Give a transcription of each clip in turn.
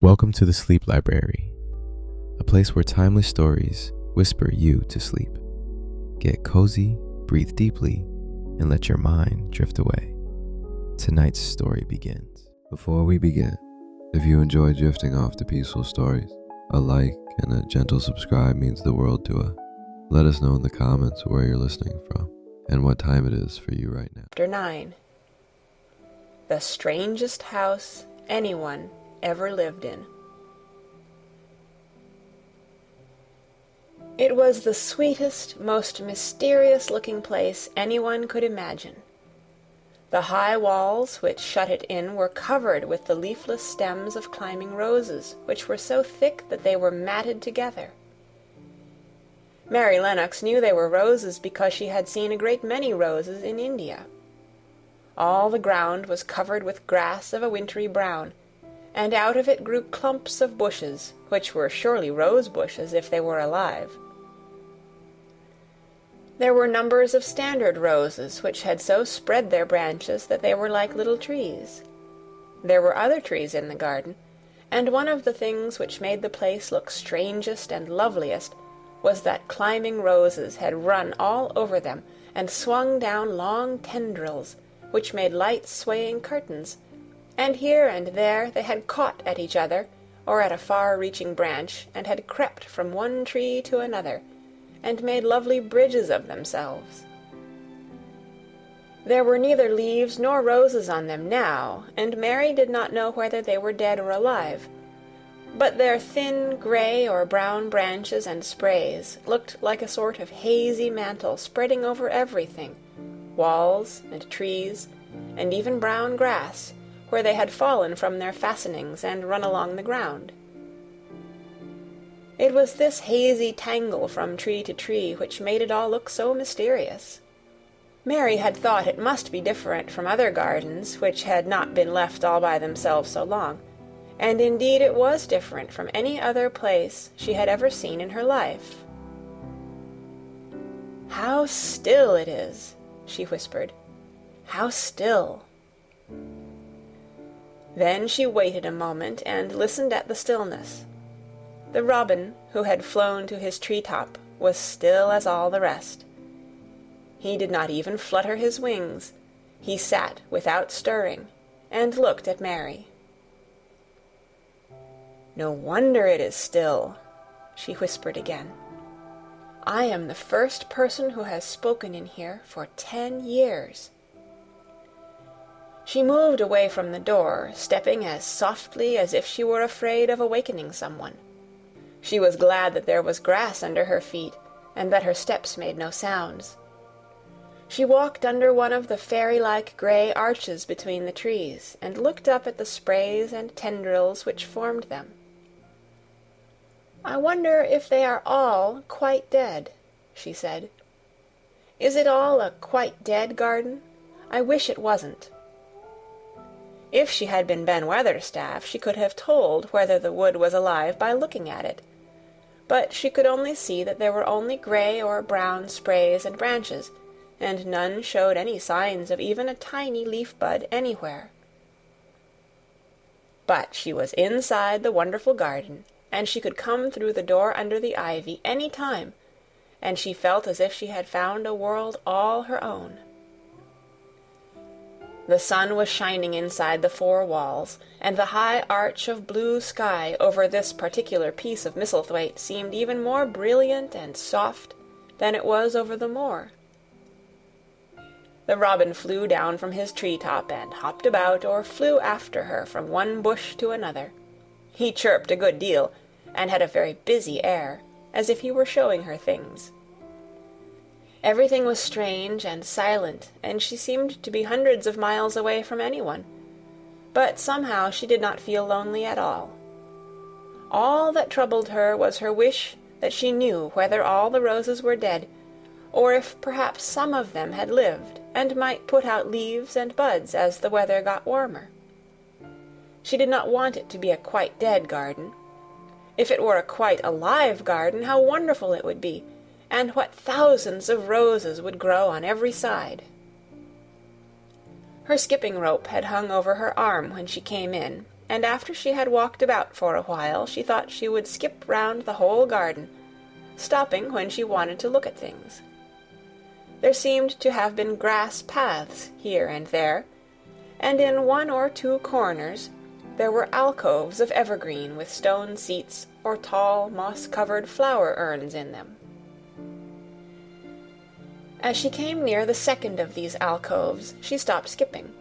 Welcome to the Sleep Library, a place where timeless stories whisper you to sleep. Get cozy, breathe deeply, and let your mind drift away. Tonight's story begins. Before we begin, if you enjoy drifting off to peaceful stories, a like and a gentle subscribe means the world to us. Let us know in the comments where you're listening from and what time it is for you right now. Chapter 9. The strangest house anyone ever lived in. It was the sweetest, most mysterious-looking place anyone could imagine. The high walls which shut it in were covered with the leafless stems of climbing roses, which were so thick that they were matted together. Mary Lennox knew they were roses because she had seen a great many roses in India. All the ground was covered with grass of a wintry brown, and out of it grew clumps of bushes, which were surely rose bushes if they were alive. There were numbers of standard roses which had so spread their branches that they were like little trees. There were other trees in the garden, and one of the things which made the place look strangest and loveliest was that climbing roses had run all over them and swung down long tendrils, which made light swaying curtains, and here and there they had caught at each other or at a far-reaching branch and had crept from one tree to another, and made lovely bridges of themselves. There were neither leaves nor roses on them now, and Mary did not know whether they were dead or alive, but their thin gray or brown branches and sprays looked like a sort of hazy mantle spreading over everything, walls and trees, and even brown grass, where they had fallen from their fastenings and run along the ground. It was this hazy tangle from tree to tree which made it all look so mysterious. Mary had thought it must be different from other gardens which had not been left all by themselves so long, and indeed it was different from any other place she had ever seen in her life. "How still it is," she whispered. "How still." Then she waited a moment and listened at the stillness. The robin, who had flown to his tree-top, was still as all the rest. He did not even flutter his wings. He sat without stirring, and looked at Mary. "No wonder it is still," she whispered again. "I am the first person who has spoken in here for 10 years. She moved away from the door, stepping as softly as if she were afraid of awakening someone. She was glad that there was grass under her feet, and that her steps made no sounds. She walked under one of the fairy-like gray arches between the trees, and looked up at the sprays and tendrils which formed them. "I wonder if they are all quite dead," she said. "Is it all a quite dead garden? I wish it wasn't." If she had been Ben Weatherstaff, she could have told whether the wood was alive by looking at it, but she could only see that there were only gray or brown sprays and branches, and none showed any signs of even a tiny leaf-bud anywhere. But she was inside the wonderful garden, and she could come through the door under the ivy any time, and she felt as if she had found a world all her own. The sun was shining inside the 4 walls, and the high arch of blue sky over this particular piece of Misselthwaite seemed even more brilliant and soft than it was over the moor. The robin flew down from his tree-top and hopped about or flew after her from one bush to another. He chirped a good deal, and had a very busy air, as if he were showing her things. Everything was strange and silent, and she seemed to be hundreds of miles away from anyone, but somehow she did not feel lonely at all. All that troubled her was her wish that she knew whether all the roses were dead, or if perhaps some of them had lived and might put out leaves and buds as the weather got warmer. She did not want it to be a quite dead garden. If it were a quite alive garden, how wonderful it would be, and what thousands of roses would grow on every side. Her skipping rope had hung over her arm when she came in, and after she had walked about for a while, she thought she would skip round the whole garden, stopping when she wanted to look at things. There seemed to have been grass paths here and there, and in one or two corners there were alcoves of evergreen with stone seats or tall, moss-covered flower urns in them. As she came near the second of these alcoves, she stopped skipping.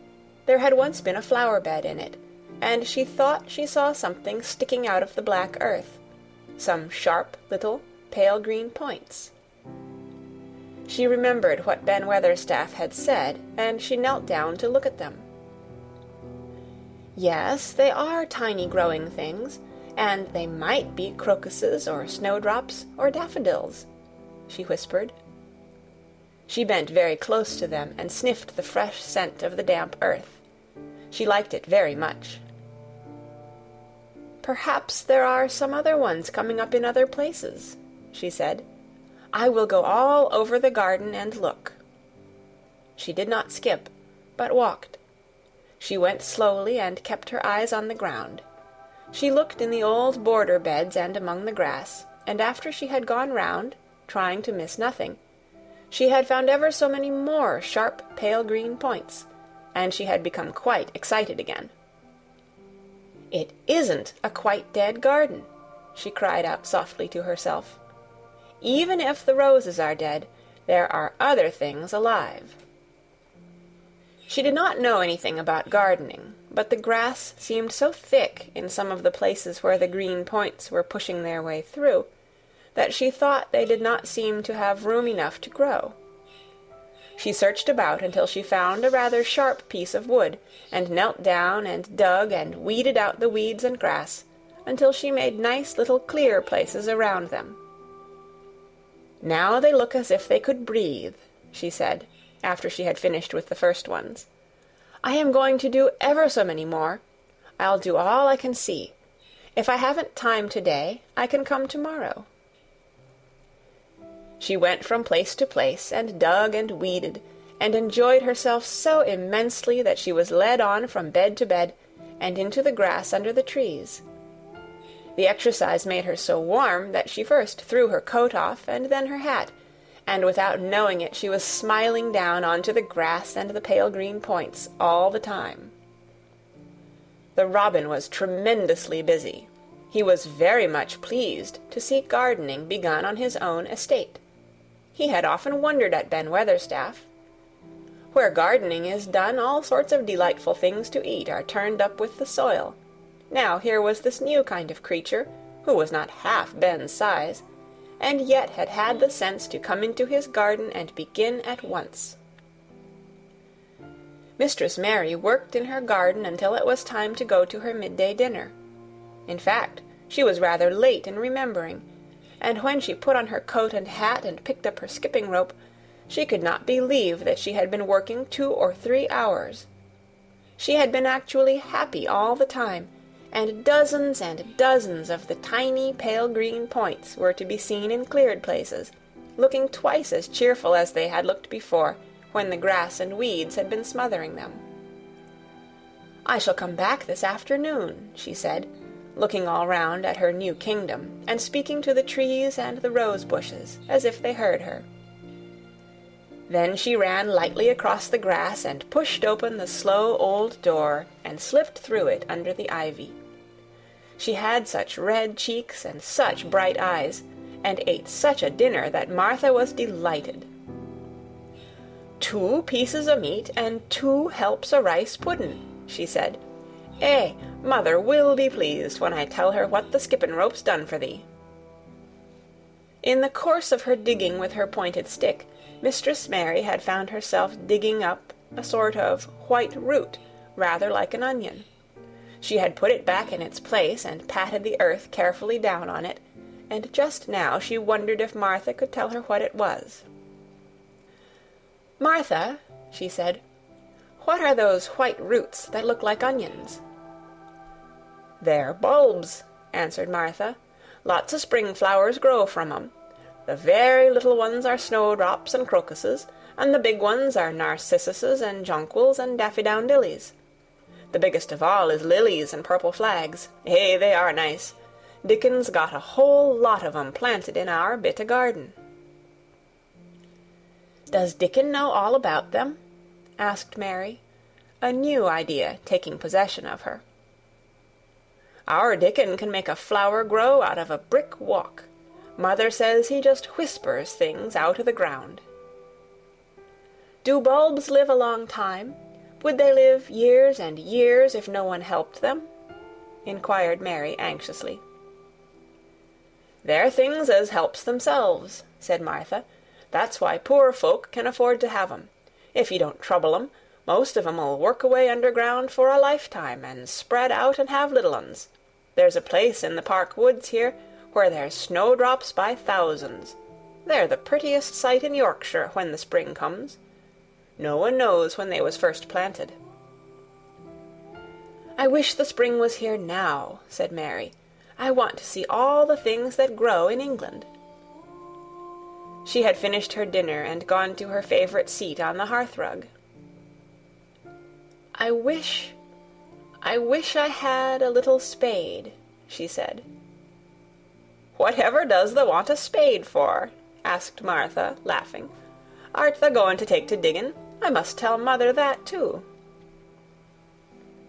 There had once been a flower-bed in it, and she thought she saw something sticking out of the black earth, some sharp little pale green points. She remembered what Ben Weatherstaff had said, and she knelt down to look at them. Yes, they are tiny growing things, and they might be crocuses or snowdrops or daffodils, she whispered. She bent very close to them and sniffed the fresh scent of the damp earth. She liked it very much. Perhaps there are some other ones coming up in other places, she said. I will go all over the garden and look. She did not skip, but walked. She went slowly and kept her eyes on the ground. She looked in the old border beds and among the grass, and after she had gone round, trying to miss nothing, she had found ever so many more sharp, pale green points, and she had become quite excited again. It isn't a quite dead garden, she cried out softly to herself. Even if the roses are dead, there are other things alive. She did not know anything about gardening, but the grass seemed so thick in some of the places where the green points were pushing their way through, that she thought they did not seem to have room enough to grow. She searched about until she found a rather sharp piece of wood, and knelt down and dug and weeded out the weeds and grass, until she made nice little clear places around them. Now they look as if they could breathe, she said, after she had finished with the first ones. I am going to do ever so many more. I'll do all I can see. If I haven't time today, I can come tomorrow. She went from place to place and dug and weeded, and enjoyed herself so immensely that she was led on from bed to bed and into the grass under the trees. The exercise made her so warm that she first threw her coat off and then her hat, and without knowing it she was smiling down onto the grass and the pale green points all the time. The robin was tremendously busy. He was very much pleased to see gardening begun on his own estate. He had often wondered at Ben Weatherstaff. Where gardening is done, all sorts of delightful things to eat are turned up with the soil. Now here was this new kind of creature, who was not half Ben's size, and yet had had the sense to come into his garden and begin at once. Mistress Mary worked in her garden until it was time to go to her midday dinner. In fact, she was rather late in remembering, and when she put on her coat and hat and picked up her skipping rope, she could not believe that she had been working 2 or 3 hours. She had been actually happy all the time, and dozens of the tiny pale green points were to be seen in cleared places, looking twice as cheerful as they had looked before, when the grass and weeds had been smothering them. I shall come back this afternoon, she said, looking all round at her new kingdom, and speaking to the trees and the rose bushes, as if they heard her. Then she ran lightly across the grass and pushed open the slow old door and slipped through it under the ivy. She had such red cheeks and such bright eyes, and ate such a dinner that Martha was delighted. 2 pieces o' meat and 2 helps o' rice puddin', she said. Mother will be pleased when I tell her what the skippin' rope's done for thee. In the course of her digging with her pointed stick, Mistress Mary had found herself digging up a sort of white root, rather like an onion. She had put it back in its place and patted the earth carefully down on it, and just now she wondered if Martha could tell her what it was. Martha, she said, what are those white roots that look like onions? They're bulbs, answered Martha. Lots of spring flowers grow from 'em. The very little ones are snowdrops and crocuses, and the big ones are narcissuses and jonquils and daffodowndillies. The biggest of all is lilies and purple flags. Hey, they are nice. Dickon's got a whole lot of 'em planted in our bit o' garden." "Does Dickon know all about them?" asked Mary, a new idea taking possession of her. "Our Dickon can make a flower grow out of a brick walk. Mother says he just whispers things out of the ground." "Do bulbs live a long time? Would they live years and years if no one helped them?" inquired Mary anxiously. "They're things as helps themselves," said Martha. "That's why poor folk can afford to have 'em. If you don't trouble 'em, most of 'em'll work away underground for a lifetime, and spread out and have little uns. There's a place in the park woods here where there's snowdrops by thousands. They're the prettiest sight in Yorkshire when the spring comes. No one knows when they was first planted." "I wish the spring was here now," said Mary. "I want to see all the things that grow in England." She had finished her dinner and gone to her favorite seat on the hearthrug. I wish I had a little spade," she said. "Whatever does thou want a spade for?" asked Martha, laughing. "Art thou going to take to diggin'? I must tell mother that, too."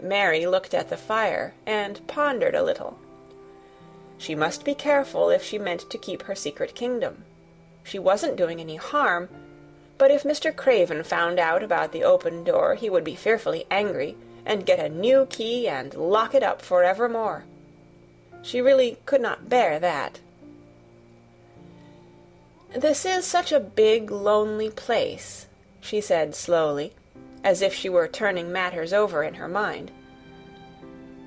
Mary looked at the fire and pondered a little. She must be careful if she meant to keep her secret kingdom. She wasn't doing any harm, but if Mr. Craven found out about the open door he would be fearfully angry and get a new key and lock it up forevermore. She really could not bear that. "This is such a big, lonely place," she said slowly, as if she were turning matters over in her mind.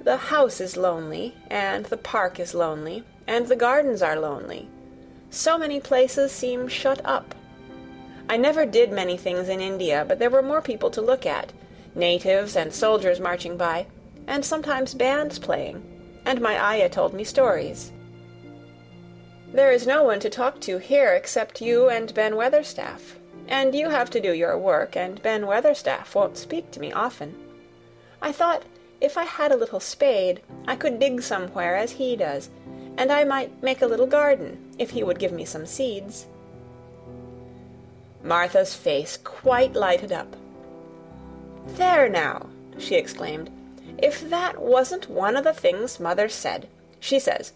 "The house is lonely, and the park is lonely, and the gardens are lonely. So many places seem shut up. I never did many things in India, but there were more people to look at, natives and soldiers marching by, and sometimes bands playing, and my ayah told me stories. There is no one to talk to here except you and Ben Weatherstaff, and you have to do your work, and Ben Weatherstaff won't speak to me often. I thought if I had a little spade, I could dig somewhere as he does, and I might make a little garden, if he would give me some seeds." Martha's face quite lighted up. "There now," she exclaimed, "if that wasn't one of the things Mother said. She says,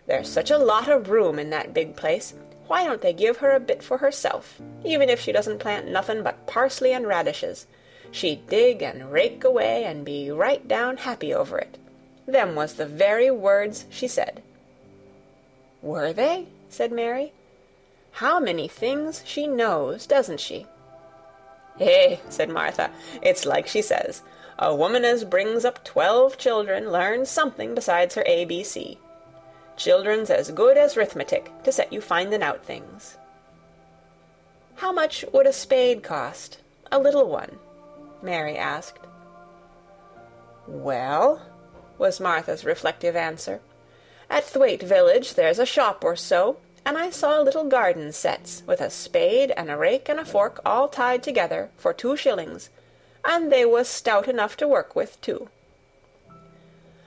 'There's such a lot of room in that big place, why don't they give her a bit for herself, even if she doesn't plant nothin' but parsley and radishes? She'd dig and rake away and be right down happy over it.' Them was the very words she said." "Were they?" said Mary. "How many things she knows, doesn't she?" "Eh," said Martha, "it's like she says, a woman as brings up 12 children learns something besides her ABC. Children's as good as 'rithmetic to set you finding out things." "How much would a spade cost, a little one?" Mary asked. "Well," was Martha's reflective answer, "at Thwaite village there's a shop or so, and I saw little garden sets with a spade and a rake and a fork all tied together for 2 shillings, and they was stout enough to work with, too."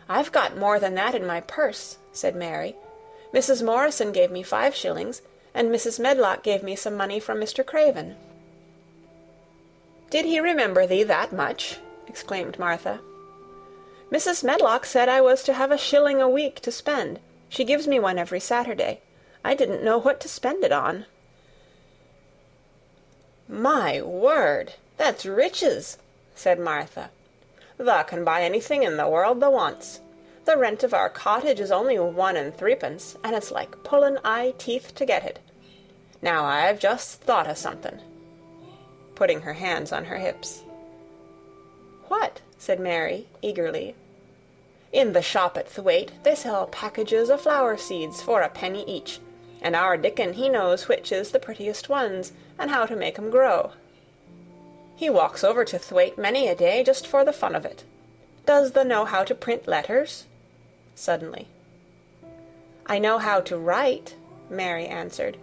"I've got more than that in my purse," said Mary. "Mrs. Morrison gave me 5 shillings, and Mrs. Medlock gave me some money from Mr. Craven." "Did he remember thee that much?" exclaimed Martha. "Mrs. Medlock said I was to have a shilling a week to spend. She gives me one every Saturday. I didn't know what to spend it on." "My word, that's riches," said Martha. "Thou can buy anything in the world thou wants. The rent of our cottage is only 1 and 3pence, and it's like pullin' eye teeth to get it. Now I've just thought o' something," putting her hands on her hips. "What?" said Mary, eagerly. "In the shop at Thwaite they sell packages of flower seeds for a penny each, and our Dickon he knows which is the prettiest ones, and how to make 'em grow. He walks over to Thwaite many a day just for the fun of it. Does thou know how to print letters?" suddenly. "I know how to write," Mary answered.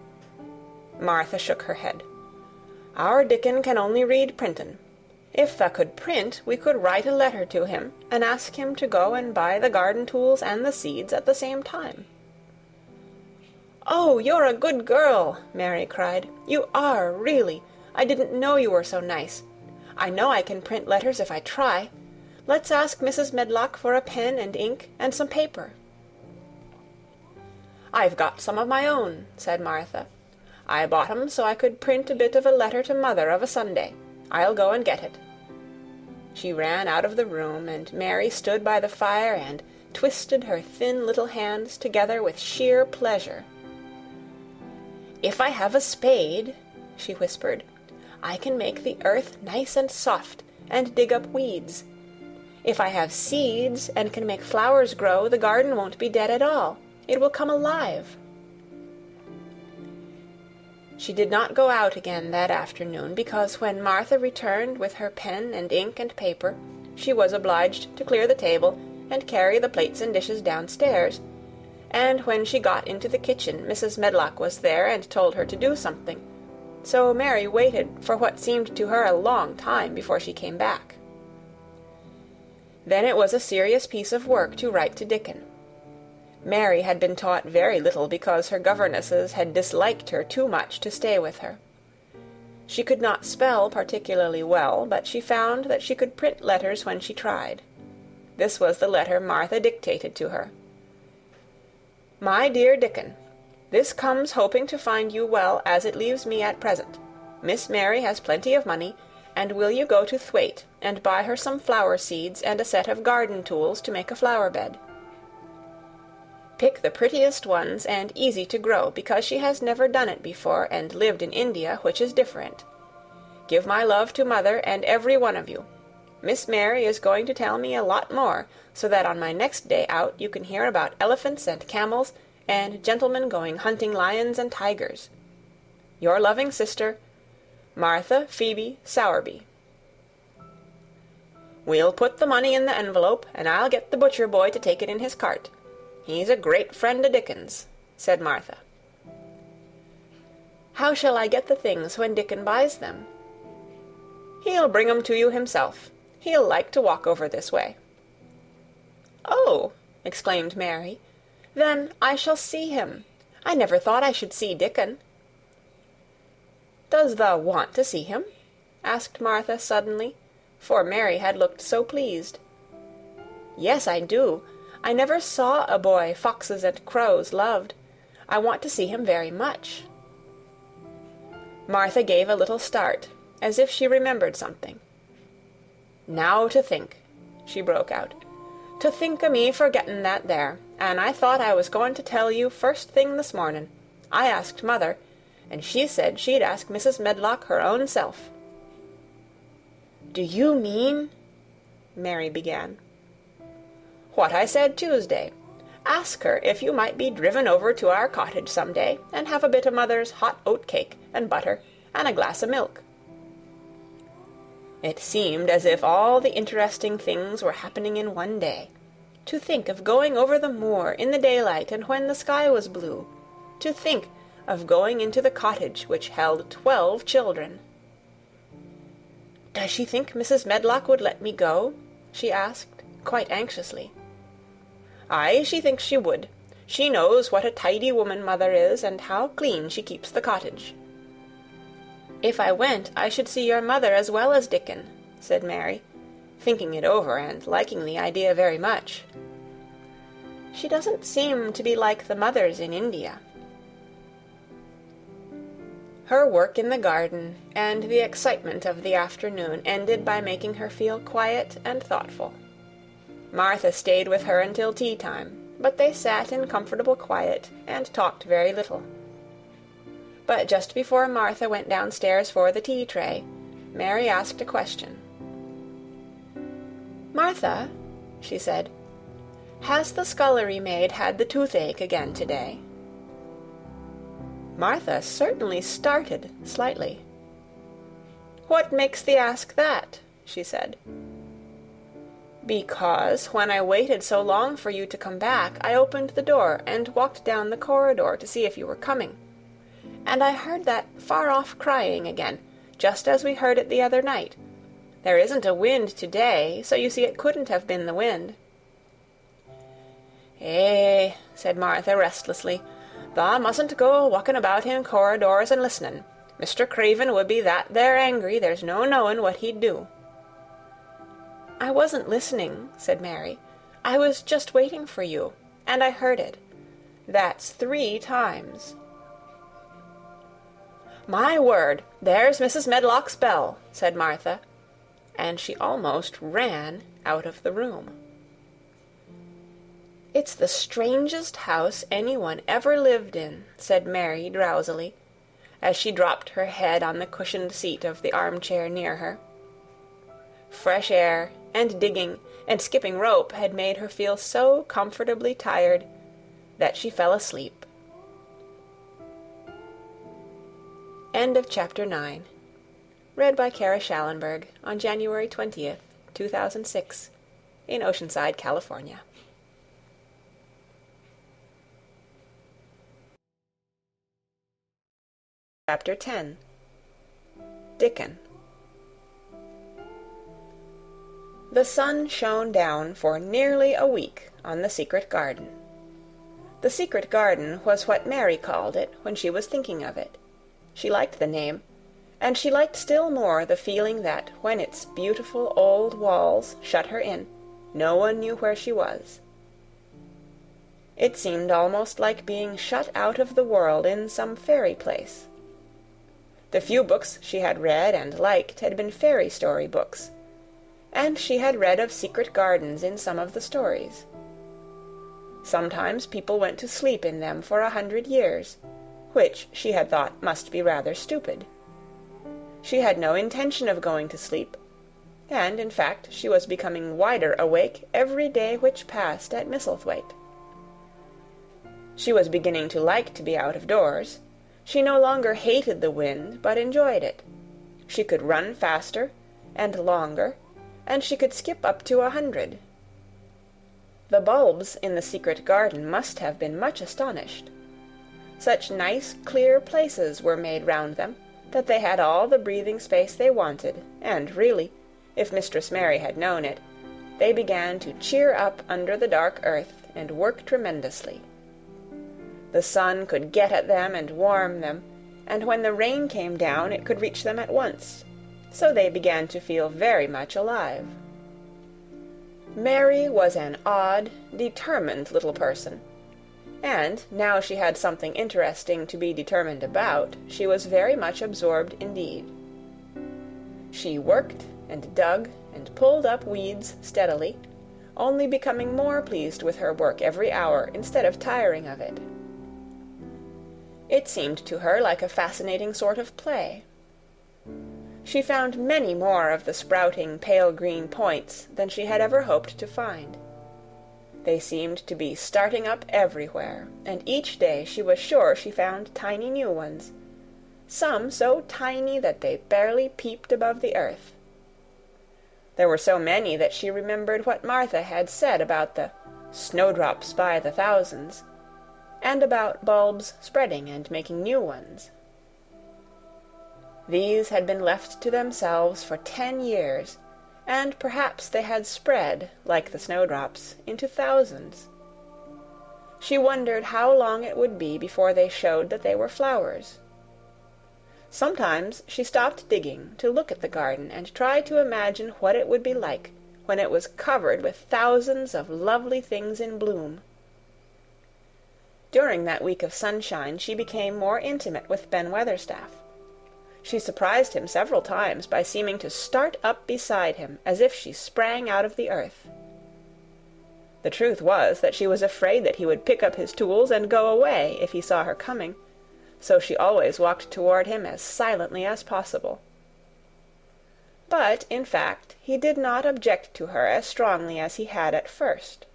Martha shook her head. "Our Dickon can only read printin'. If thou could print, we could write a letter to him, and ask him to go and buy the garden tools and the seeds at the same time." "Oh, you're a good girl!" Mary cried. "You are, really. I didn't know you were so nice. I know I can print letters if I try. Let's ask Mrs. Medlock for a pen and ink and some paper." "I've got some of my own," said Martha. "I bought 'em so I could print a bit of a letter to Mother of a Sunday. I'll go and get it." She ran out of the room, and Mary stood by the fire and twisted her thin little hands together with sheer pleasure. "If I have a spade," she whispered, "I can make the earth nice and soft and dig up weeds. If I have seeds and can make flowers grow, the garden won't be dead at all. It will come alive." She did not go out again that afternoon, because when Martha returned with her pen and ink and paper, she was obliged to clear the table and carry the plates and dishes downstairs, and when she got into the kitchen Mrs. Medlock was there and told her to do something, so Mary waited for what seemed to her a long time before she came back. Then it was a serious piece of work to write to Dickon. Mary had been taught very little because her governesses had disliked her too much to stay with her. She could not spell particularly well, but she found that she could print letters when she tried. This was the letter Martha dictated to her. "My dear Dickon, this comes hoping to find you well as it leaves me at present. Miss Mary has plenty of money, and will you go to Thwaite and buy her some flower seeds and a set of garden tools to make a flower bed. Pick the prettiest ones and easy to grow, because she has never done it before and lived in India, which is different. Give my love to Mother and every one of you. Miss Mary is going to tell me a lot more, so that on my next day out you can hear about elephants and camels and gentlemen going hunting lions and tigers. Your loving sister, Martha Phoebe Sowerby. We'll put the money in the envelope, and I'll get the butcher boy to take it in his cart. He's a great friend of Dickon's," said Martha. "How shall I get the things when Dickon buys them?" "He'll bring 'em to you himself. He'll like to walk over this way." "Oh!" exclaimed Mary. "Then I shall see him. I never thought I should see Dickon." "Does thou want to see him?" asked Martha suddenly, for Mary had looked so pleased. "Yes, I do. I never saw a boy foxes and crows loved. I want to see him very much." Martha gave a little start, as if she remembered something. "Now to think," she broke out. "To think o' me forgetting that there, and I thought I was going to tell you first thing this morning. I asked Mother, and she said she'd ask Mrs. Medlock her own self." "Do you mean—" Mary began. "What I said Tuesday. Ask her if you might be driven over to our cottage some day, and have a bit of Mother's hot oat cake and butter, and a glass of milk." It seemed as if all the interesting things were happening in one day. To think of going over the moor in the daylight and when the sky was blue. To think of going into the cottage which held 12 children. "Does she think Mrs. Medlock would let me go?" she asked, quite anxiously. "Aye, she thinks she would. She knows what a tidy woman Mother is, and how clean she keeps the cottage." "If I went, I should see your mother as well as Dickon," said Mary, thinking it over and liking the idea very much. "She doesn't seem to be like the mothers in India." Her work in the garden and the excitement of the afternoon ended by making her feel quiet and thoughtful. Martha stayed with her until tea-time, but they sat in comfortable quiet and talked very little. But just before Martha went downstairs for the tea-tray, Mary asked a question. "Martha," she said, "has the scullery maid had the toothache again today?" Martha certainly started slightly. "What makes thee ask that?" she said. "Because when I waited so long for you to come back, I opened the door and walked down the corridor to see if you were coming. And I heard that far-off crying again, just as we heard it the other night. There isn't a wind today, so you see it couldn't have been the wind." "Eh," said Martha restlessly, "thou mustn't go walking about in corridors and listening. Mr. Craven would be that there angry, there's no knowing what he'd do." "I wasn't listening," said Mary. "I was just waiting for you, and I heard it. That's 3 times." "My word, there's Mrs. Medlock's bell," said Martha, and she almost ran out of the room. "It's the strangest house anyone ever lived in," said Mary drowsily, as she dropped her head on the cushioned seat of the armchair near her. Fresh air, and digging, and skipping rope had made her feel so comfortably tired that she fell asleep. End of Chapter 9. Read by Kara Schallenberg on January 20th, 2006, in Oceanside, California. Chapter 10. Dickon. The sun shone down for nearly a week on the secret garden. The secret garden was what Mary called it when she was thinking of it. She liked the name, and she liked still more the feeling that when its beautiful old walls shut her in, no one knew where she was. It seemed almost like being shut out of the world in some fairy place. The few books she had read and liked had been fairy story books, and she had read of secret gardens in some of the stories. Sometimes people went to sleep in them for 100 years, which she had thought must be rather stupid. She had no intention of going to sleep, and in fact she was becoming wider awake every day which passed at Misselthwaite. She was beginning to like to be out of doors. She no longer hated the wind, but enjoyed it. She could run faster and longer, and she could skip up to 100. The bulbs in the secret garden must have been much astonished. Such nice, clear places were made round them, that they had all the breathing space they wanted, and really, if Mistress Mary had known it, they began to cheer up under the dark earth and work tremendously. The sun could get at them and warm them, and when the rain came down it could reach them at once, so they began to feel very much alive. Mary was an odd, determined little person, and now she had something interesting to be determined about, she was very much absorbed indeed. She worked and dug and pulled up weeds steadily, only becoming more pleased with her work every hour instead of tiring of it. It seemed to her like a fascinating sort of play. She found many more of the sprouting pale green points than she had ever hoped to find. They seemed to be starting up everywhere, and each day she was sure she found tiny new ones, some so tiny that they barely peeped above the earth. There were so many that she remembered what Martha had said about the snowdrops by the thousands, and about bulbs spreading and making new ones. These had been left to themselves for 10 years, and perhaps they had spread, like the snowdrops, into thousands. She wondered how long it would be before they showed that they were flowers. Sometimes she stopped digging to look at the garden and try to imagine what it would be like when it was covered with thousands of lovely things in bloom. During that week of sunshine she became more intimate with Ben Weatherstaff. She surprised him several times by seeming to start up beside him as if she sprang out of the earth. The truth was that she was afraid that he would pick up his tools and go away if he saw her coming, so she always walked toward him as silently as possible. But, in fact, he did not object to her as strongly as he had at first.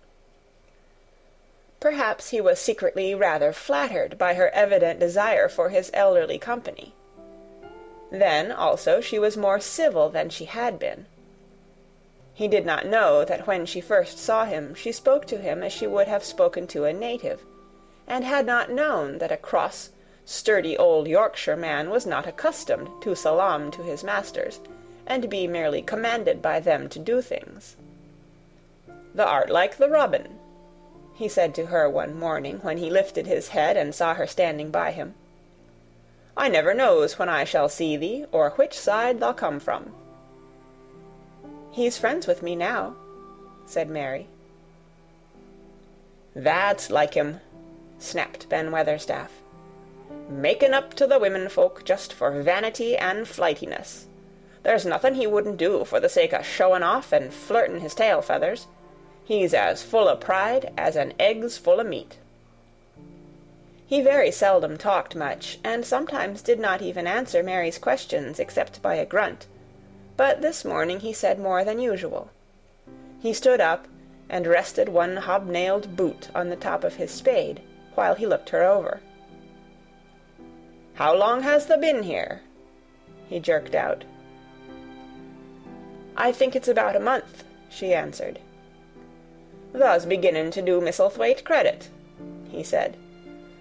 Perhaps he was secretly rather flattered by her evident desire for his elderly company. Then, also, she was more civil than she had been. He did not know that when she first saw him she spoke to him as she would have spoken to a native, and had not known that a cross, sturdy old Yorkshire man was not accustomed to salaam to his masters, and be merely commanded by them to do things. "Thou art like the robin," he said to her one morning when he lifted his head and saw her standing by him. "I never knows when I shall see thee, or which side thou come from." "He's friends with me now," said Mary. "That's like him," snapped Ben Weatherstaff. "Making up to the women folk just for vanity and flightiness. There's nothing he wouldn't do for the sake of showing off and flirting his tail feathers. He's as full o' pride as an egg's full o' meat." He very seldom talked much, and sometimes did not even answer Mary's questions except by a grunt, but this morning he said more than usual. He stood up and rested one hobnailed boot on the top of his spade, while he looked her over. "How long has thou been here?" he jerked out. "I think it's about a month," she answered. "Thou's beginning to do Misselthwaite credit," he said.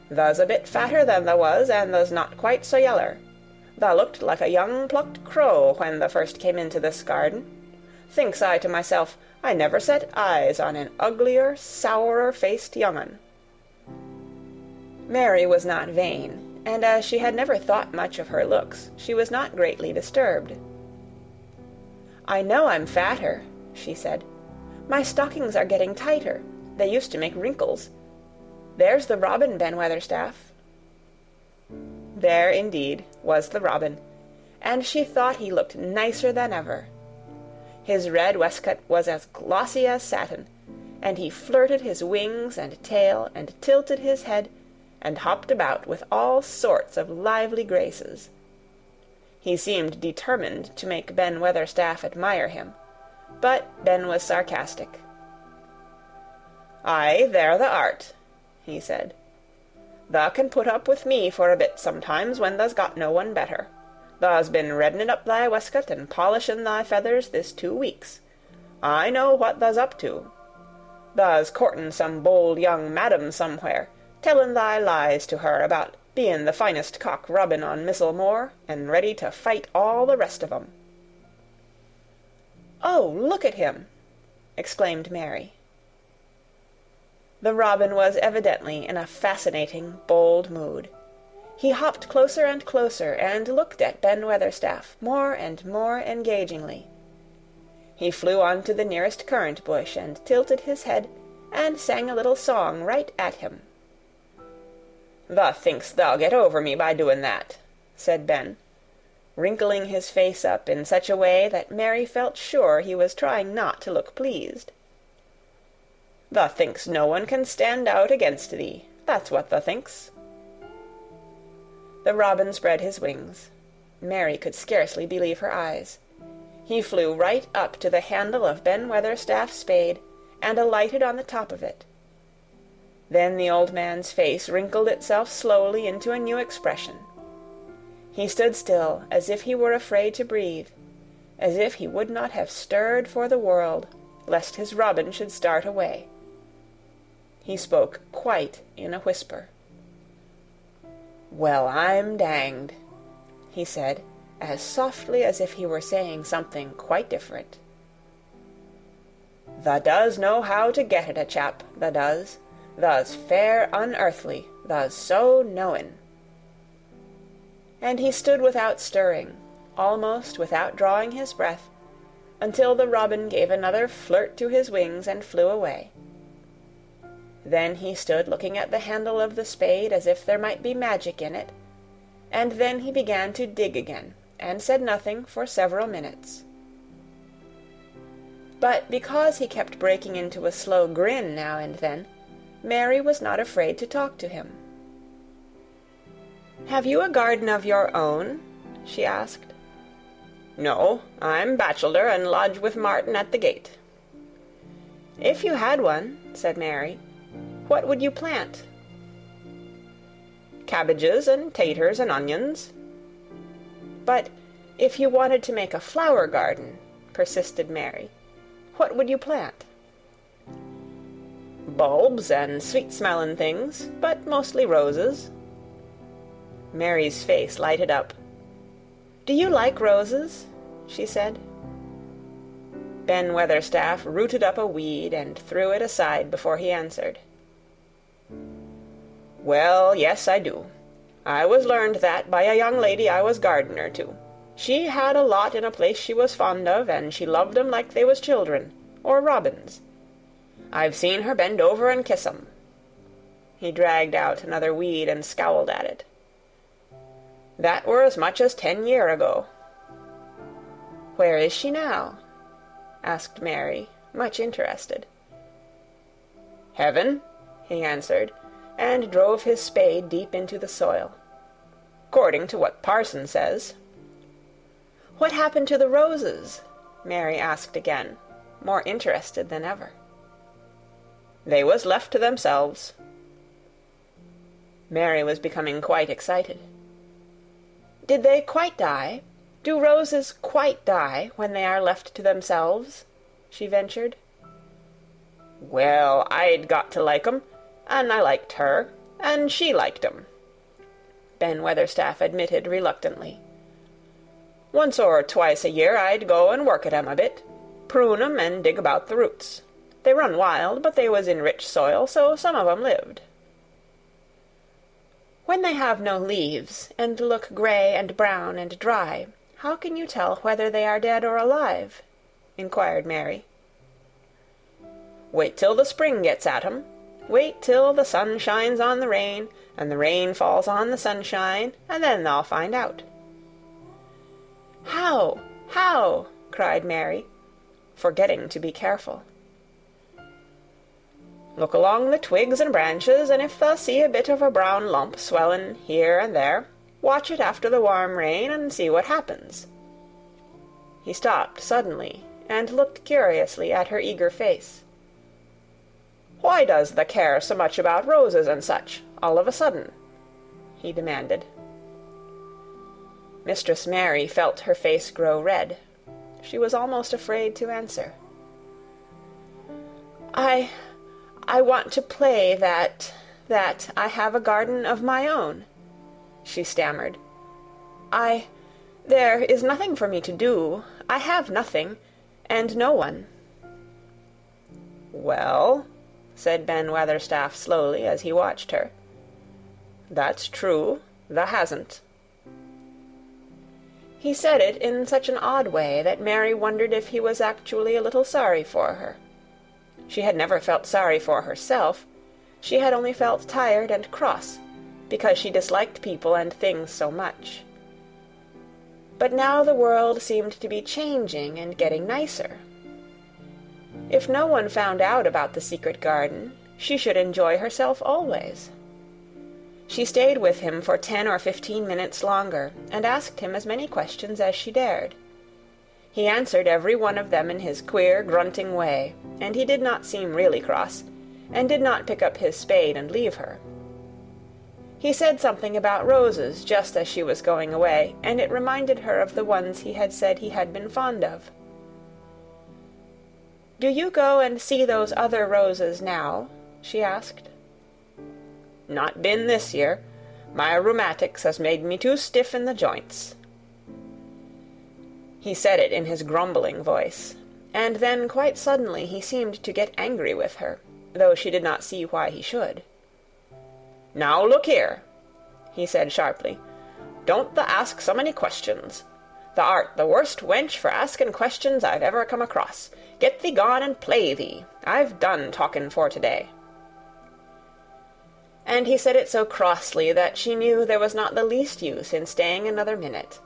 "Thou's a bit fatter than thou was, and thou's not quite so yeller. Thou looked like a young plucked crow when thou first came into this garden. Thinks I to myself, I never set eyes on an uglier, sourer-faced young un." Mary was not vain, and as she had never thought much of her looks, she was not greatly disturbed. "I know I'm fatter," she said. "My stockings are getting tighter. They used to make wrinkles. There's the robin, Ben Weatherstaff." There, indeed, was the robin, and she thought he looked nicer than ever. His red waistcoat was as glossy as satin, and he flirted his wings and tail and tilted his head and hopped about with all sorts of lively graces. He seemed determined to make Ben Weatherstaff admire him, but Ben was sarcastic. "Aye, there thou art," he said. "Thou can put up with me for a bit sometimes when thou's got no one better. Thou's been reddening up thy waistcoat and polishing thy feathers this 2 weeks. I know what thou's up to. Thou's courting some bold young madam somewhere, telling thy lies to her about being the finest cock robin on Missel Moor, and ready to fight all the rest of 'em." "Oh, look at him!" exclaimed Mary. The robin was evidently in a fascinating, bold mood. He hopped closer and closer, and looked at Ben Weatherstaff more and more engagingly. He flew on to the nearest currant bush, and tilted his head, and sang a little song right at him. "Thou think'st thou'll get over me by doing that," said Ben, wrinkling his face up in such a way that Mary felt sure he was trying not to look pleased. "Thou think'st no one can stand out against thee, that's what thou think'st." The robin spread his wings. Mary could scarcely believe her eyes. He flew right up to the handle of Ben Weatherstaff's spade, and alighted on the top of it. Then the old man's face wrinkled itself slowly into a new expression. He stood still, as if he were afraid to breathe, as if he would not have stirred for the world, lest his robin should start away. He spoke quite in a whisper. "Well, I'm danged," he said, as softly as if he were saying something quite different. "Thou does know how to get at a chap, thou does. Thou's fair unearthly, thou's so knowing." And he stood without stirring, almost without drawing his breath, until the robin gave another flirt to his wings and flew away. Then he stood looking at the handle of the spade as if there might be magic in it, and then he began to dig again, and said nothing for several minutes. But because he kept breaking into a slow grin now and then, Mary was not afraid to talk to him. "Have you a garden of your own?" she asked. "No, I'm bachelor and lodge with Martin at the gate." "If you had one," said Mary, "what would you plant?" "Cabbages and taters and onions." "But if you wanted to make a flower garden," persisted Mary, "what would you plant?" "Bulbs and sweet-smelling things, but mostly roses." Mary's face lighted up. "Do you like roses?" she said. Ben Weatherstaff rooted up a weed and threw it aside before he answered. Well, yes, I do. I was learned that by a young lady I was gardener to. She had a lot in a place she was fond of, and she loved 'em like they was children, or robins. I've seen her bend over and kiss 'em. He dragged out another weed and scowled at it. That were as much as 10 year ago. Where is she now? Asked Mary, much interested. Heaven, he answered, and drove his spade deep into the soil. According to what parson says. What happened to the roses? Mary asked again, more interested than ever. They was left to themselves. Mary was becoming quite excited. Did they quite die? Do roses quite die when they are left to themselves? She ventured. Well, I'd got to like 'em, and I liked her, and she liked 'em, Ben Weatherstaff admitted reluctantly. Once or twice a year I'd go and work at 'em a bit, prune 'em and dig about the roots. They run wild, but they was in rich soil, so some of 'em lived. When they have no leaves, and look grey and brown and dry, how can you tell whether they are dead or alive? Inquired Mary. Wait till the spring gets at 'em. Wait till the sun shines on the rain, and the rain falls on the sunshine, and then they'll find out. How? How? Cried Mary, forgetting to be careful. Look along the twigs and branches, and if thou see a bit of a brown lump swellin' here and there, watch it after the warm rain, and see what happens. He stopped suddenly, and looked curiously at her eager face. Why does thou care so much about roses and such, all of a sudden? He demanded. Mistress Mary felt her face grow red. She was almost afraid to answer. I want to play that I have a garden of my own, she stammered. There is nothing for me to do. I have nothing, and no one. Well, said Ben Weatherstaff slowly as he watched her. That's true, thou hasn't. He said it in such an odd way that Mary wondered if he was actually a little sorry for her. She had never felt sorry for herself. She had only felt tired and cross, because she disliked people and things so much. But now the world seemed to be changing and getting nicer. If no one found out about the secret garden, she should enjoy herself always. She stayed with him for 10 or 15 minutes longer, and asked him as many questions as she dared. He answered every one of them in his queer, grunting way, and he did not seem really cross, and did not pick up his spade and leave her. He said something about roses just as she was going away, and it reminded her of the ones he had said he had been fond of. Do you go and see those other roses now? She asked. Not been this year. My rheumatics has made me too stiff in the joints. He said it in his grumbling voice, and then quite suddenly he seemed to get angry with her, though she did not see why he should. Now look here, he said sharply. Don't thou ask so many questions. Thou art the worst wench for asking questions I've ever come across. Get thee gone and play thee. I've done talking for today. And he said it so crossly that she knew there was not the least use in staying another minute.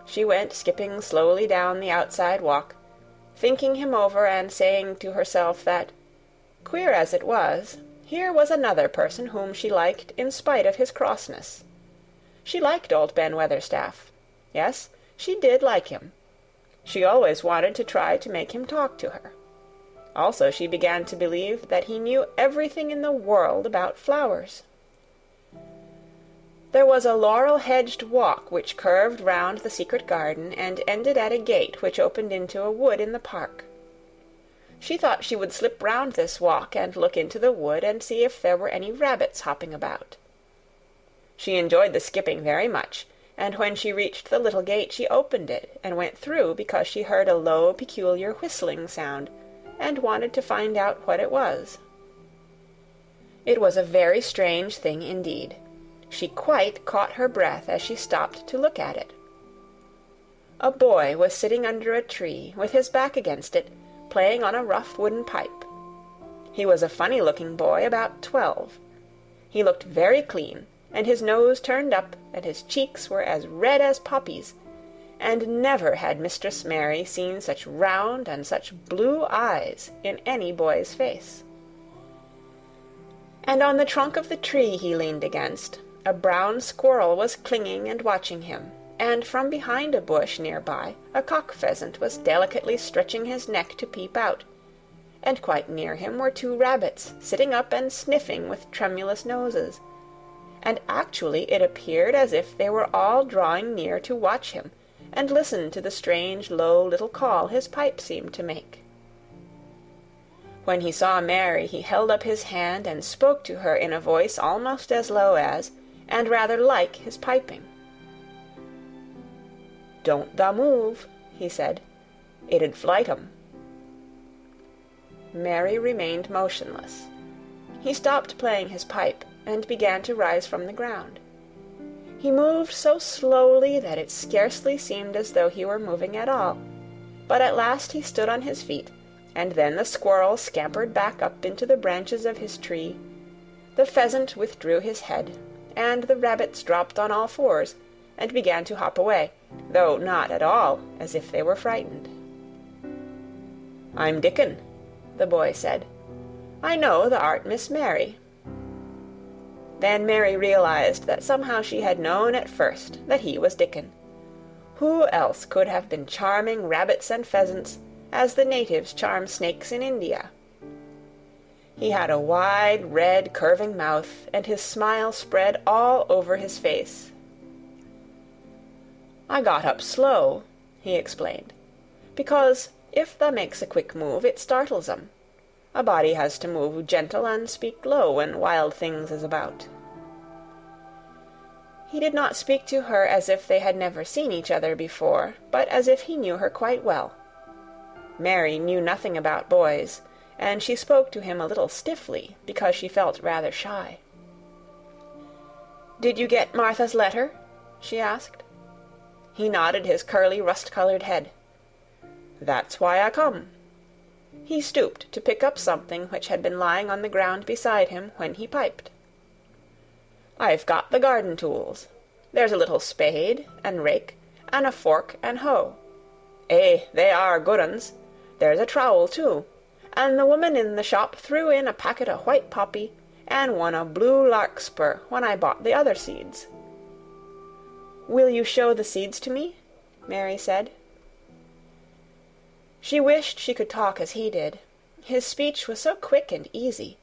She went skipping slowly down the outside walk, thinking him over and saying to herself that, queer as it was, here was another person whom she liked in spite of his crossness. She liked old Ben Weatherstaff. Yes, she did like him. She always wanted to try to make him talk to her. Also, she began to believe that he knew everything in the world about flowers. There was a laurel-hedged walk which curved round the secret garden and ended at a gate which opened into a wood in the park. She thought she would slip round this walk and look into the wood and see if there were any rabbits hopping about. She enjoyed the skipping very much, and when she reached the little gate she opened it and went through because she heard a low, peculiar whistling sound, and wanted to find out what it was. It was a very strange thing indeed. She quite caught her breath as she stopped to look at it. A boy was sitting under a tree, with his back against it, playing on a rough wooden pipe. He was a funny-looking boy, about 12. He looked very clean, and his nose turned up, and his cheeks were as red as poppies, and never had Mistress Mary seen such round and such blue eyes in any boy's face. And on the trunk of the tree he leaned against, a brown squirrel was clinging and watching him, and from behind a bush near by a cock-pheasant was delicately stretching his neck to peep out, and quite near him were 2 rabbits, sitting up and sniffing with tremulous noses, and actually it appeared as if they were all drawing near to watch him, and listen to the strange low little call his pipe seemed to make. When he saw Mary, he held up his hand and spoke to her in a voice almost as low as, and rather like, his piping. "Don't thou move," he said. "It 'ud flight 'em." Mary remained motionless. He stopped playing his pipe, and began to rise from the ground. He moved so slowly that it scarcely seemed as though he were moving at all, but at last he stood on his feet, and then the squirrel scampered back up into the branches of his tree, the pheasant withdrew his head, and the rabbits dropped on all fours, and began to hop away, though not at all as if they were frightened. "I'm Dickon," the boy said. "I know thou art Miss Mary." Then Mary realized that somehow she had known at first that he was Dickon. Who else could have been charming rabbits and pheasants, as the natives charm snakes in India? He had a wide, red, curving mouth, and his smile spread all over his face. "I got up slow," he explained, "because if thou makes a quick move, it startles 'em. A body has to move gentle and speak low when wild things is about." He did not speak to her as if they had never seen each other before, but as if he knew her quite well. Mary knew nothing about boys, and she spoke to him a little stiffly, because she felt rather shy. "Did you get Martha's letter?" she asked. He nodded his curly, rust-colored head. "That's why I come." He stooped to pick up something which had been lying on the ground beside him when he piped. "I've got the garden tools. There's a little spade, and rake, and a fork and hoe. They are good uns. There's a trowel, too, and the woman in the shop threw in a packet of white poppy, and one a blue larkspur when I bought the other seeds." "Will you show the seeds to me?" Mary said. She wished she could talk as he did. His speech was so quick and easy.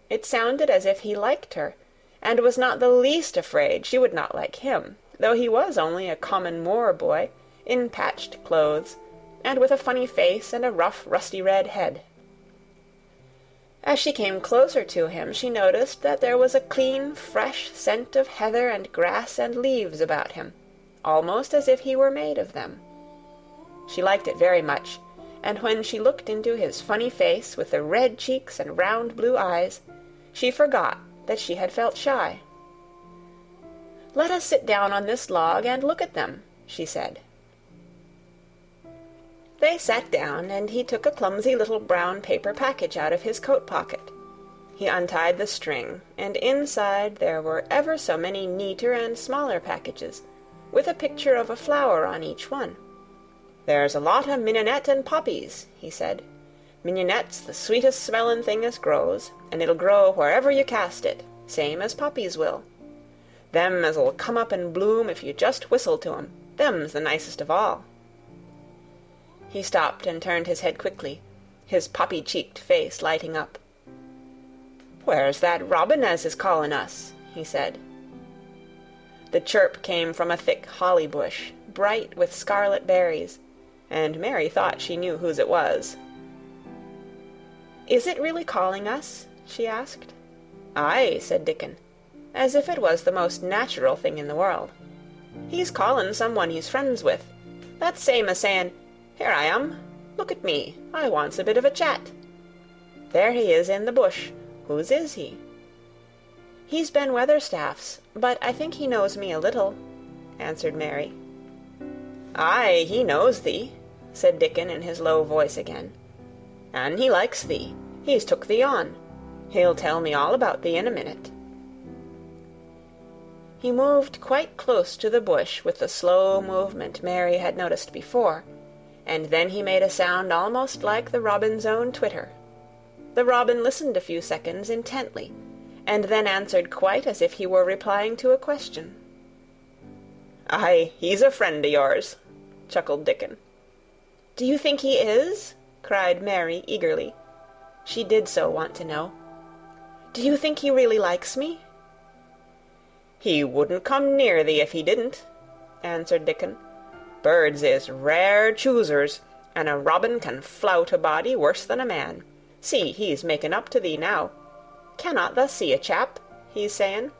It sounded as if he liked her, and was not the least afraid she would not like him, though he was only a common Moor boy, in patched clothes, and with a funny face and a rough, rusty red head. As she came closer to him, she noticed that there was a clean, fresh scent of heather and grass and leaves about him, almost as if he were made of them. She liked it very much, and when she looked into his funny face with the red cheeks and round blue eyes, she forgot that she had felt shy. "Let us sit down on this log and look at them," she said. They sat down, and he took a clumsy little brown paper package out of his coat pocket. He untied the string, and inside there were ever so many neater and smaller packages, with a picture of a flower on each one. "There's a lot of mignonette and poppies," he said. "Mignonette's the sweetest smellin' thing as grows, and it'll grow wherever you cast it, same as poppies will. Them as'll come up and bloom if you just whistle to 'em, them's the nicest of all." He stopped and turned his head quickly, his poppy-cheeked face lighting up. "Where's that robin as is callin' us?" he said. The chirp came from a thick holly bush, bright with scarlet berries, and Mary thought she knew whose it was. "Is it really calling us?" she asked. "Aye," said Dickon, as if it was the most natural thing in the world. He's callin' someone he's friends with. That's same as sayin', 'Here I am. Look at me. I wants a bit of a chat.' There he is in the bush. Whose is he?" "He's Ben Weatherstaff's, but I think he knows me a little," answered Mary. "Aye, he knows thee," said Dickon in his low voice again. "An' he likes thee. He's took thee on. He'll tell me all about thee in a minute." He moved quite close to the bush with the slow movement Mary had noticed before, and then he made a sound almost like the robin's own twitter. The robin listened a few seconds intently, and then answered quite as if he were replying to a question. "Aye, he's a friend o' yours," chuckled Dickon. "Do you think he is?" cried Mary eagerly. She did so want to know. "Do you think he really likes me?" "He wouldn't come near thee if he didn't," answered Dickon. "Birds is rare choosers, and a robin can flout a body worse than a man. See, he's making up to thee now. Cannot thou see a chap, he's sayin'?"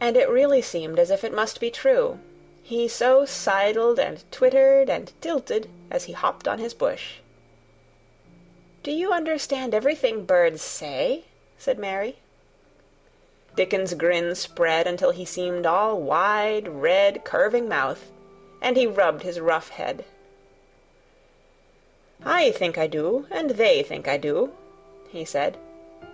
And it really seemed as if it must be true. He so sidled and twittered and tilted as he hopped on his bush. "Do you understand everything birds say?" said Mary. Dickon's grin spread until he seemed all wide, red, curving mouth, and he rubbed his rough head. "I think I do, and they think I do," he said.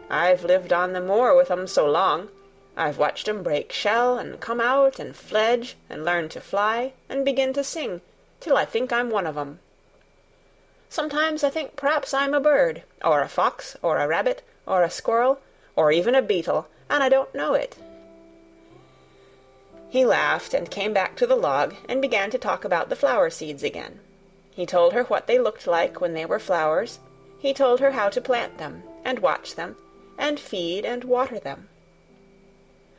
"I've lived on the moor with 'em so long. I've watched 'em break shell, and come out, and fledge, and learn to fly, and begin to sing, till I think I'm one of 'em. Sometimes I think p'raps I'm a bird, or a fox, or a rabbit, or a squirrel, or even a beetle, and I don't know it." He laughed and came back to the log and began to talk about the flower seeds again. He told her what they looked like when they were flowers. He told her how to plant them, and watch them, and feed and water them.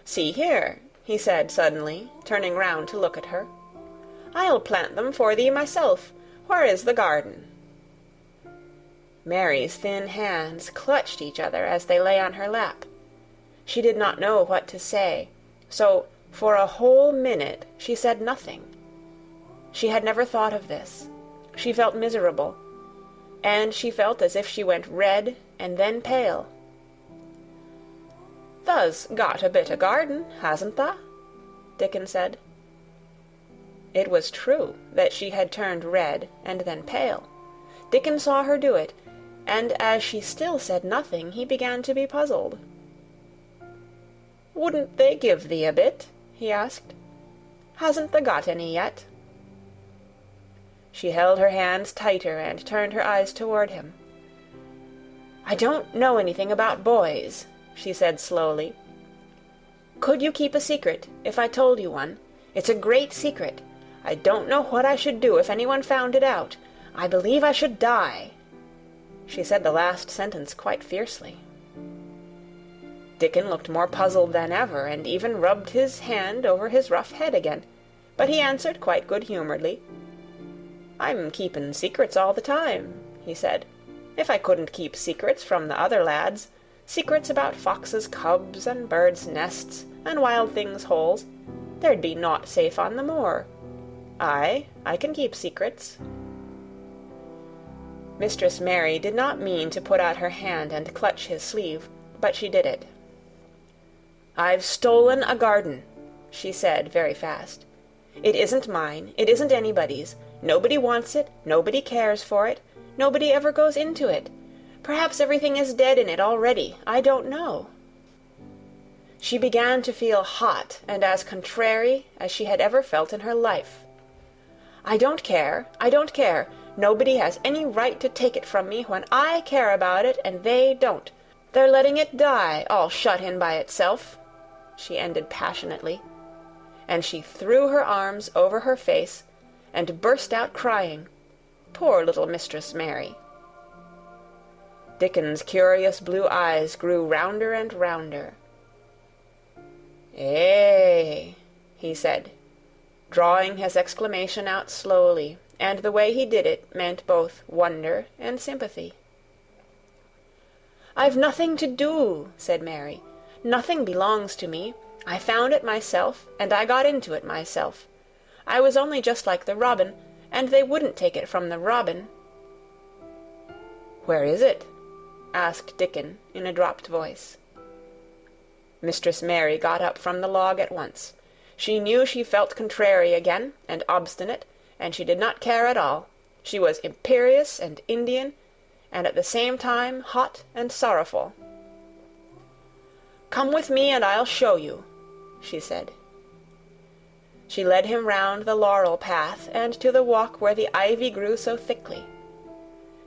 "See here," he said suddenly, turning round to look at her. "I'll plant them for thee myself. Where is the garden?" Mary's thin hands clutched each other as they lay on her lap. She did not know what to say, so for a whole minute she said nothing. She had never thought of this. She felt miserable, and she felt as if she went red and then pale. "Thou's got a bit o' garden, hasn't tha?" Dickon said. It was true that she had turned red and then pale. Dickon saw her do it, and as she still said nothing, he began to be puzzled. "Wouldn't they give thee a bit?" he asked. "Hasn't thee got any yet?" She held her hands tighter and turned her eyes toward him. "I don't know anything about boys," she said slowly. "Could you keep a secret if I told you one? It's a great secret. I don't know what I should do if anyone found it out. I believe I should die." She said the last sentence quite fiercely. Dickon looked more puzzled than ever, and even rubbed his hand over his rough head again, but he answered quite good-humoredly. "I'm keepin' secrets all the time," he said. "If I couldn't keep secrets from the other lads, secrets about foxes' cubs and birds' nests and wild things' holes, there'd be naught safe on the moor. Aye, I can keep secrets." Mistress Mary did not mean to put out her hand and clutch his sleeve, but she did it. "I've stolen a garden," she said very fast. "It isn't mine. It isn't anybody's. Nobody wants it. Nobody cares for it. Nobody ever goes into it. Perhaps everything is dead in it already. I don't know." She began to feel hot and as contrary as she had ever felt in her life. "I don't care. I don't care. Nobody has any right to take it from me when I care about it and they don't. They're letting it die, all shut in by itself," she ended passionately, and she threw her arms over her face and burst out crying. Poor little Mistress Mary. Dickon's curious blue eyes grew rounder and rounder. "Eh," he said, drawing his exclamation out slowly, and the way he did it meant both wonder and sympathy. "I've nothing to do," said Mary. "Nothing belongs to me. I found it myself, and I got into it myself. I was only just like the robin, and they wouldn't take it from the robin." "Where is it?" asked Dickon in a dropped voice. Mistress Mary got up from the log at once. She knew she felt contrary again, and obstinate, and she did not care at all. She was imperious and Indian, and at the same time hot and sorrowful. "Come with me, and I'll show you," she said. She led him round the laurel path and to the walk where the ivy grew so thickly.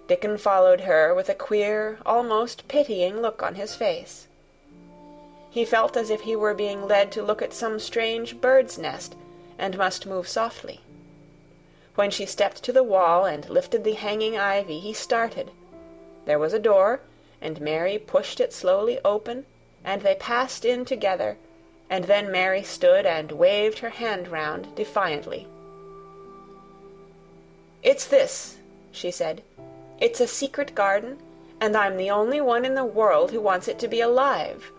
Dickon followed her with a queer, almost pitying look on his face. He felt as if he were being led to look at some strange bird's nest, and must move softly. When she stepped to the wall and lifted the hanging ivy, he started. There was a door, and Mary pushed it slowly open, and they passed in together, and then Mary stood and waved her hand round defiantly. "It's this," she said. "It's a secret garden, and I'm the only one in the world who wants it to be alive."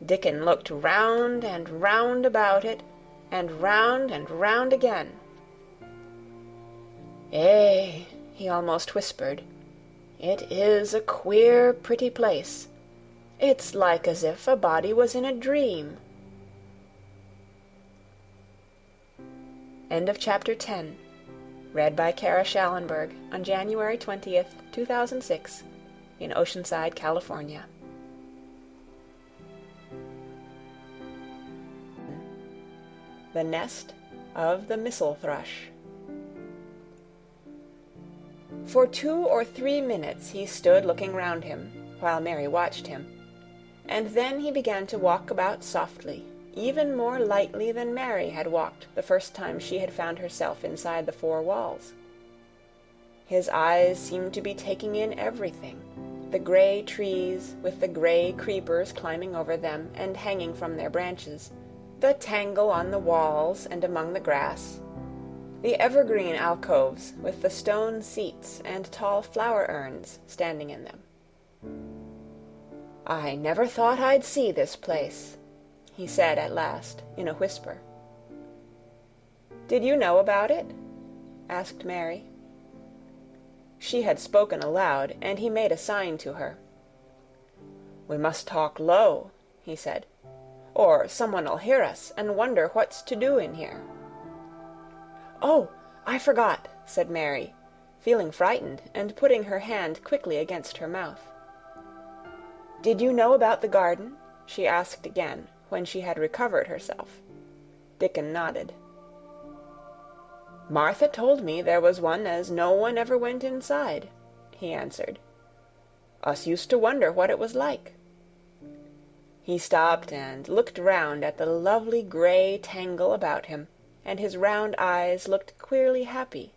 Dickon looked round and round about it, and round again. "Eh," he almost whispered, "it is a queer, pretty place. It's like as if a body was in a dream." End of chapter 10. Read by Kara Schallenberg on January 20th, 2006, in Oceanside, California. The Nest of the Missel Thrush. For 2 or 3 minutes he stood looking round him, while Mary watched him, and then he began to walk about softly, even more lightly than Mary had walked the first time she had found herself inside the 4 walls. His eyes seemed to be taking in everything, the gray trees with the gray creepers climbing over them and hanging from their branches, the tangle on the walls and among the grass, the evergreen alcoves with the stone seats and tall flower urns standing in them. "I never thought I'd see this place," he said at last, in a whisper. "Did you know about it?" asked Mary. She had spoken aloud, and he made a sign to her. "We must talk low," he said, "or someone'll hear us and wonder what's to do in here." "Oh, I forgot," said Mary, feeling frightened and putting her hand quickly against her mouth. "Did you know about the garden?" she asked again, when she had recovered herself. Dickon nodded. "Martha told me there was one as no one ever went inside," he answered. "Us used to wonder what it was like." He stopped and looked round at the lovely gray tangle about him, and his round eyes looked queerly happy.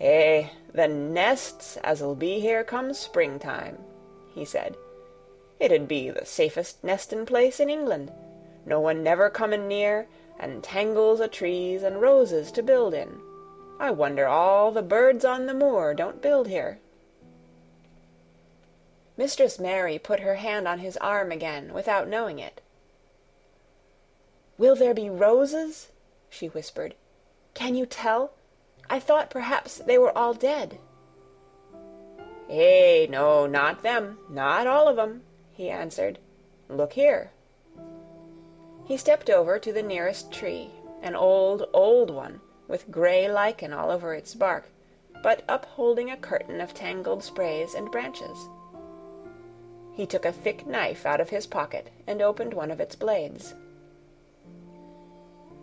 "Eh, the nests as'll be here come springtime," he said. "It'd be the safest nestin' place in England, no one never comin' near, and tangles o' trees and roses to build in. I wonder all the birds on the moor don't build here." Mistress Mary put her hand on his arm again, without knowing it. "Will there be roses?" she whispered. "Can you tell? I thought perhaps they were all dead." "Eh, no, not them, not all of 'em," he answered. "Look here." He stepped over to the nearest tree, an old, old one, with gray lichen all over its bark, but upholding a curtain of tangled sprays and branches. He took a thick knife out of his pocket and opened one of its blades.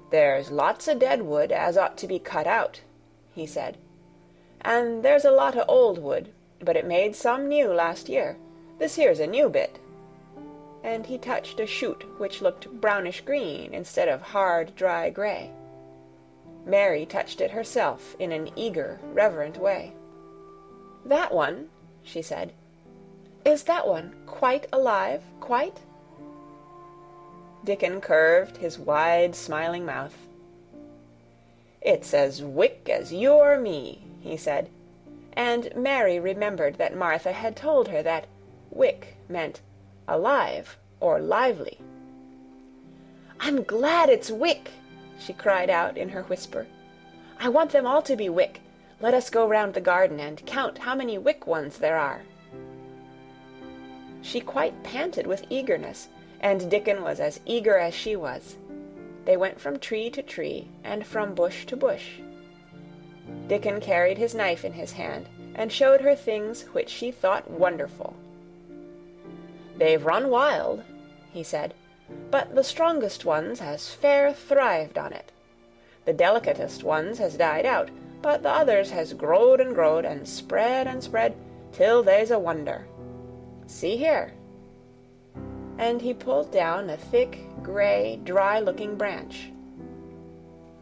"There's lots o' dead wood as ought to be cut out," he said. "And there's a lot o' old wood, but it made some new last year. This here's a new bit." And he touched a shoot which looked brownish-green instead of hard, dry gray. Mary touched it herself in an eager, reverent way. "That one," she said. "Is that one quite alive, quite?" Dickon curved his wide, smiling mouth. "It's as wick as you or me," he said, and Mary remembered that Martha had told her that wick meant alive or lively. "I'm glad it's wick," she cried out in her whisper. "I want them all to be wick. Let us go round the garden and count how many wick ones there are." She quite panted with eagerness, and Dickon was as eager as she was. They went from tree to tree, and from bush to bush. Dickon carried his knife in his hand, and showed her things which she thought wonderful. "They've run wild," he said, "but the strongest ones has fair thrived on it. The delicatest ones has died out, but the others has growed, and spread, till they's a wonder. See here." And he pulled down a thick, grey, dry-looking branch.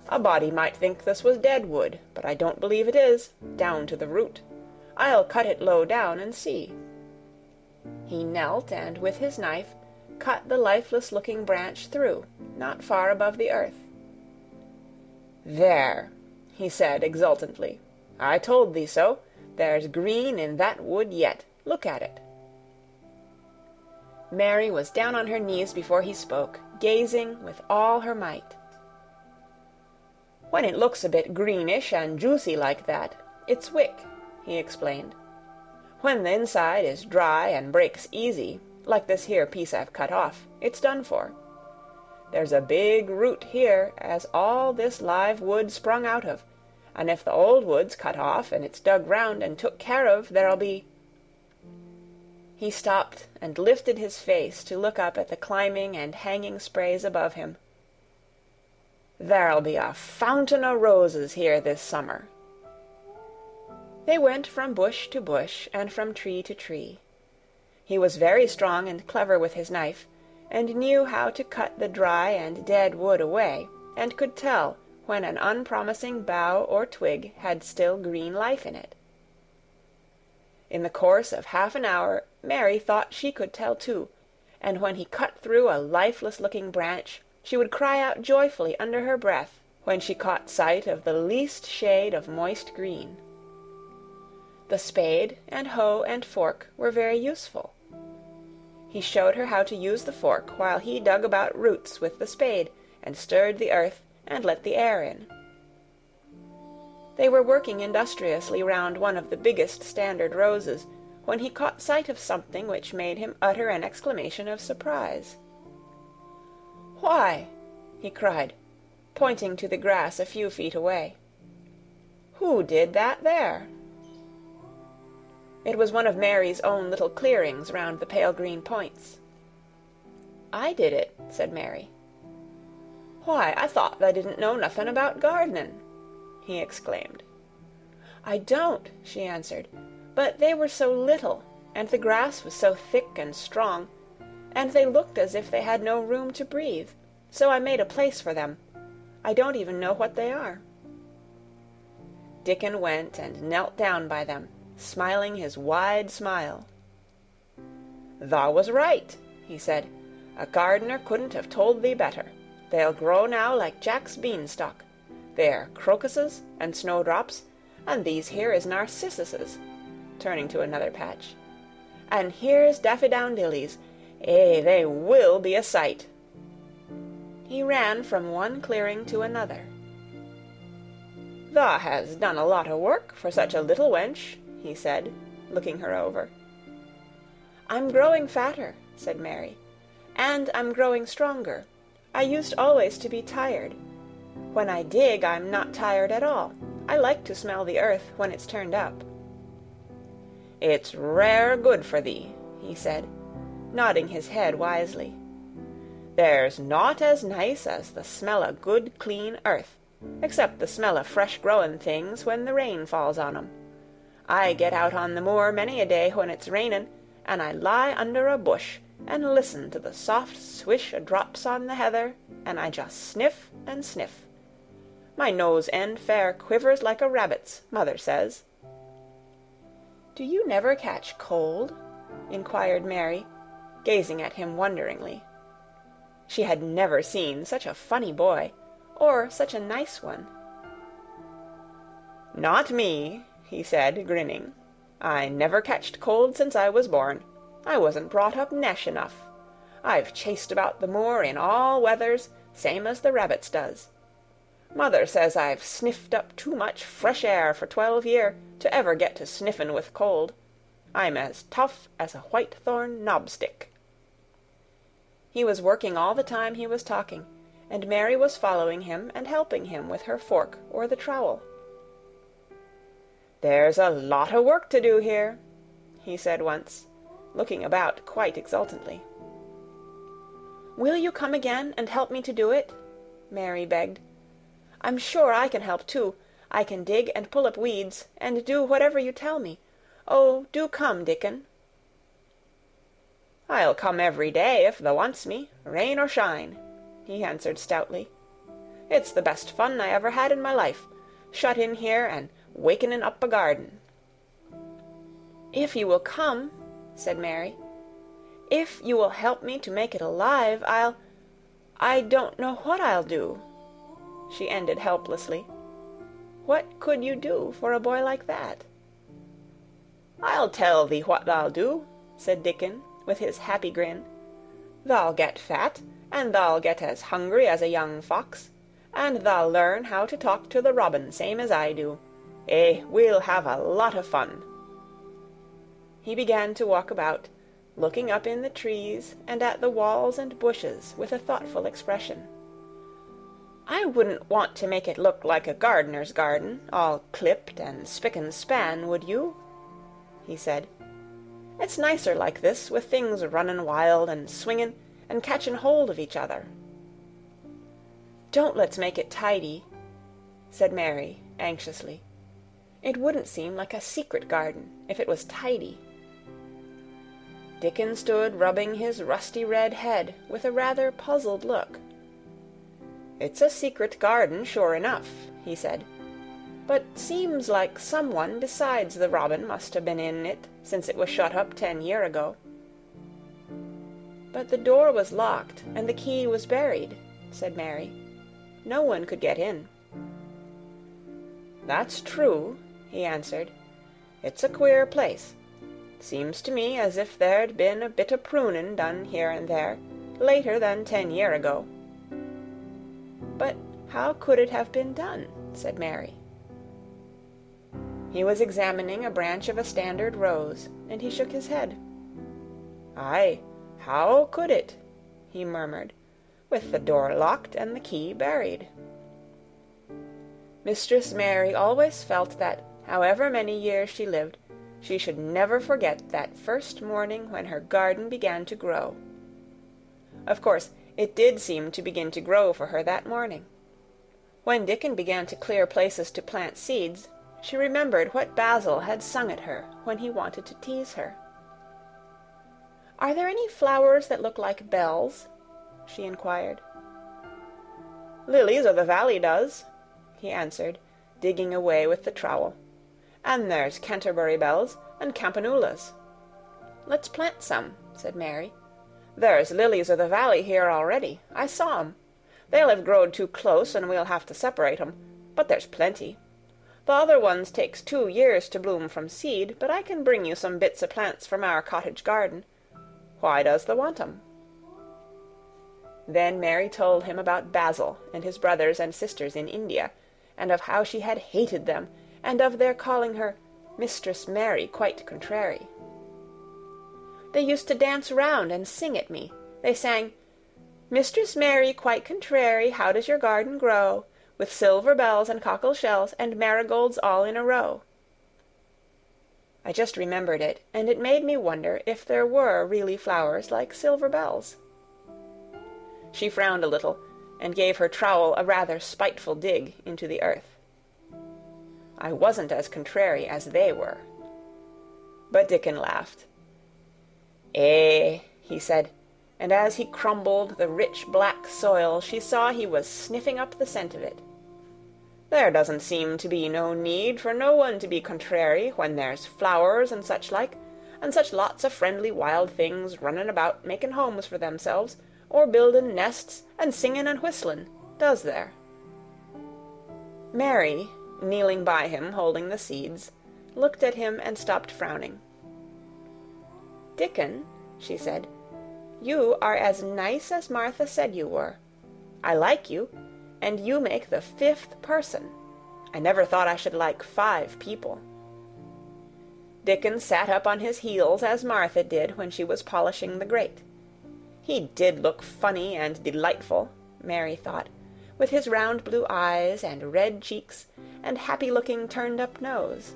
"A body might think this was dead wood, but I don't believe it is, down to the root. I'll cut it low down and see." He knelt, and with his knife cut the lifeless-looking branch through, not far above the earth. "There," he said exultantly. "I told thee so. There's green in that wood yet. Look at it." Mary was down on her knees before he spoke, gazing with all her might. "When it looks a bit greenish and juicy like that, it's wick," he explained. "When the inside is dry and breaks easy, like this here piece I've cut off, it's done for. There's a big root here as all this live wood sprung out of, and if the old wood's cut off and it's dug round and took care of, there'll be—" He stopped and lifted his face to look up at the climbing and hanging sprays above him. "There'll be a fountain o' roses here this summer." They went from bush to bush and from tree to tree. He was very strong and clever with his knife, and knew how to cut the dry and dead wood away, and could tell when an unpromising bough or twig had still green life in it. In the course of half an hour, Mary thought she could tell too, and when he cut through a lifeless-looking branch, she would cry out joyfully under her breath when she caught sight of the least shade of moist green. The spade and hoe and fork were very useful. He showed her how to use the fork while he dug about roots with the spade and stirred the earth and let the air in. They were working industriously round one of the biggest standard roses when he caught sight of something which made him utter an exclamation of surprise. "Why," he cried, pointing to the grass a few feet away, "who did that there?" It was one of Mary's own little clearings round the pale green points. "I did it," said Mary. "Why, I thought tha didn't know nothing about gardening," he exclaimed. "I don't," she answered, "but they were so little, and the grass was so thick and strong, and they looked as if they had no room to breathe, so I made a place for them. I don't even know what they are." Dickon went and knelt down by them, smiling his wide smile. "Thou was right," he said. "A gardener couldn't have told thee better. They'll grow now like Jack's beanstalk. They're crocuses and snowdrops, and these here is narcissuses," turning to another patch. "And here's daffydowndillys. They will be a sight." He ran from one clearing to another. "Thou has done a lot o' work for such a little wench," he said, looking her over. "I'm growing fatter," said Mary, "and I'm growing stronger. I used always to be tired. When I dig, I'm not tired at all. I like to smell the earth when it's turned up." "It's rare good for thee," he said, nodding his head wisely. "There's naught as nice as the smell o' good, clean earth, except the smell o' fresh-growing things when the rain falls on 'em. I get out on the moor many a day when it's rainin', and I lie under a bush and listen to the soft swish o' drops on the heather, and I just sniff and sniff. My nose end fair quivers like a rabbit's, mother says." "Do you never catch cold?" inquired Mary, gazing at him wonderingly. She had never seen such a funny boy, or such a nice one. "Not me," he said, grinning. "I never catched cold since I was born. I wasn't brought up nesh enough. I've chased about the moor in all weathers, same as the rabbits does. Mother says I've sniffed up too much fresh air for 12 year to ever get to sniffin' with cold. I'm as tough as a whitethorn knobstick." He was working all the time he was talking, and Mary was following him and helping him with her fork or the trowel. "There's a lot of work to do here," he said once, looking about quite exultantly. "Will you come again and help me to do it?" Mary begged. "I'm sure I can help too. I can dig and pull up weeds, and do whatever you tell me. Oh, do come, Dickon." "I'll come every day if thou wants me, rain or shine," he answered stoutly. "It's the best fun I ever had in my life, shut in here and wakening up a garden." "If you will come," said Mary, "if you will help me to make it alive, I don't know what I'll do," she ended helplessly. What could you do for a boy like that? "I'll tell thee what thou'll do," said Dickon, with his happy grin. "Thou'll get fat, and thou'll get as hungry as a young fox, and thou'll learn how to talk to the robin same as I do. We'll have a lot of fun." He began to walk about, looking up in the trees and at the walls and bushes with a thoughtful expression. "I wouldn't want to make it look like a gardener's garden, all clipped and spick and span, would you?" he said. "It's nicer like this, with things runnin' wild and swingin' and catchin' hold of each other." "Don't let's make it tidy," said Mary anxiously. "It wouldn't seem like a secret garden if it was tidy." Dickon stood rubbing his rusty red head with a rather puzzled look. "It's a secret garden, sure enough," he said, "but seems like someone besides the robin must have been in it since it was shut up 10 year ago." "But the door was locked and the key was buried," said Mary. "No one could get in." "That's true," he answered. "It's a queer place. Seems to me as if there'd been a bit o' prunin' done here and there, later than 10 year ago." "But how could it have been done?" said Mary. He was examining a branch of a standard rose, and he shook his head. "Aye, how could it?" he murmured, "with the door locked and the key buried?" Mistress Mary always felt that, however many years she lived, she should never forget that first morning when her garden began to grow. Of course, it did seem to begin to grow for her that morning. When Dickon began to clear places to plant seeds, she remembered what Basil had sung at her when he wanted to tease her. "Are there any flowers that look like bells?" she inquired. "Lilies o' the valley does," he answered, digging away with the trowel. "And there's Canterbury bells and campanulas." "Let's plant some," said Mary. "There's lilies o' the valley here already. I saw 'em. They'll have growed too close, and we'll have to separate 'em, but there's plenty. The other ones takes 2 years to bloom from seed, but I can bring you some bits o' plants from our cottage garden. Why does thou want 'em?" Then Mary told him about Basil and his brothers and sisters in India, and of how she had hated them, and of their calling her Mistress Mary quite contrary. "They used to dance round and sing at me. They sang, 'Mistress Mary quite contrary, how does your garden grow? With silver bells and cockle shells and marigolds all in a row.' I just remembered it, and it made me wonder if there were really flowers like silver bells." She frowned a little, and gave her trowel a rather spiteful dig into the earth. "I wasn't as contrary as they were." But Dickon laughed. He said, and as he crumbled the rich black soil, she saw he was sniffing up the scent of it. "There doesn't seem to be no need for no one to be contrary when there's flowers and such like, and such lots of friendly wild things running about making homes for themselves, or building nests and singing and whistling, does there?" Mary, kneeling by him holding the seeds, looked at him and stopped frowning. "Dickon," she said, You are as nice as Martha said you were. I like you, and you make the 5th person. I never thought I should like 5 people." Dickon sat up on his heels as Martha did when she was polishing the grate. He did look funny and delightful, Mary thought, with his round blue eyes and red cheeks and happy-looking turned-up nose.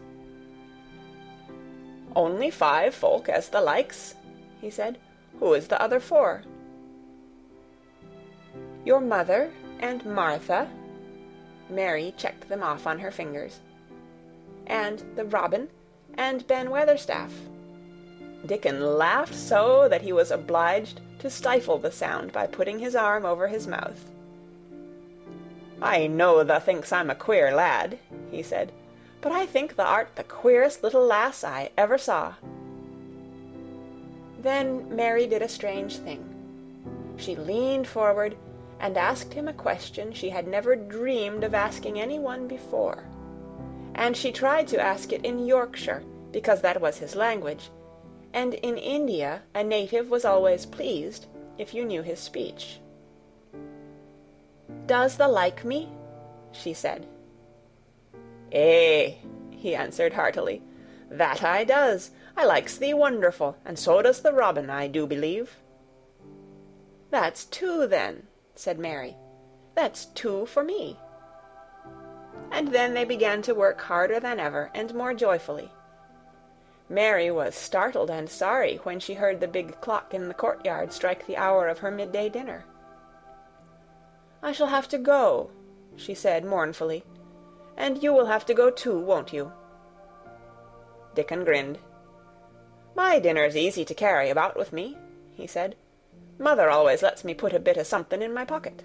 "Only 5 folk as the likes," he said. "Who is the other 4? "Your mother and Martha," Mary checked them off on her fingers, "and the Robin and Ben Weatherstaff." Dickon laughed so that he was obliged to stifle the sound by putting his arm over his mouth. "I know thou thinks I'm a queer lad," he said, "but I think thou art the queerest little lass I ever saw." Then Mary did a strange thing. She leaned forward and asked him a question she had never dreamed of asking anyone before. And she tried to ask it in Yorkshire, because that was his language, and in India a native was always pleased if you knew his speech. "Does thou like me?" she said. "Eh," he answered heartily, "that I does. I likes thee wonderful, and so does the robin, I do believe." "That's 2 then," said Mary. "That's 2 for me." And then they began to work harder than ever, and more joyfully. Mary was startled and sorry when she heard the big clock in the courtyard strike the hour of her midday dinner. "I shall have to go," she said mournfully, "and you will have to go too, won't you?" Dickon grinned. "My dinner's easy to carry about with me," he said. "Mother always lets me put a bit of something in my pocket."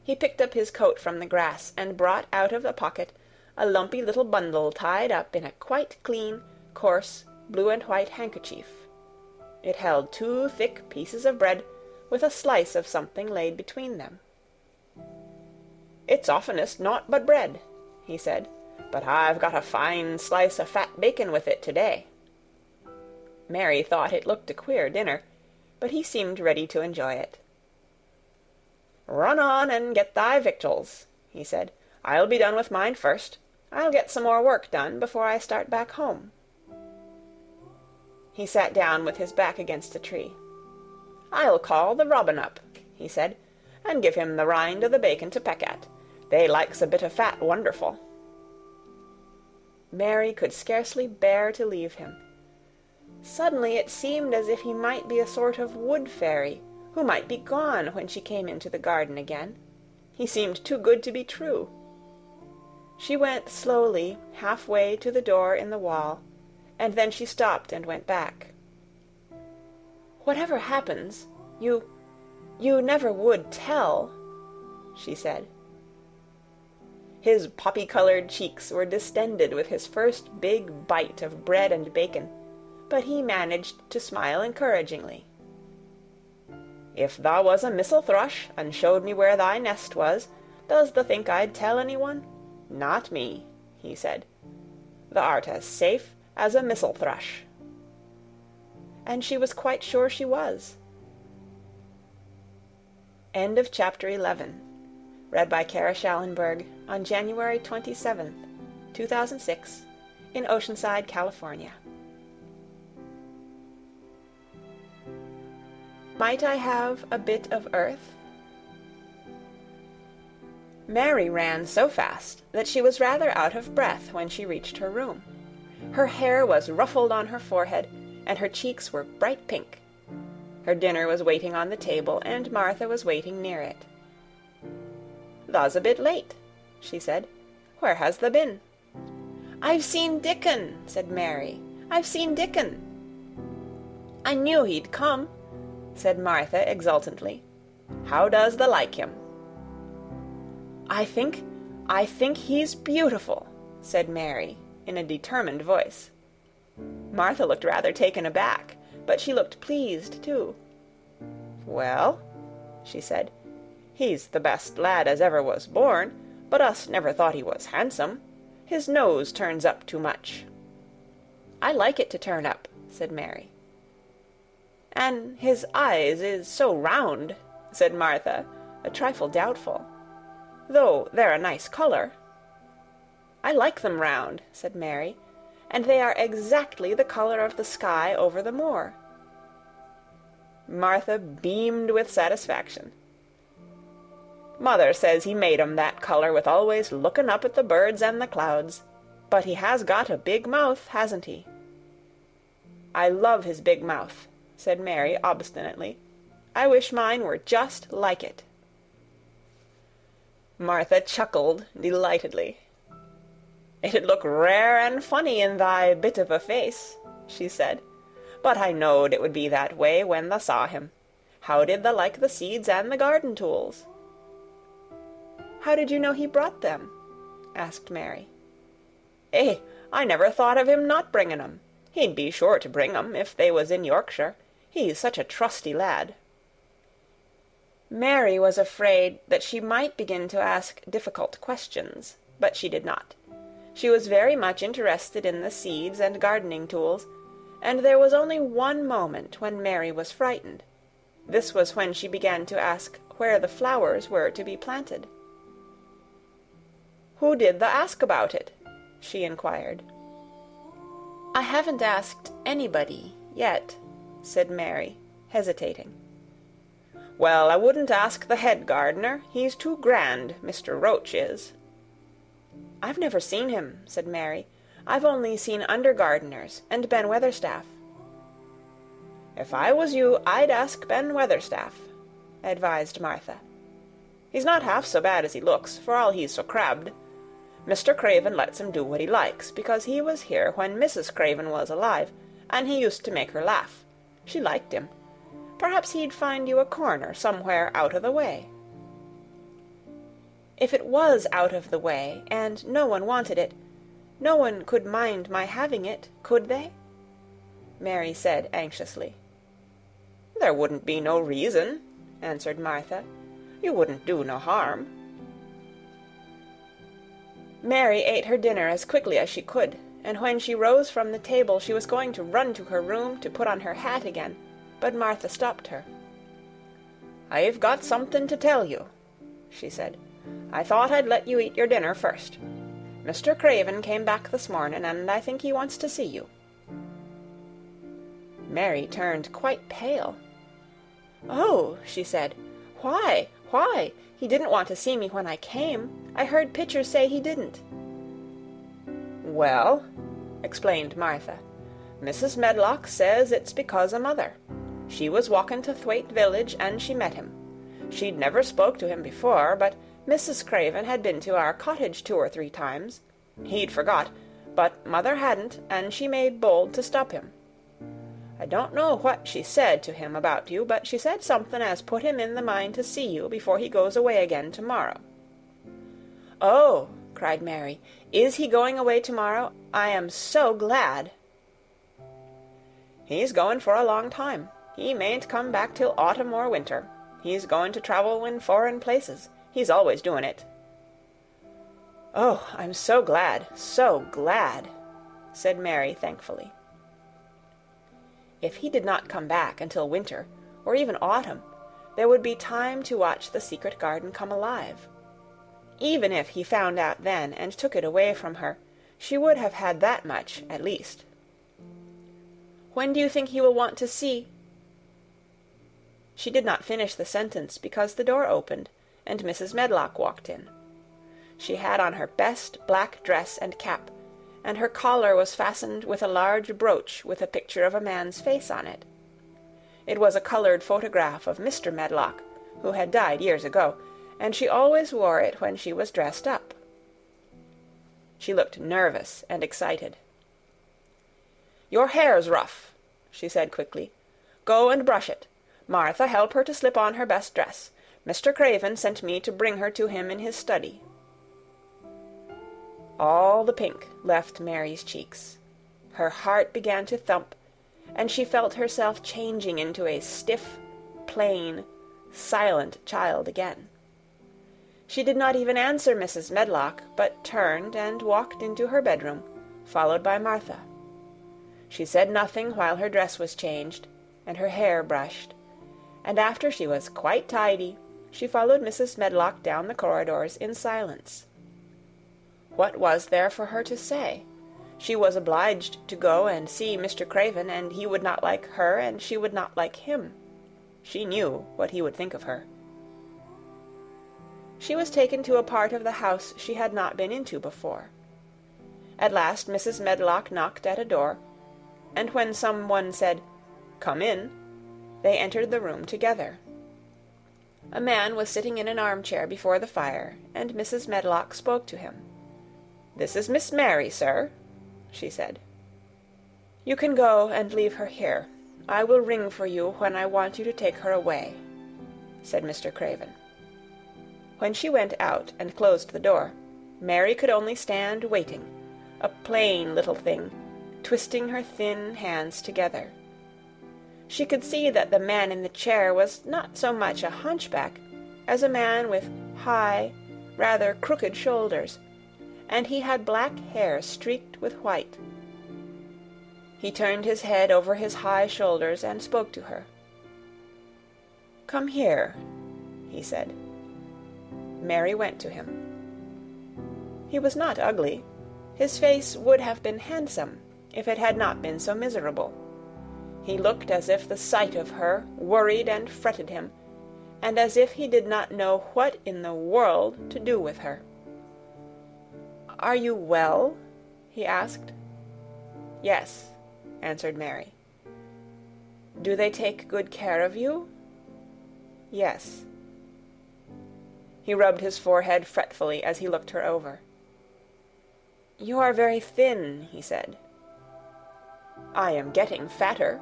He picked up his coat from the grass and brought out of the pocket a lumpy little bundle tied up in a quite clean, coarse, blue and white handkerchief. It held 2 thick pieces of bread with a slice of something laid between them. "It's oftenest naught but bread," he said, "but I've got a fine slice of fat bacon with it to-day." Mary thought it looked a queer dinner, but he seemed ready to enjoy it. "Run on and get thy victuals," he said. "I'll be done with mine first. I'll get some more work done before I start back home." He sat down with his back against a tree. "I'll call the robin up," he said, "and give him the rind of the bacon to peck at. They likes a bit of fat wonderful." Mary could scarcely bear to leave him. Suddenly it seemed as if he might be a sort of wood fairy, who might be gone when she came into the garden again. He seemed too good to be true. She went slowly half-way to the door in the wall, and then she stopped and went back. "Whatever happens, you never would tell," she said. His poppy-colored cheeks were distended with his first big bite of bread and bacon, but he managed to smile encouragingly. "If thou was a missel thrush, and showed me where thy nest was, does thou think I'd tell anyone? Not me," he said. "Thou art as safe as a missel thrush." And she was quite sure she was. End of chapter 11. Read by Kara Schallenberg on January 27th, 2006, in Oceanside, California. Might I have a bit of earth? Mary ran so fast that she was rather out of breath when she reached her room. Her hair was ruffled on her forehead, and her cheeks were bright pink. Her dinner was waiting on the table, and Martha was waiting near it. "Thou's a bit late," she said. "Where has thou been?" "I've seen Dickon," said Mary. "I've seen Dickon." "I knew he'd come," said Martha exultantly. "How does thou like him?" I think he's beautiful," said Mary, in a determined voice. Martha looked rather taken aback, but she looked pleased too. "Well," she said, "he's the best lad as ever was born, but us never thought he was handsome. His nose turns up too much." "I like it to turn up," said Mary. "An' his eyes is so round," said Martha, a trifle doubtful, "though they're a nice colour." "I like them round," said Mary, "and they are exactly the colour of the sky over the moor." Martha beamed with satisfaction. "Mother says he made 'em that colour with always looking up at the birds and the clouds. But he has got a big mouth, hasn't he?" "I love his big mouth," said Mary obstinately. "I wish mine were just like it." Martha chuckled delightedly. "It'd look rare and funny in thy bit of a face," she said. "But I knowed it would be that way when thou saw him. How did thou like the seeds and the garden tools?" "How did you know he brought them?" asked Mary. I never thought of him not bringing 'em. He'd be sure to bring 'em if they was in Yorkshire. He's such a trusty lad." Mary was afraid that she might begin to ask difficult questions, but she did not. She was very much interested in the seeds and gardening tools, and there was only one moment when Mary was frightened. This was when she began to ask where the flowers were to be planted. "Who did thou ask about it?" she inquired. "I haven't asked anybody yet," said Mary, hesitating. "Well, I wouldn't ask the head gardener. He's too grand, Mr. Roach is." "I've never seen him," said Mary. "I've only seen under gardeners and Ben Weatherstaff." "If I was you, I'd ask Ben Weatherstaff," advised Martha. "He's not half so bad as he looks, for all he's so crabbed. Mr. Craven lets him do what he likes, because he was here when Mrs. Craven was alive, and he used to make her laugh. She liked him. Perhaps he'd find you a corner somewhere out of the way." "If it was out of the way, and no one wanted it, no one could mind my having it, could they?" Mary said anxiously. "There wouldn't be no reason," answered Martha. "You wouldn't do no harm." Mary ate her dinner as quickly as she could, and when she rose from the table she was going to run to her room to put on her hat again, but Martha stopped her. "I've got something to tell you," she said. "I thought I'd let you eat your dinner first. Mr. Craven came back this morning, and I think he wants to see you." Mary turned quite pale. "Oh," she said, "why? He didn't want to see me when I came. I heard Pitcher say he didn't." "Well," explained Martha, "Mrs. Medlock says it's because o' mother. She was walking to Thwaite village, and she met him. She'd never spoke to him before, but Mrs. Craven had been to our cottage 2 or 3 times. He'd forgot, but mother hadn't, and she made bold to stop him. I don't know what she said to him about you, but she said something as put him in the mind to see you before he goes away again tomorrow." "Oh," cried Mary, "is he going away tomorrow? I am so glad." "He's going for a long time. He mayn't come back till autumn or winter. He's going to travel in foreign places. He's always doing it." "Oh, I'm so glad, said Mary thankfully. If he did not come back until winter, or even autumn, there would be time to watch the secret garden come alive. Even if he found out then and took it away from her, she would have had that much, at least. "When do you think he will want to see—" She did not finish the sentence because the door opened, and Mrs. Medlock walked in. She had on her best black dress and cap, and her collar was fastened with a large brooch with a picture of a man's face on it. It was a colored photograph of Mr. Medlock, who had died years ago, and she always wore it when she was dressed up. She looked nervous and excited. "Your hair's rough," she said quickly. "Go and brush it. Martha, help her to slip on her best dress. Mr. Craven sent me to bring her to him in his study." All the pink left Mary's cheeks. Her heart began to thump, and she felt herself changing into a stiff, plain, silent child again. She did not even answer Mrs. Medlock, but turned and walked into her bedroom, followed by Martha. She said nothing while her dress was changed, and her hair brushed, and after she was quite tidy, she followed Mrs. Medlock down the corridors in silence. What was there for her to say? She was obliged to go and see Mr. Craven, and he would not like her, and she would not like him. She knew what he would think of her. She was taken to a part of the house she had not been into before. At last Mrs. Medlock knocked at a door, and when some one said, "Come in," they entered the room together. A man was sitting in an armchair before the fire, and Mrs. Medlock spoke to him. "This is Miss Mary, sir," she said. "You can go and leave her here. I will ring for you when I want you to take her away," said Mr. Craven. When she went out and closed the door, Mary could only stand waiting, a plain little thing, twisting her thin hands together. She could see that the man in the chair was not so much a hunchback as a man with high, rather crooked shoulders, and he had black hair streaked with white. He turned his head over his high shoulders and spoke to her. "Come here," he said. Mary went to him. He was not ugly. His face would have been handsome if it had not been so miserable. He looked as if the sight of her worried and fretted him, and as if he did not know what in the world to do with her. "Are you well?" he asked. "Yes," answered Mary. "Do they take good care of you?" "Yes." He rubbed his forehead fretfully as he looked her over. "You are very thin," he said. "I am getting fatter,"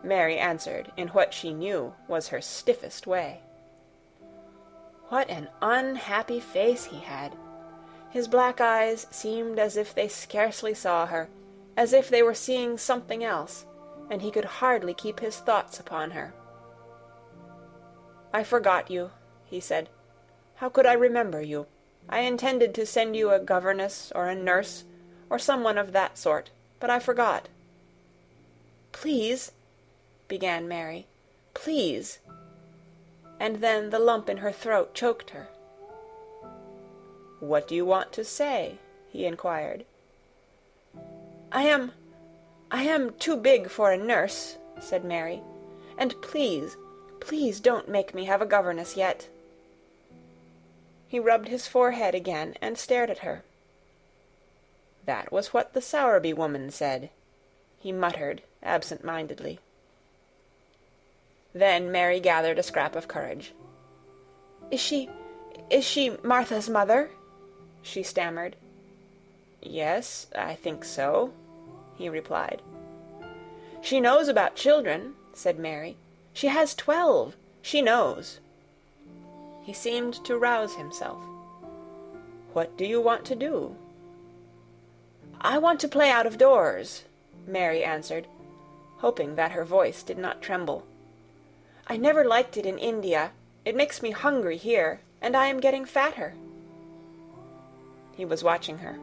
Mary answered in what she knew was her stiffest way. What an unhappy face he had! His black eyes seemed as if they scarcely saw her, as if they were seeing something else, and he could hardly keep his thoughts upon her. "I forgot you," he said. "How could I remember you? I intended to send you a governess or a nurse or someone of that sort, but I forgot." "Please," began Mary, "please," and then the lump in her throat choked her. "What do you want to say?" he inquired. I am too big for a nurse," said Mary, "and please, please don't make me have a governess yet." He rubbed his forehead again and stared at her. "That was what the Sowerby woman said," he muttered absent-mindedly. Then Mary gathered a scrap of courage. Is she Martha's mother?" she stammered. "Yes, I think so," he replied. "She knows about children," said Mary. "She has 12. She knows." He seemed to rouse himself. "What do you want to do?" "I want to play out of doors," Mary answered, hoping that her voice did not tremble. "I never liked it in India. It makes me hungry here, and I am getting fatter." He was watching her.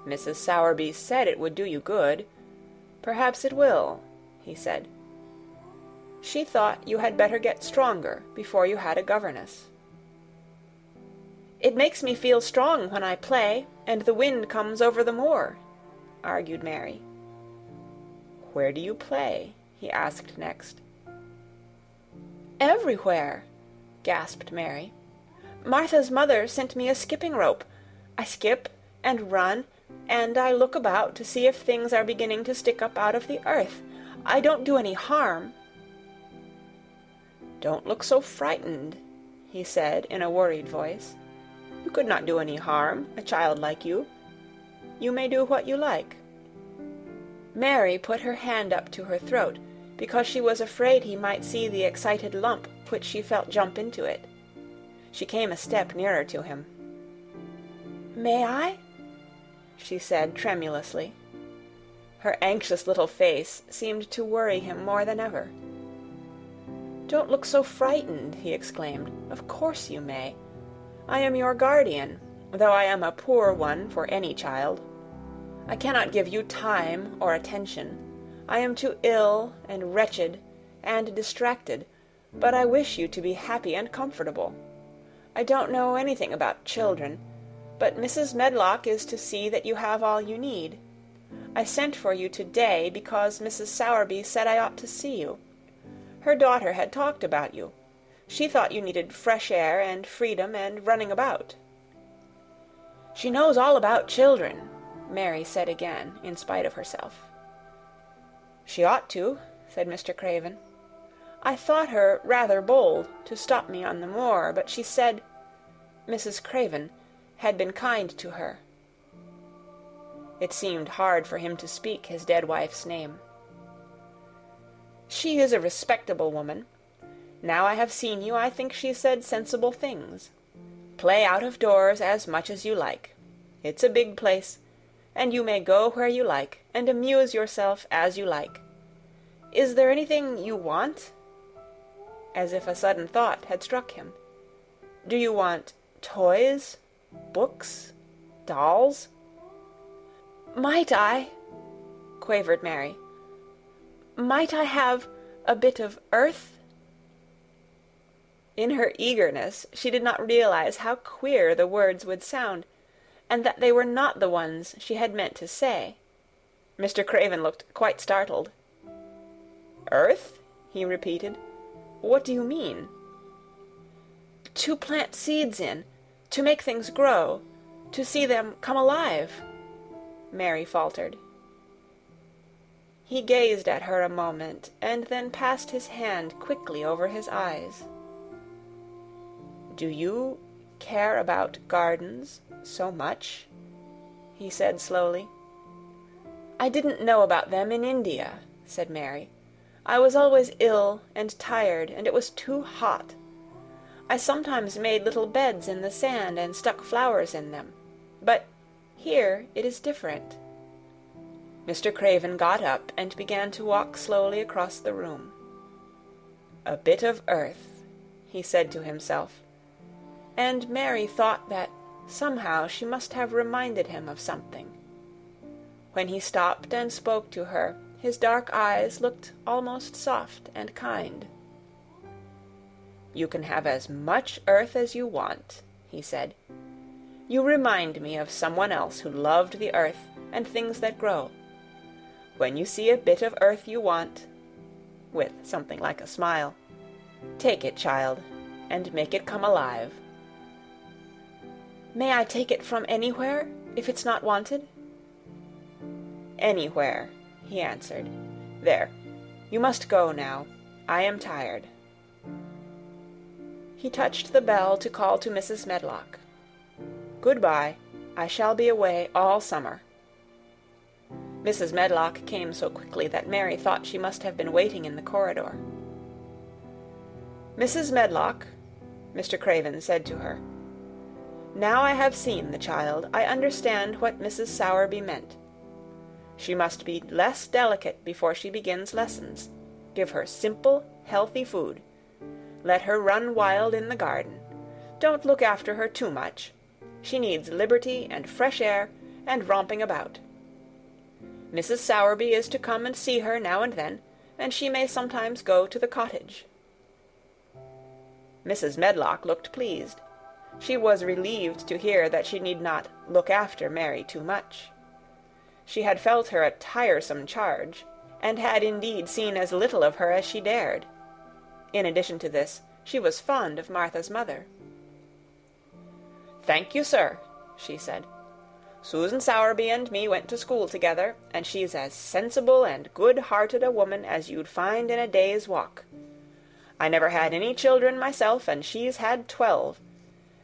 "Mrs. Sowerby said it would do you good. Perhaps it will," he said. "She thought you had better get stronger before you had a governess." "It makes me feel strong when I play, and the wind comes over the moor," argued Mary. "Where do you play?" he asked next. "Everywhere," gasped Mary. "Martha's mother sent me a skipping rope. I skip and run, and I look about to see if things are beginning to stick up out of the earth. I don't do any harm." "Don't look so frightened," he said in a worried voice. "You could not do any harm, a child like you. You may do what you like." Mary put her hand up to her throat, because she was afraid he might see the excited lump which she felt jump into it. She came a step nearer to him. "May I?" she said tremulously. Her anxious little face seemed to worry him more than ever. "Don't look so frightened," he exclaimed. "Of course you may. I am your guardian, though I am a poor one for any child. I cannot give you time or attention. I am too ill and wretched and distracted, but I wish you to be happy and comfortable. I don't know anything about children, but Mrs. Medlock is to see that you have all you need. I sent for you today because Mrs. Sowerby said I ought to see you. Her daughter had talked about you. She thought you needed fresh air and freedom and running about." "She knows all about children," Mary said again, in spite of herself. "She ought to," said Mr. Craven. "I thought her rather bold to stop me on the moor, but she said Mrs. Craven had been kind to her." It seemed hard for him to speak his dead wife's name. "She is a respectable woman. Now I have seen you, I think she said sensible things. Play out of doors as much as you like. It's a big place, and you may go where you like, and amuse yourself as you like. Is there anything you want?" As if a sudden thought had struck him. "Do you want toys, books, dolls?" "Might I," quavered Mary, "might I have a bit of earth?" In her eagerness she did not realize how queer the words would sound, and that they were not the ones she had meant to say. Mr. Craven looked quite startled. "Earth?" he repeated. "What do you mean?" "To plant seeds in, to make things grow, to see them come alive," Mary faltered. He gazed at her a moment, and then passed his hand quickly over his eyes. "Do you care about gardens so much?" he said slowly. "I didn't know about them in India," said Mary. "I was always ill and tired, and it was too hot. I sometimes made little beds in the sand and stuck flowers in them. But here it is different." Mr. Craven got up and began to walk slowly across the room. "A bit of earth," he said to himself, and Mary thought that somehow she must have reminded him of something. When he stopped and spoke to her, his dark eyes looked almost soft and kind. "You can have as much earth as you want," he said. "You remind me of someone else who loved the earth and things that grow. When you see a bit of earth you want," with something like a smile, "take it, child, and make it come alive." "May I take it from anywhere, if it's not wanted?" "Anywhere," he answered. "There, you must go now. I am tired." He touched the bell to call to Mrs. Medlock. "Good-bye. I shall be away all summer." Mrs. Medlock came so quickly that Mary thought she must have been waiting in the corridor. "Mrs. Medlock," Mr. Craven said to her, "now I have seen the child, I understand what Mrs. Sowerby meant. She must be less delicate before she begins lessons. Give her simple, healthy food. Let her run wild in the garden. Don't look after her too much. She needs liberty and fresh air and romping about. Mrs. Sowerby is to come and see her now and then, and she may sometimes go to the cottage." Mrs. Medlock looked pleased. She was relieved to hear that she need not look after Mary too much. She had felt her a tiresome charge, and had indeed seen as little of her as she dared. In addition to this, she was fond of Martha's mother. "Thank you, sir," she said. "Susan Sowerby and me went to school together, and she's as sensible and good-hearted a woman as you'd find in a day's walk. I never had any children myself, and she's had 12,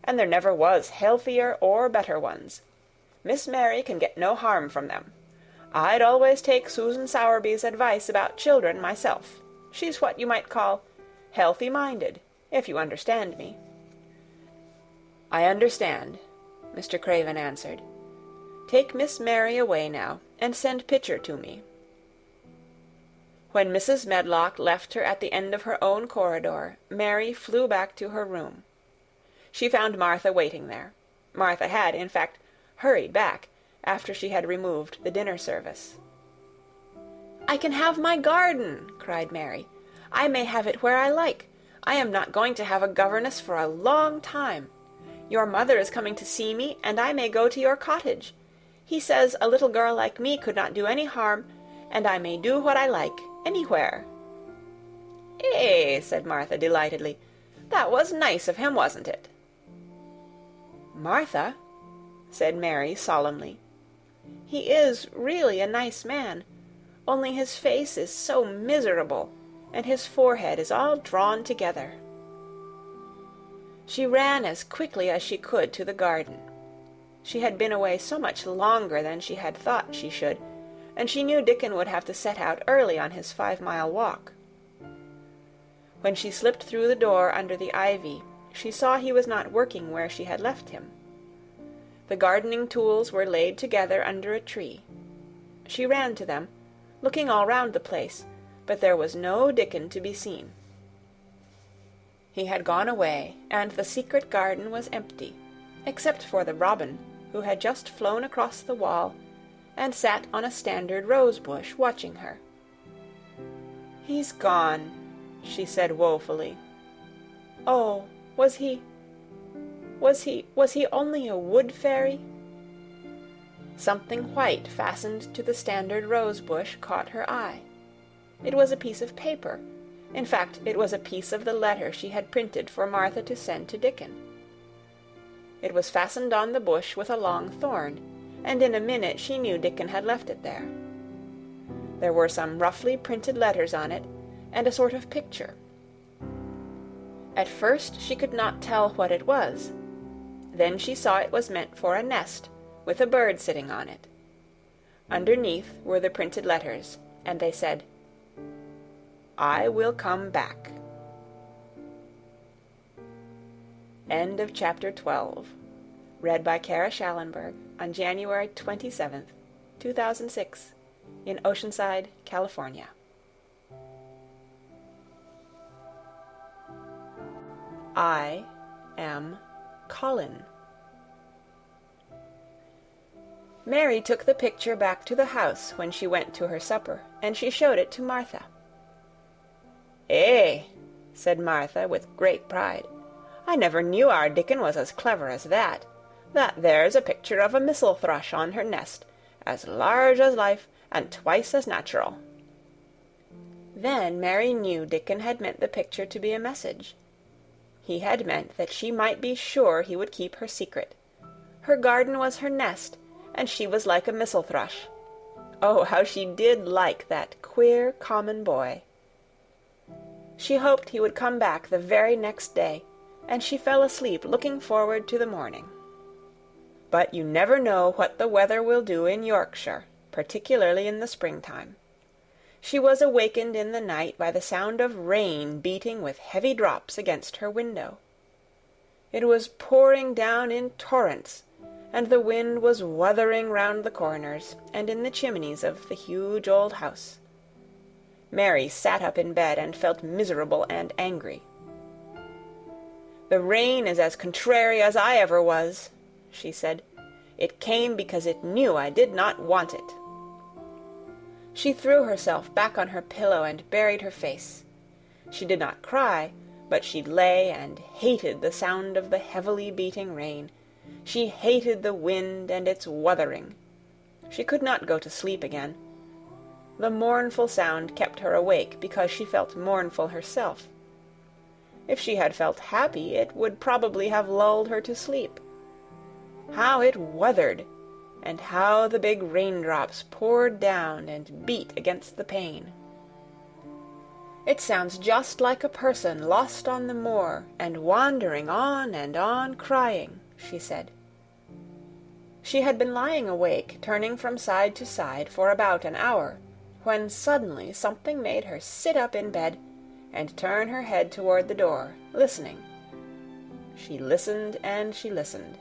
and there never was healthier or better ones. Miss Mary can get no harm from them. I'd always take Susan Sowerby's advice about children myself. She's what you might call healthy-minded, if you understand me." "I understand," Mr. Craven answered. "Take Miss Mary away now, and send Pitcher to me." When Mrs. Medlock left her at the end of her own corridor, Mary flew back to her room. She found Martha waiting there. Martha had, in fact, hurried back after she had removed the dinner service. "I can have my garden!" cried Mary. "I may have it where I like. I am not going to have a governess for a long time. Your mother is coming to see me, and I may go to your cottage. He says a little girl like me could not do any harm, and I may do what I like, anywhere." "Eh," said Martha delightedly. "That was nice of him, wasn't it?" "Martha," said Mary solemnly, "he is really a nice man, only his face is so miserable, and his forehead is all drawn together." She ran as quickly as she could to the garden. She had been away so much longer than she had thought she should, and she knew Dickon would have to set out early on his 5-mile walk. When she slipped through the door under the ivy, she saw he was not working where she had left him. The gardening tools were laid together under a tree. She ran to them, looking all round the place, but there was no Dickon to be seen. He had gone away, and the secret garden was empty, except for the robin, who had just flown across the wall and sat on a standard rose bush watching her. "He's gone," she said woefully. "Oh, was he only a wood fairy?" Something white fastened to the standard rose bush caught her eye. It was a piece of paper. In fact, it was a piece of the letter she had printed for Martha to send to Dickon. It was fastened on the bush with a long thorn, and in a minute she knew Dickon had left it there. There were some roughly printed letters on it, and a sort of picture. At first she could not tell what it was. Then she saw it was meant for a nest, with a bird sitting on it. Underneath were the printed letters, and they said, "I will come back." End of chapter 12. Read by Kara Schallenberg on January 27th, 2006, in Oceanside, California. I am Colin. Mary took the picture back to the house when she went to her supper, and she showed it to Martha. "Eh," said Martha with great pride, "I never knew our Dickon was as clever as that. That there's a picture of a missel thrush on her nest, as large as life and twice as natural." Then Mary knew Dickon had meant the picture to be a message. He had meant that she might be sure he would keep her secret. Her garden was her nest, and she was like a missel thrush. Oh, how she did like that queer, common boy. She hoped he would come back the very next day, and she fell asleep looking forward to the morning. But you never know what the weather will do in Yorkshire, particularly in the springtime. She was awakened in the night by the sound of rain beating with heavy drops against her window. It was pouring down in torrents, and the wind was wuthering round the corners and in the chimneys of the huge old house. Mary sat up in bed and felt miserable and angry. "The rain is as contrary as I ever was," she said. "It came because it knew I did not want it." She threw herself back on her pillow and buried her face. She did not cry, but she lay and hated the sound of the heavily beating rain. She hated the wind and its wuthering. She could not go to sleep again. The mournful sound kept her awake because she felt mournful herself. If she had felt happy, it would probably have lulled her to sleep. How it wuthered, and how the big raindrops poured down and beat against the pane. "It sounds just like a person lost on the moor and wandering on and on crying," she said. She had been lying awake, turning from side to side for about an hour, when suddenly something made her sit up in bed and turn her head toward the door, listening. She listened and she listened.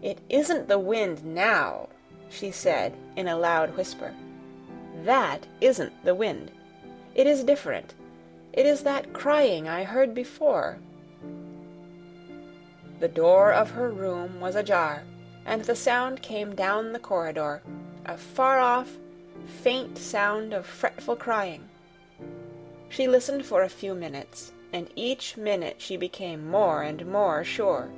"It isn't the wind now," she said in a loud whisper. "That isn't the wind. It is different. It is that crying I heard before." The door of her room was ajar, and the sound came down the corridor, a far-off, faint sound of fretful crying. She listened for a few minutes, and each minute she became more and more sure.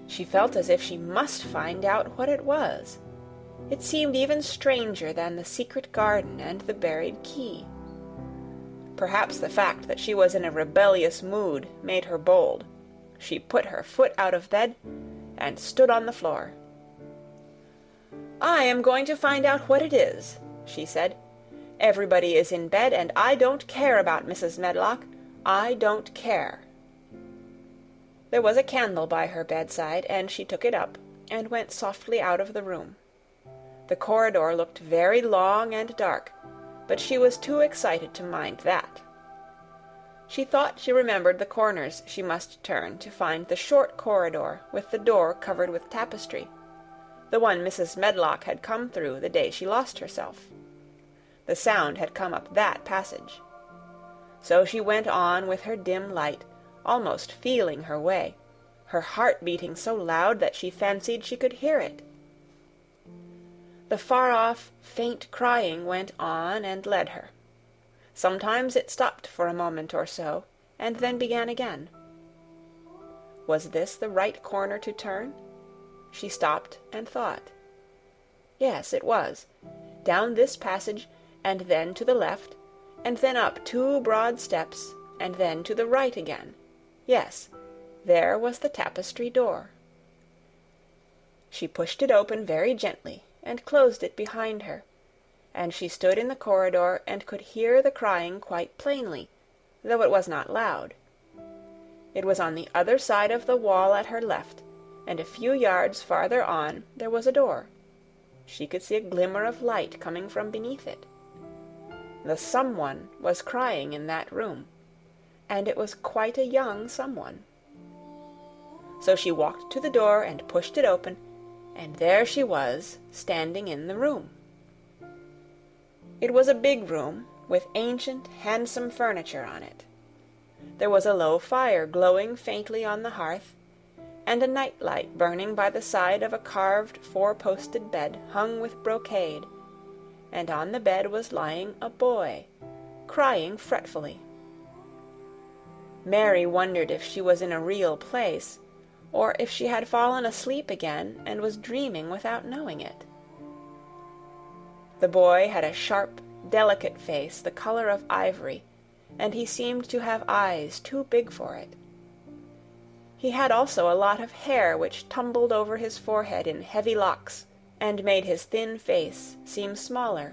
She felt as if she must find out what it was. It seemed even stranger than the secret garden and the buried key. Perhaps the fact that she was in a rebellious mood made her bold. She put her foot out of bed and stood on the floor. "I am going to find out what it is," she said. "Everybody is in bed, and I don't care about Mrs. Medlock. I don't care." There was a candle by her bedside, and she took it up and went softly out of the room. The corridor looked very long and dark, but she was too excited to mind that. She thought she remembered the corners she must turn to find the short corridor with the door covered with tapestry, the one Mrs. Medlock had come through the day she lost herself. The sound had come up that passage. So she went on with her dim light, almost feeling her way, her heart beating so loud that she fancied she could hear it. The far-off, faint crying went on and led her. Sometimes it stopped for a moment or so, and then began again. Was this the right corner to turn? She stopped and thought. Yes, it was. Down this passage, and then to the left, and then up 2 broad steps, and then to the right again. Yes, there was the tapestry door. She pushed it open very gently, and closed it behind her, and she stood in the corridor and could hear the crying quite plainly, though it was not loud. It was on the other side of the wall at her left, and a few yards farther on there was a door. She could see a glimmer of light coming from beneath it. The someone was crying in that room, and it was quite a young someone. So she walked to the door and pushed it open, and there she was, standing in the room. It was a big room, with ancient, handsome furniture on it. There was a low fire glowing faintly on the hearth, and a night-light burning by the side of a carved 4-posted bed hung with brocade, and on the bed was lying a boy, crying fretfully. Mary wondered if she was in a real place, or if she had fallen asleep again and was dreaming without knowing it. The boy had a sharp, delicate face the color of ivory, and he seemed to have eyes too big for it. He had also a lot of hair which tumbled over his forehead in heavy locks, and made his thin face seem smaller.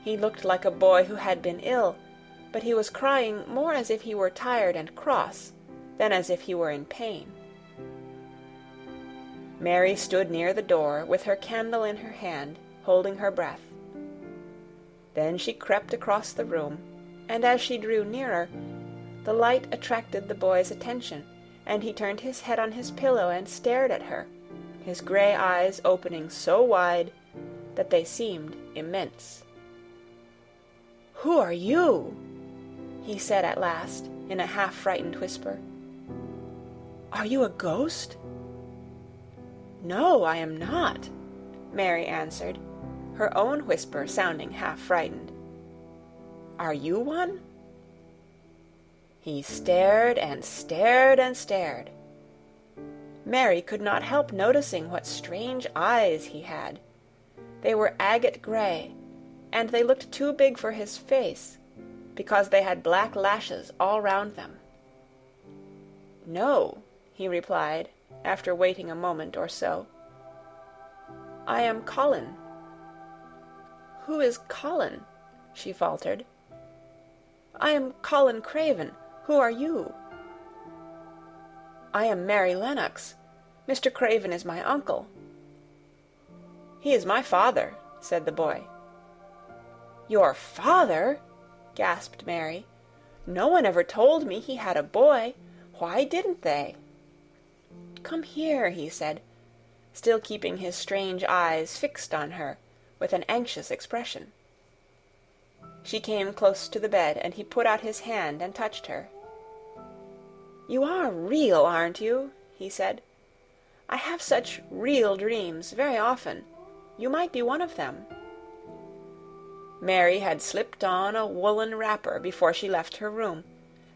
He looked like a boy who had been ill, but he was crying more as if he were tired and cross than as if he were in pain. Mary stood near the door with her candle in her hand, holding her breath. Then she crept across the room, and as she drew nearer, the light attracted the boy's attention, and he turned his head on his pillow and stared at her, his gray eyes opening so wide that they seemed immense. "Who are you?" he said at last, in a half-frightened whisper. "Are you a ghost?" "No, I am not," Mary answered, her own whisper sounding half-frightened. "Are you one?" He stared and stared and stared. Mary could not help noticing what strange eyes he had. They were agate gray, and they looked too big for his face, because they had black lashes all round them. "No," he replied, after waiting a moment or so. "I am Colin." "Who is Colin?" she faltered. "I am Colin Craven. Who are you?" "I am Mary Lennox. Mr. Craven is my uncle." "He is my father," said the boy. "Your father?" gasped Mary. "No one ever told me he had a boy. Why didn't they?" "Come here," he said, still keeping his strange eyes fixed on her with an anxious expression. She came close to the bed, and he put out his hand and touched her. "You are real, aren't you?" he said. "I have such real dreams very often. You might be one of them." Mary had slipped on a woolen wrapper before she left her room,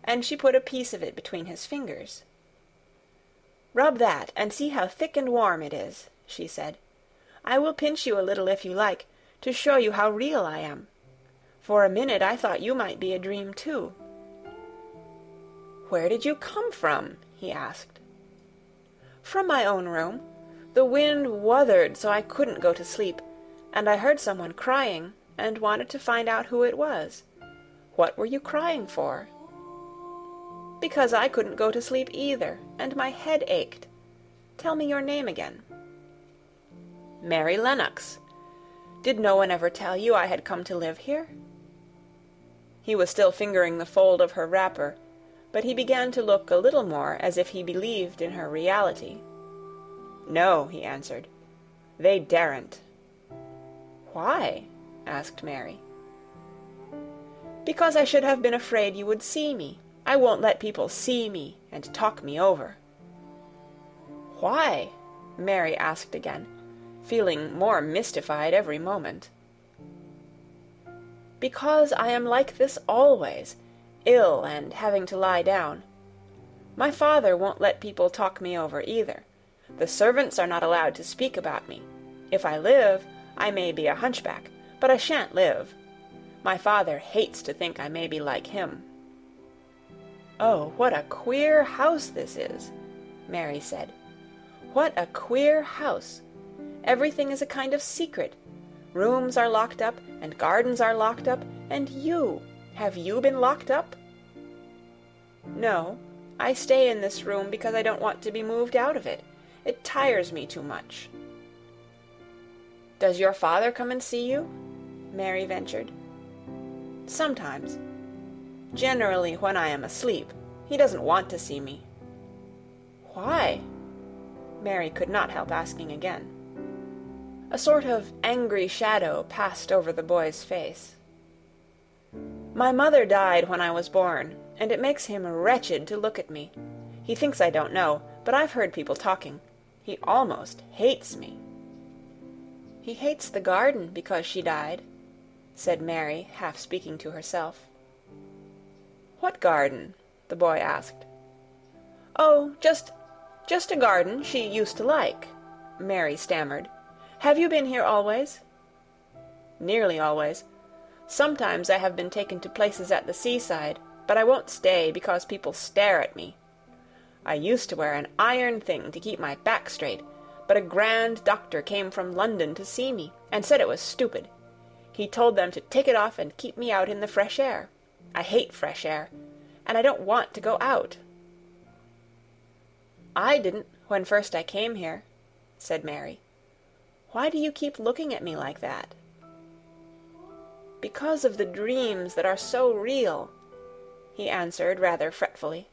and she put a piece of it between his fingers. "Rub that, and see how thick and warm it is," she said. "I will pinch you a little if you like, to show you how real I am. For a minute I thought you might be a dream too." "Where did you come from?" he asked. "From my own room. The wind wuthered so I couldn't go to sleep, and I heard someone crying, and wanted to find out who it was. What were you crying for?" "Because I couldn't go to sleep either, and my head ached. Tell me your name again." "Mary Lennox. Did no one ever tell you I had come to live here?" He was still fingering the fold of her wrapper, but he began to look a little more as if he believed in her reality. "No," he answered. "They daren't." "Why?" asked Mary. "Because I should have been afraid you would see me. I won't let people see me and talk me over." "Why?" Mary asked again, feeling more mystified every moment. "Because I am like this always, ill and having to lie down. My father won't let people talk me over either. The servants are not allowed to speak about me. If I live, I may be a hunchback, but I shan't live. My father hates to think I may be like him." "Oh, what a queer house this is," Mary said. "What a queer house. Everything is a kind of secret. Rooms are locked up, and gardens are locked up, and have you been locked up?" "No, I stay in this room because I don't want to be moved out of it. It tires me too much." "Does your father come and see you?" Mary ventured. "Sometimes. Generally when I am asleep. He doesn't want to see me." "Why?" Mary could not help asking again. A sort of angry shadow passed over the boy's face. "My mother died when I was born, and it makes him wretched to look at me. He thinks I don't know, but I've heard people talking. He almost hates me." "He hates the garden because she died," said Mary, half speaking to herself. "What garden?" the boy asked. "Oh, just a garden she used to like," Mary stammered. "Have you been here always?" "Nearly always. Sometimes I have been taken to places at the seaside, but I won't stay because people stare at me. I used to wear an iron thing to keep my back straight, but a grand doctor came from London to see me, and said it was stupid. He told them to take it off and keep me out in the fresh air. I hate fresh air, and I don't want to go out." "I didn't when first I came here," said Mary. "Why do you keep looking at me like that?" "Because of the dreams that are so real," he answered rather fretfully.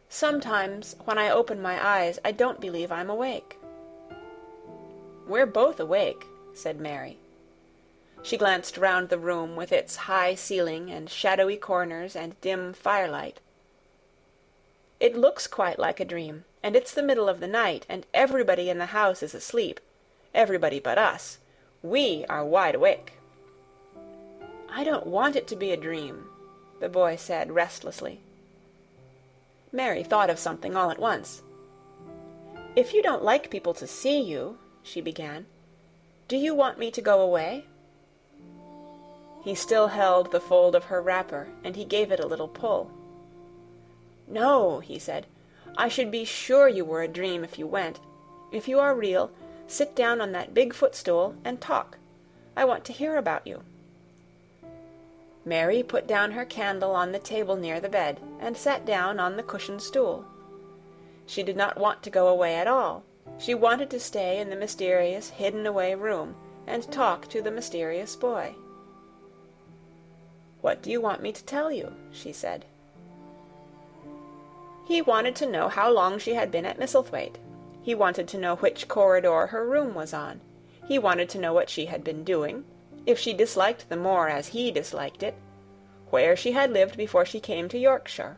"Sometimes when I open my eyes I don't believe I'm awake." "We're both awake," said Mary. She glanced round the room with its high ceiling and shadowy corners and dim firelight. "It looks quite like a dream, and it's the middle of the night, and everybody in the house is asleep. Everybody but us. We are wide awake." "I don't want it to be a dream," the boy said restlessly. Mary thought of something all at once. "If you don't like people to see you," she began, "do you want me to go away?" He still held the fold of her wrapper, and he gave it a little pull. "No," he said. "I should be sure you were a dream if you went. If you are real, sit down on that big footstool and talk. I want to hear about you." Mary put down her candle on the table near the bed, and sat down on the cushioned stool. She did not want to go away at all. She wanted to stay in the mysterious hidden-away room, and talk to the mysterious boy. "What do you want me to tell you?" she said. He wanted to know how long she had been at Misselthwaite. He wanted to know which corridor her room was on. He wanted to know what she had been doing, if she disliked the moor as he disliked it, where she had lived before she came to Yorkshire.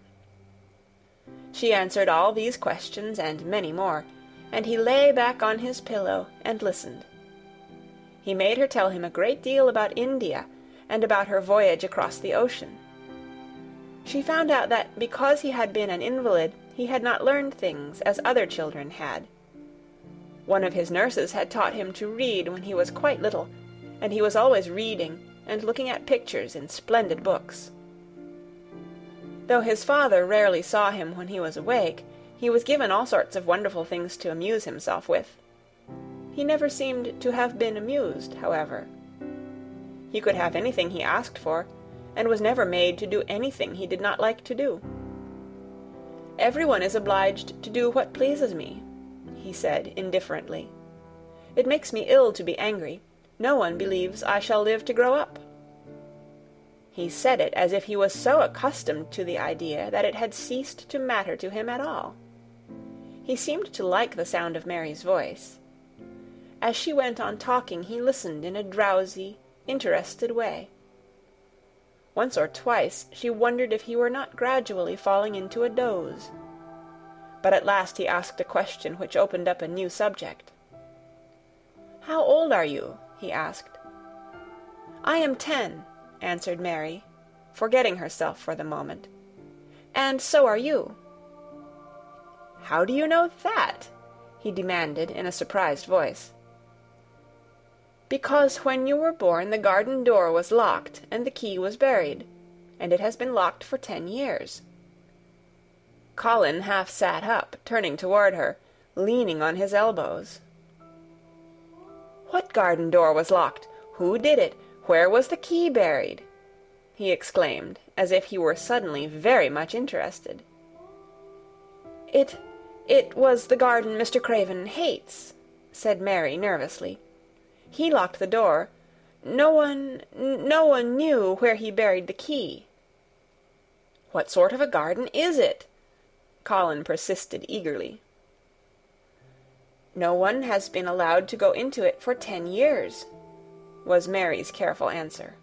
She answered all these questions and many more, and he lay back on his pillow and listened. He made her tell him a great deal about India and about her voyage across the ocean. She found out that because he had been an invalid, he had not learned things as other children had. One of his nurses had taught him to read when he was quite little, and he was always reading and looking at pictures in splendid books. Though his father rarely saw him when he was awake, he was given all sorts of wonderful things to amuse himself with. He never seemed to have been amused, however. He could have anything he asked for, and was never made to do anything he did not like to do. "Everyone is obliged to do what pleases me," he said indifferently. "It makes me ill to be angry. No one believes I shall live to grow up." He said it as if he was so accustomed to the idea that it had ceased to matter to him at all. He seemed to like the sound of Mary's voice. As she went on talking, he listened in a drowsy, interested way. Once or twice she wondered if he were not gradually falling into a doze. But at last he asked a question which opened up a new subject. "How old are you?" he asked. "I am 10, answered Mary, forgetting herself for the moment. "And so are you." "How do you know that?" he demanded in a surprised voice. "Because when you were born the garden door was locked and the key was buried, and it has been locked for 10 years. Colin half sat up, turning toward her, leaning on his elbows. "What garden door was locked? Who did it? Where was the key buried?" he exclaimed, as if he were suddenly very much interested. It was the garden Mr. Craven hates," said Mary nervously. "He locked the door. No one knew where he buried the key." "What sort of a garden is it?" Colin persisted eagerly. "No one has been allowed to go into it for 10 years, was Mary's careful answer.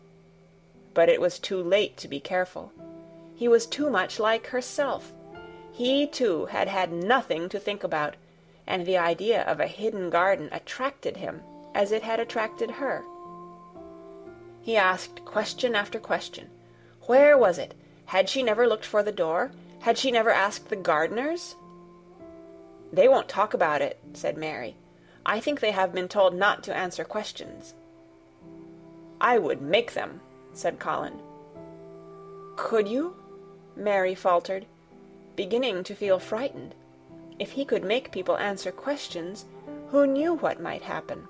But it was too late to be careful. He was too much like herself. He, too, had had nothing to think about, and the idea of a hidden garden attracted him as it had attracted her. He asked question after question. Where was it? Had she never looked for the door? Had she never asked the gardeners? "They won't talk about it," said Mary. "I think they have been told not to answer questions." "I would make them," said Colin. "Could you?" Mary faltered, beginning to feel frightened. If he could make people answer questions, who knew what might happen?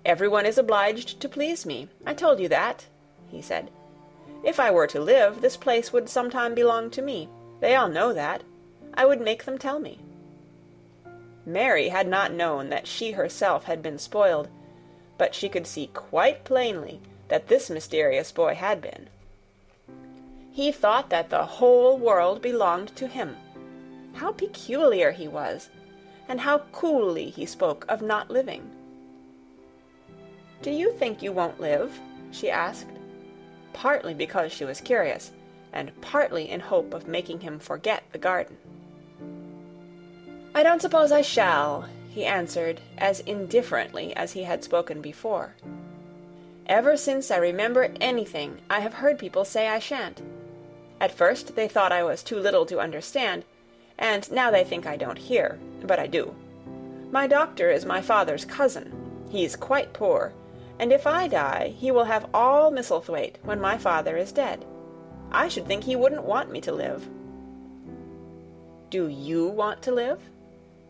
"Everyone is obliged to please me. I told you that," he said. "If I were to live, this place would sometime belong to me. They all know that. I would make them tell me." Mary had not known that she herself had been spoiled, but she could see quite plainly that this mysterious boy had been. He thought that the whole world belonged to him. How peculiar he was, and how coolly he spoke of not living. "Do you think you won't live?" she asked, partly because she was curious, and partly in hope of making him forget the garden. "I don't suppose I shall," he answered as indifferently as he had spoken before. "Ever since I remember anything, I have heard people say I shan't. At first they thought I was too little to understand, and now they think I don't hear, but I do. My doctor is my father's cousin. He's quite poor, and if I die, he will have all Misselthwaite when my father is dead. I should think he wouldn't want me to live." "Do you want to live?"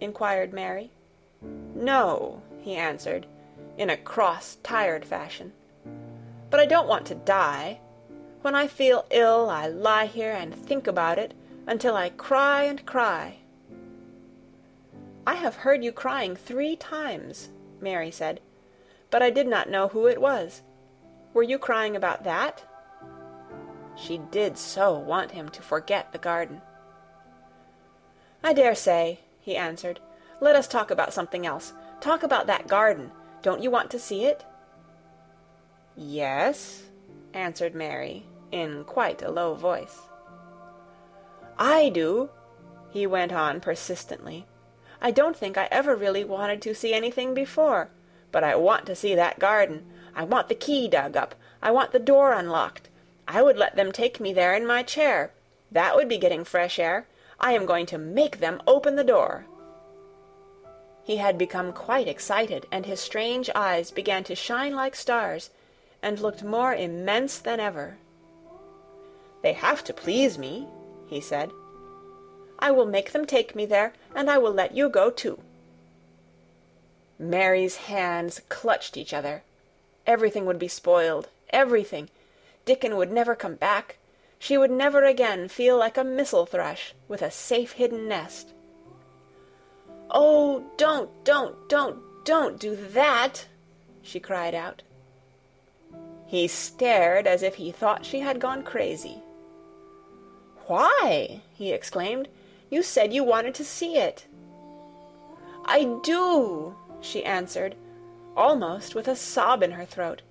inquired Mary. "No," he answered, in a cross, tired fashion. "But I don't want to die. When I feel ill, I lie here and think about it until I cry and cry." "I have heard you crying 3 times, Mary said, "but I did not know who it was. Were you crying about that?" She did so want him to forget the garden. "I dare say," he answered. "Let us talk about something else. Talk about that garden. Don't you want to see it?" "Yes," answered Mary, in quite a low voice. "I do," he went on persistently. "I don't think I ever really wanted to see anything before, But I want to see that garden. I want the key dug up. I want the door unlocked. I would let them take me there in my chair. That would be getting fresh air. I am going to make them open the door." He had become quite excited, and his strange eyes began to shine like stars, and looked more immense than ever. "They have to please me," he said. "I will make them take me there, and I will let you go too." Mary's hands clutched each other. Everything would be spoiled, everything. Dickon would never come back. She would never again feel like a missel thrush with a safe-hidden nest. "Oh, don't do that!" she cried out. He stared as if he thought she had gone crazy. "Why?" he exclaimed. "You said you wanted to see it." "I do," she answered, almost with a sob in her throat.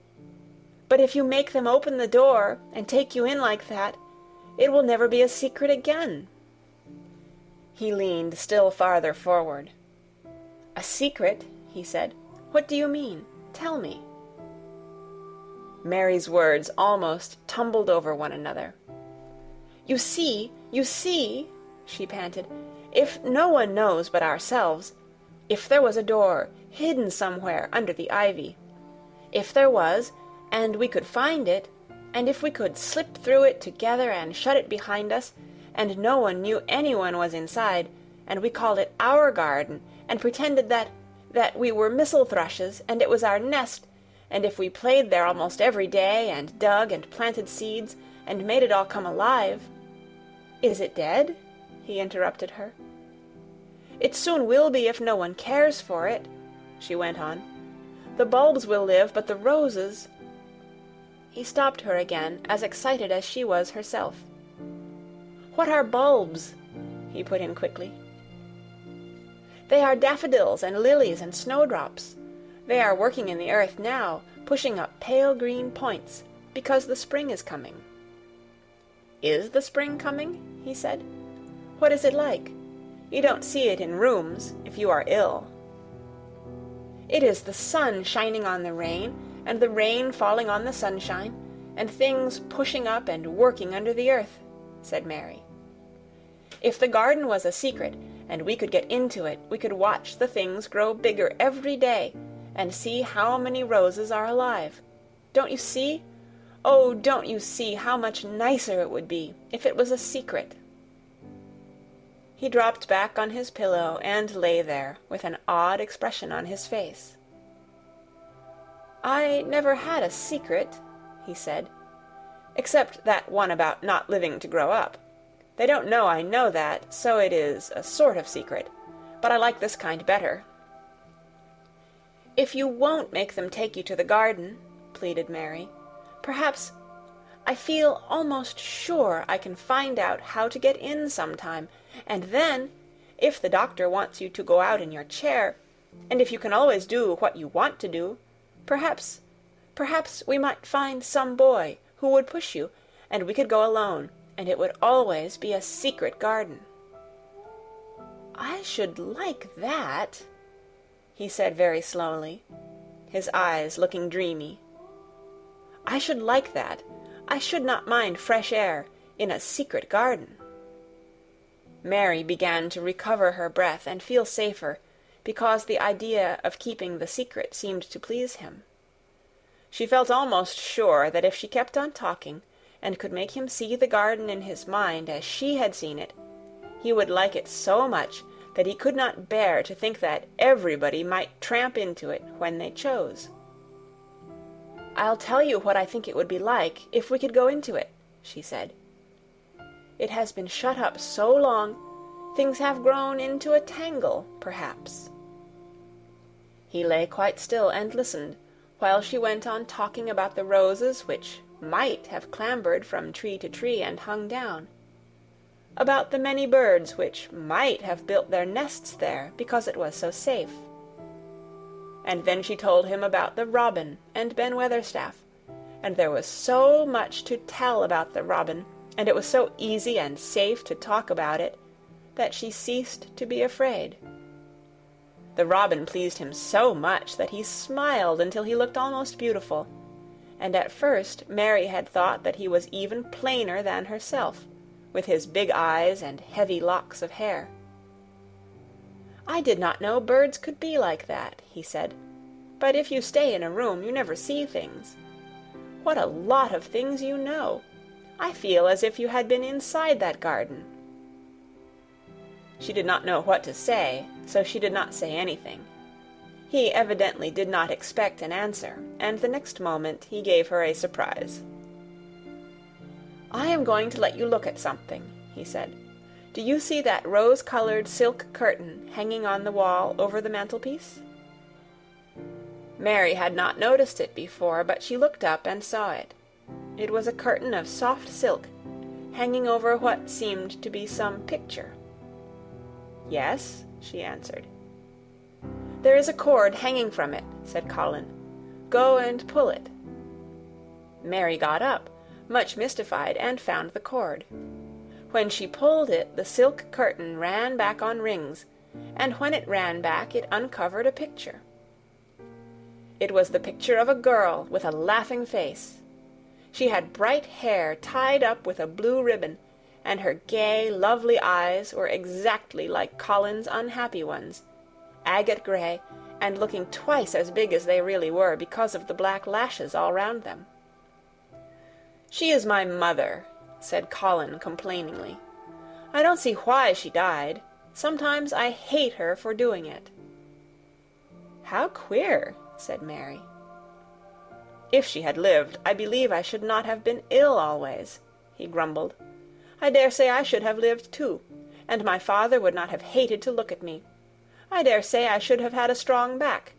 "But if you make them open the door and take you in like that, it will never be a secret again." He leaned still farther forward. "A secret?" he said. "What do you mean? Tell me." Mary's words almost tumbled over one another. You see, she panted, "if no one knows but ourselves, if there was a door hidden somewhere under the ivy, if there was, and we could find it, and if we could slip through it together and shut it behind us, and no one knew anyone was inside, and we called it our garden, and pretended that we were missel thrushes, and it was our nest, and if we played there almost every day, and dug and planted seeds, and made it all come alive—" "Is it dead?" he interrupted her. "It soon will be if no one cares for it," she went on. "The bulbs will live, but the roses—" He stopped her again, as excited as she was herself. "What are bulbs?" he put in quickly. "They are daffodils and lilies and snowdrops. They are working in the earth now, pushing up pale green points, because the spring is coming." "Is the spring coming?" he said. "What is it like? You don't see it in rooms, if you are ill." "It is the sun shining on the rain, and the rain falling on the sunshine, and things pushing up and working under the earth," said Mary. "If the garden was a secret, and we could get into it, we could watch the things grow bigger every day, and see how many roses are alive. Don't you see? Oh, don't you see how much nicer it would be if it was a secret?" He dropped back on his pillow and lay there with an odd expression on his face. "I never had a secret," he said, "except that one about not living to grow up. They don't know I know that, so it is a sort of secret, but I like this kind better." "If you won't make them take you to the garden," pleaded Mary, "perhaps, I feel almost sure I can find out how to get in sometime, and then, if the doctor wants you to go out in your chair, and if you can always do what you want to do, perhaps we might find some boy who would push you, and we could go alone, and it would always be a secret garden." "I should like that," he said very slowly, his eyes looking dreamy. "I should like that. I should not mind fresh air in a secret garden." Mary began to recover her breath and feel safer, because the idea of keeping the secret seemed to please him. She felt almost sure that if she kept on talking, and could make him see the garden in his mind as she had seen it, he would like it so much that he could not bear to think that everybody might tramp into it when they chose. "I'll tell you what I think it would be like if we could go into it," she said. "It has been shut up so long, things have grown into a tangle, perhaps." He lay quite still and listened, while she went on talking about the roses which might have clambered from tree to tree and hung down, about the many birds which might have built their nests there because it was so safe. And then she told him about the robin and Ben Weatherstaff, and there was so much to tell about the robin, and it was so easy and safe to talk about it, that she ceased to be afraid. The robin pleased him so much that he smiled until he looked almost beautiful, and at first Mary had thought that he was even plainer than herself, with his big eyes and heavy locks of hair. "I did not know birds could be like that," he said. "But if you stay in a room, you never see things. What a lot of things you know! I feel as if you had been inside that garden." She did not know what to say, so she did not say anything. He evidently did not expect an answer, and the next moment he gave her a surprise. "I am going to let you look at something," he said. "Do you see that rose-colored silk curtain hanging on the wall over the mantelpiece?" Mary had not noticed it before, but she looked up and saw it. It was a curtain of soft silk, hanging over what seemed to be some picture. "Yes," she answered. "There is a cord hanging from it," said Colin. "Go and pull it." Mary got up, much mystified, and found the cord. When she pulled it, the silk curtain ran back on rings, and when it ran back, it uncovered a picture. It was the picture of a girl with a laughing face. She had bright hair tied up with a blue ribbon, and her gay, lovely eyes were exactly like Colin's unhappy ones, agate gray, and looking twice as big as they really were because of the black lashes all round them. "She is my mother," said Colin complainingly. "I don't see why she died. Sometimes I hate her for doing it." "How queer," said Mary. "If she had lived, I believe I should not have been ill always," he grumbled. "I dare say I should have lived too, and my father would not have hated to look at me. I dare say I should have had a strong back.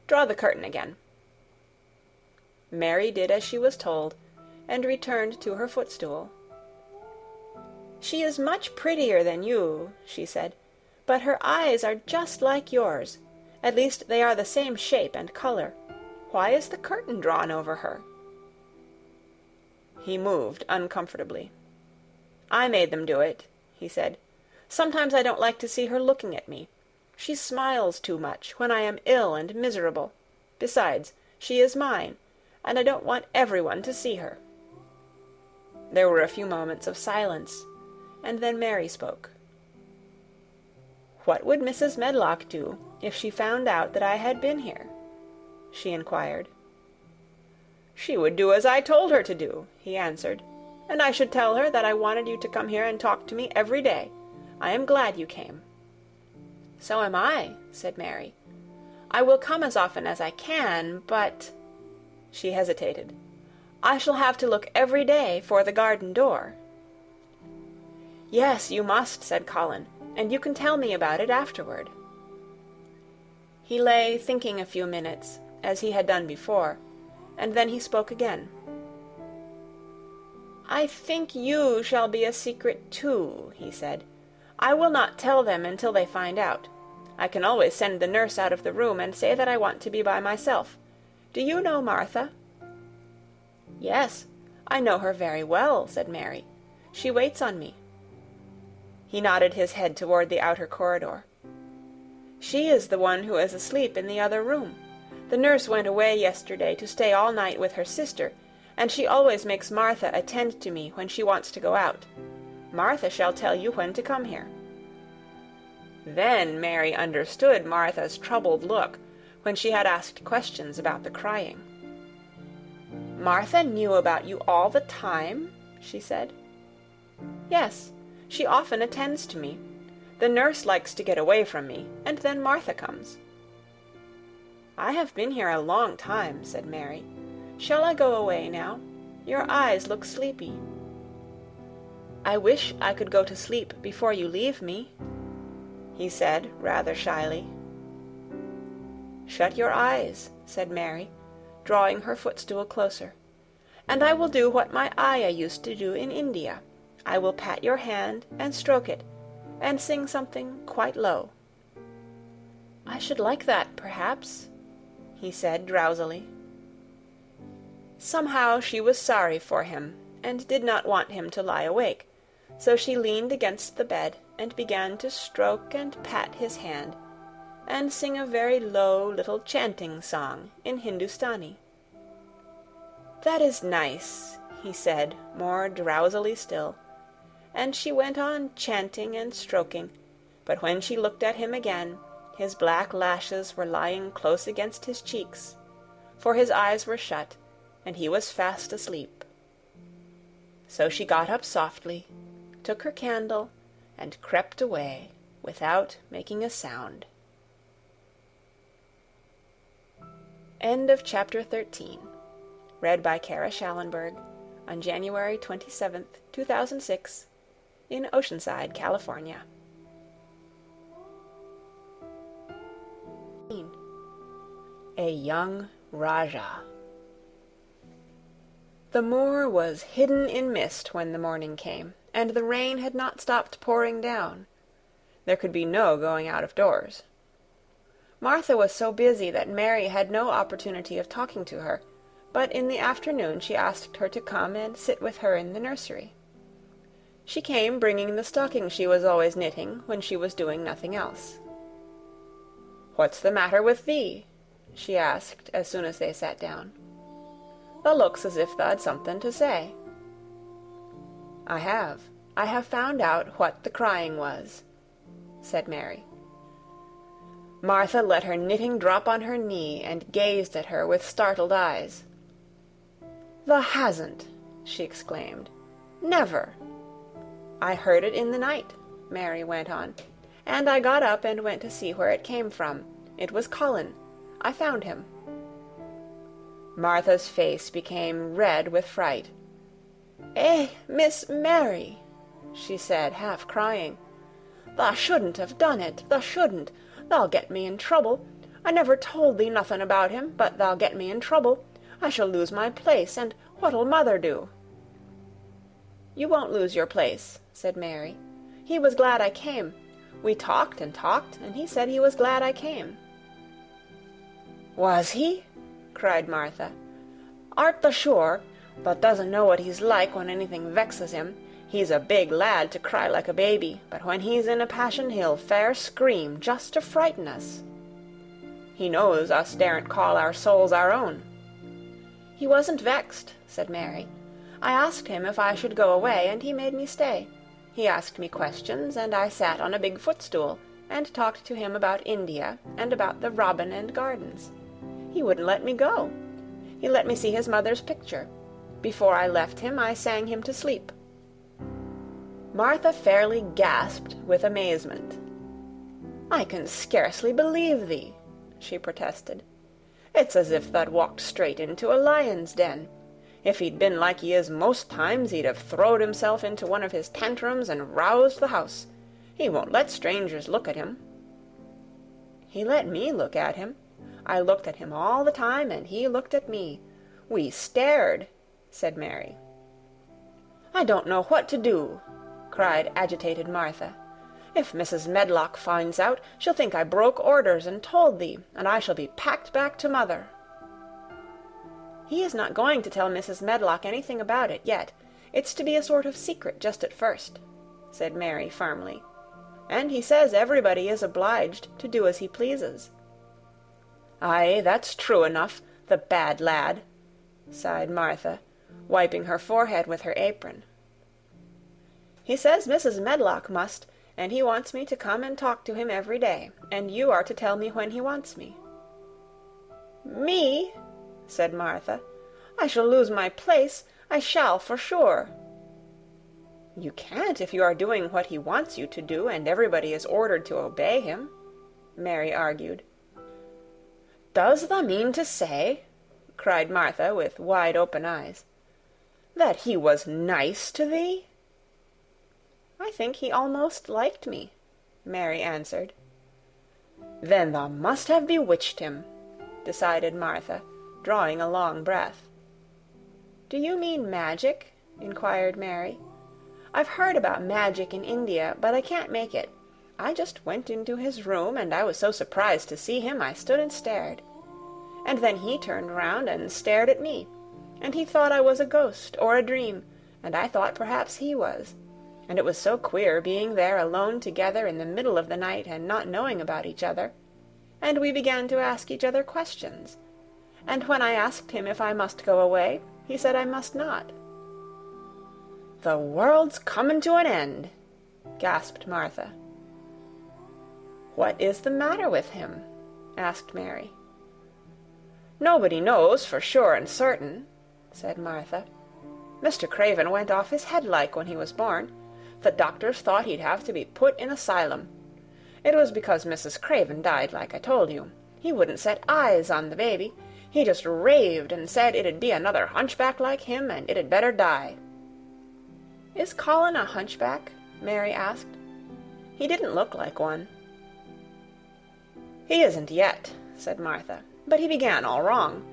Draw the curtain again." Mary did as she was told, and returned to her footstool. "She is much prettier than you," she said, "but her eyes are just like yours. At least they are the same shape and color. Why is the curtain drawn over her?" He moved uncomfortably. "I made them do it," he said. "Sometimes I don't like to see her looking at me. She smiles too much when I am ill and miserable. Besides, she is mine, and I don't want everyone to see her." There were a few moments of silence, and then Mary spoke. "What would Mrs. Medlock do if she found out that I had been here?" she inquired. "She would do as I told her to do," he answered, "and I should tell her that I wanted you to come here and talk to me every day. I am glad you came." "So am I," said Mary. "I will come as often as I can, but—" She hesitated. "I shall have to look every day for the garden door." "Yes, you must," said Colin, "and you can tell me about it afterward." He lay thinking a few minutes, as he had done before, and then he spoke again. "I think you shall be a secret too," he said. "I will not tell them until they find out. I can always send the nurse out of the room and say that I want to be by myself. Do you know Martha?" "Yes, I know her very well," said Mary. "She waits on me." He nodded his head toward the outer corridor. "She is the one who is asleep in the other room. The nurse went away yesterday to stay all night with her sister, and she always makes Martha attend to me when she wants to go out. Martha shall tell you when to come here." Then Mary understood Martha's troubled look when she had asked questions about the crying. "Martha knew about you all the time?" she said. "Yes, she often attends to me. The nurse likes to get away from me, and then Martha comes." "I have been here a long time," said Mary. "Shall I go away now? Your eyes look sleepy." "I wish I could go to sleep before you leave me," he said rather shyly. "Shut your eyes," said Mary, drawing her footstool closer, "and I will do what my ayah used to do in India. I will pat your hand and stroke it, and sing something quite low." "I should like that, perhaps," he said drowsily. Somehow she was sorry for him, and did not want him to lie awake, so she leaned against the bed and began to stroke and pat his hand, and sing a very low little chanting song in Hindustani. "That is nice," he said, more drowsily still, and she went on chanting and stroking, but when she looked at him again, his black lashes were lying close against his cheeks, for his eyes were shut, and he was fast asleep. So she got up softly, took her candle, and crept away without making a sound. End of chapter 13. Read by Kara Schallenberg on January 27th, 2006, in Oceanside, California. A young Rajah. The moor was hidden in mist when the morning came, and the rain had not stopped pouring down. There could be no going out of doors. Martha was so busy that Mary had no opportunity of talking to her, but in the afternoon she asked her to come and sit with her in the nursery. She came bringing the stocking she was always knitting when she was doing nothing else. "What's the matter with thee?" she asked as soon as they sat down. "Thou looks as if tha'd something to say." I have found out what the crying was," said Mary. Martha let her knitting drop on her knee and gazed at her with startled eyes. "Thou hasn't," she exclaimed. "Never." "I heard it in the night," Mary went on, "and I got up and went to see where it came from. It was Colin. I found him." Martha's face became red with fright. "Eh, Miss Mary," she said, half crying. "Thou shouldn't have done it, thou shouldn't. Thou'll get me in trouble. I never told thee nothing about him, but thou'll get me in trouble. I shall lose my place, and what'll mother do?" "You won't lose your place," said Mary. "He was glad I came. We talked, and he said he was glad I came." "Was he?" cried Martha. "Art thou sure? Thou doesn't know what he's like when anything vexes him. He's a big lad to cry like a baby, but when he's in a passion he'll fair scream just to frighten us. He knows us daren't call our souls our own." "He wasn't vexed," said Mary. "I asked him if I should go away, and he made me stay. He asked me questions, and I sat on a big footstool, and talked to him about India, and about the robin and gardens. He wouldn't let me go. He let me see his mother's picture. Before I left him, I sang him to sleep." Martha fairly gasped with amazement. "I can scarcely believe thee," she protested. "It's as if thou'd walked straight into a lion's den. If he'd been like he is most times, he'd have throwed himself into one of his tantrums and roused the house. He won't let strangers look at him." "He let me look at him. I looked at him all the time, and he looked at me. We stared," said Mary. "I don't know what to do," cried agitated Martha. "If Mrs. Medlock finds out, she'll think I broke orders and told thee, and I shall be packed back to mother." "He is not going to tell Mrs. Medlock anything about it yet. It's to be a sort of secret just at first," said Mary firmly. "And he says everybody is obliged to do as he pleases." "Aye, that's true enough, the bad lad," sighed Martha, wiping her forehead with her apron. "He says Mrs. Medlock must, and he wants me to come and talk to him every day, and you are to tell me when he wants me." "Me?" said Martha. "I shall lose my place. I shall, for sure." "You can't if you are doing what he wants you to do, and everybody is ordered to obey him," Mary argued. "Does thou mean to say," cried Martha with wide-open eyes, "that he was nice to thee?" "I think he almost liked me," Mary answered. "Then thou must have bewitched him," decided Martha, drawing a long breath. "Do you mean magic?" inquired Mary. "I've heard about magic in India, but I can't make it. I just went into his room, and I was so surprised to see him I stood and stared. And then he turned round and stared at me, and he thought I was a ghost or a dream, and I thought perhaps he was. And it was so queer being there alone together in the middle of the night and not knowing about each other. and we began to ask each other questions. And when I asked him if I must go away, he said I must not." "The world's comin' to an end," gasped Martha. "What is the matter with him?" asked Mary. "Nobody knows for sure and certain," said Martha. "Mr. Craven went off his head like when he was born. The doctors thought he'd have to be put in asylum. It was because Mrs. Craven died, like I told you. He wouldn't set eyes on the baby. He just raved and said it'd be another hunchback like him, and it'd better die." "Is Colin a hunchback?" Mary asked. "He didn't look like one." "He isn't yet," said Martha, "but he began all wrong.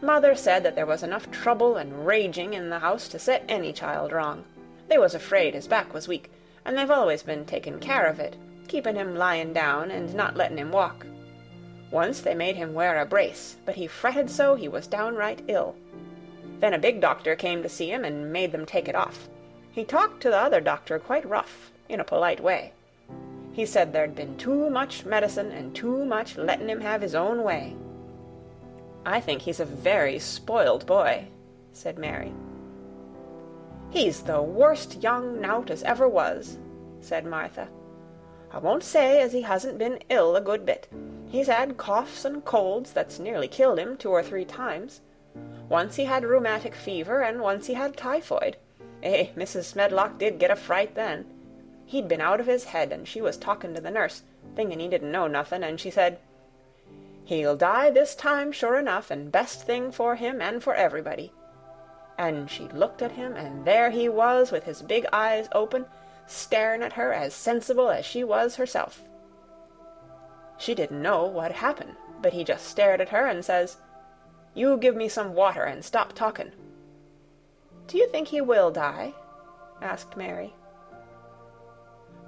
Mother said that there was enough trouble and raging in the house to set any child wrong. They was afraid his back was weak, and they've always been taking care of it, keeping him lying down and not letting him walk. Once they made him wear a brace, but he fretted so he was downright ill. Then a big doctor came to see him and made them take it off. He talked to the other doctor quite rough, in a polite way. He said there'd been too much medicine and too much letting him have his own way." "I think he's a very spoiled boy," said Mary. "He's the worst young nowt as ever was," said Martha. "I won't say as he hasn't been ill a good bit. He's had coughs and colds that's nearly killed him 2 or 3 times. Once he had rheumatic fever, and once he had typhoid. Mrs. Smedlock did get a fright then. He'd been out of his head, and she was talking to the nurse, thinking he didn't know nothing, and she said, 'He'll die this time sure enough, and best thing for him and for everybody.' And she looked at him, and there he was with his big eyes open, staring at her as sensible as she was herself. She didn't know what happened, but he just stared at her and says, 'You give me some water and stop talking.'" "Do you think he will die?" asked Mary.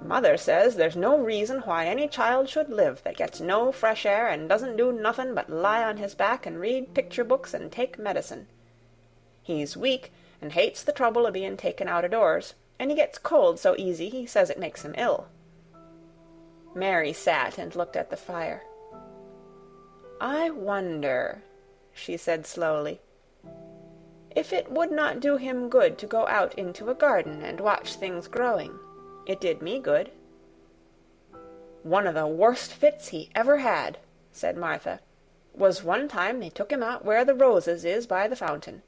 "Mother says there's no reason why any child should live that gets no fresh air and doesn't do nothing but lie on his back and read picture books and take medicine. He's weak and hates the trouble of being taken out of doors, and he gets cold so easy he says it makes him ill." Mary sat and looked at the fire. "I wonder," she said slowly, "if it would not do him good to go out into a garden and watch things growing. It did me good." "One of the worst fits he ever had," said Martha, "was one time they took him out where the roses is by the fountain.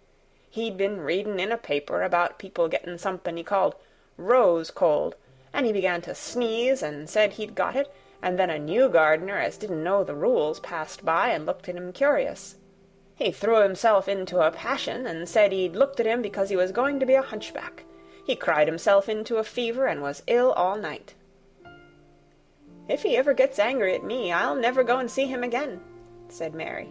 He'd been reading in a paper about people getting something he called rose cold, and he began to sneeze and said he'd got it, and then a new gardener as didn't know the rules passed by and looked at him curious. He threw himself into a passion and said he'd looked at him because he was going to be a hunchback. He cried himself into a fever and was ill all night." "If he ever gets angry at me, I'll never go and see him again," said Mary.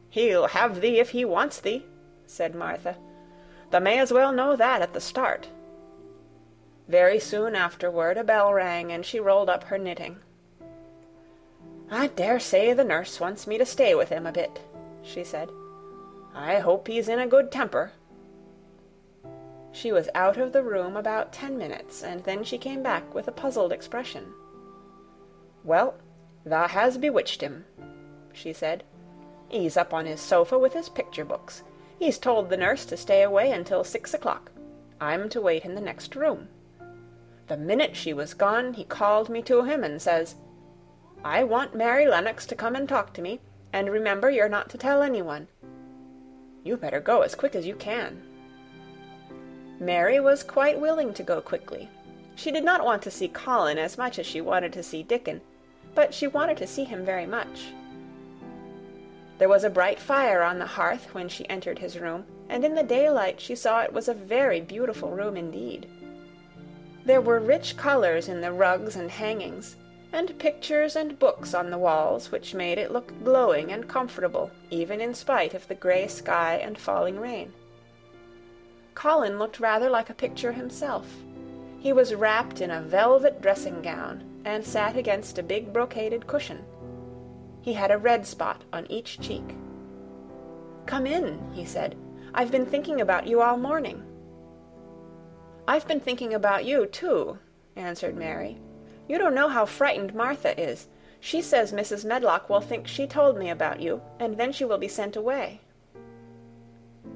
"He'll have thee if he wants thee," said Martha. "Thou may as well know that at the start." Very soon afterward a bell rang, and she rolled up her knitting. "I dare say the nurse wants me to stay with him a bit," she said. "I hope he's in a good temper." She was out of the room about 10 minutes, and then she came back with a puzzled expression. "Well, thou has bewitched him," she said. "He's up on his sofa with his picture books. He's told the nurse to stay away until 6 o'clock. I'm to wait in the next room. The minute she was gone, he called me to him and says, 'I want Mary Lennox to come and talk to me, and remember you're not to tell anyone. You better go as quick as you can.'" Mary was quite willing to go quickly. She did not want to see Colin as much as she wanted to see Dickon, but she wanted to see him very much. There was a bright fire on the hearth when she entered his room, and in the daylight she saw it was a very beautiful room indeed. There were rich colors in the rugs and hangings, and pictures and books on the walls which made it look glowing and comfortable, even in spite of the gray sky and falling rain. Colin looked rather like a picture himself. He was wrapped in a velvet dressing-gown, and sat against a big brocaded cushion. He had a red spot on each cheek. "Come in," he said. "I've been thinking about you all morning." "I've been thinking about you, too," answered Mary. "You don't know how frightened Martha is. She says Mrs. Medlock will think she told me about you, and then she will be sent away."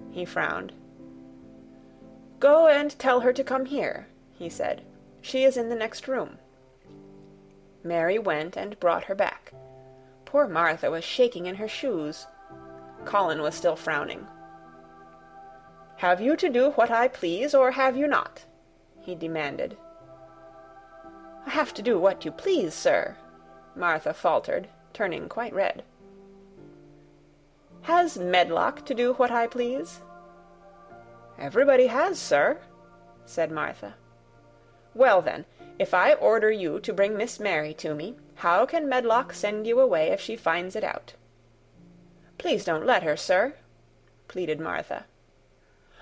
He frowned. "Go and tell her to come here," he said. "She is in the next room." Mary went and brought her back. Poor Martha was shaking in her shoes. Colin was still frowning. "Have you to do what I please, or have you not?" he demanded. "I have to do what you please, sir," Martha faltered, turning quite red. "Has Medlock to do what I please?" "Everybody has, sir," said Martha. "Well, then, if I order you to bring Miss Mary to me, how can Medlock send you away if she finds it out?" "Please don't let her, sir," pleaded Martha.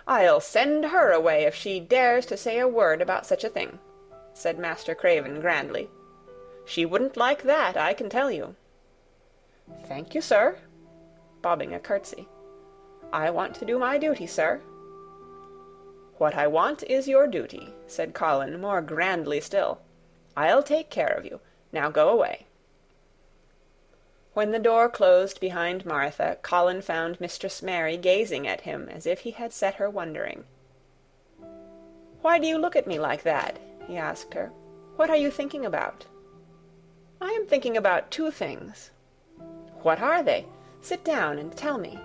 "I'll send her away if she dares to say a word about such a thing," said Master Craven grandly. "She wouldn't like that, I can tell you." "Thank you, sir," bobbing a curtsy. "I want to do my duty, sir." "What I want is your duty," said Colin more grandly still. "I'll take care of you. Now go away." When the door closed behind Martha, Colin found Mistress Mary gazing at him as if he had set her wondering. "Why do you look at me like that?" he asked her. "What are you thinking about?" "I am thinking about two things." "What are they? Sit down and tell me."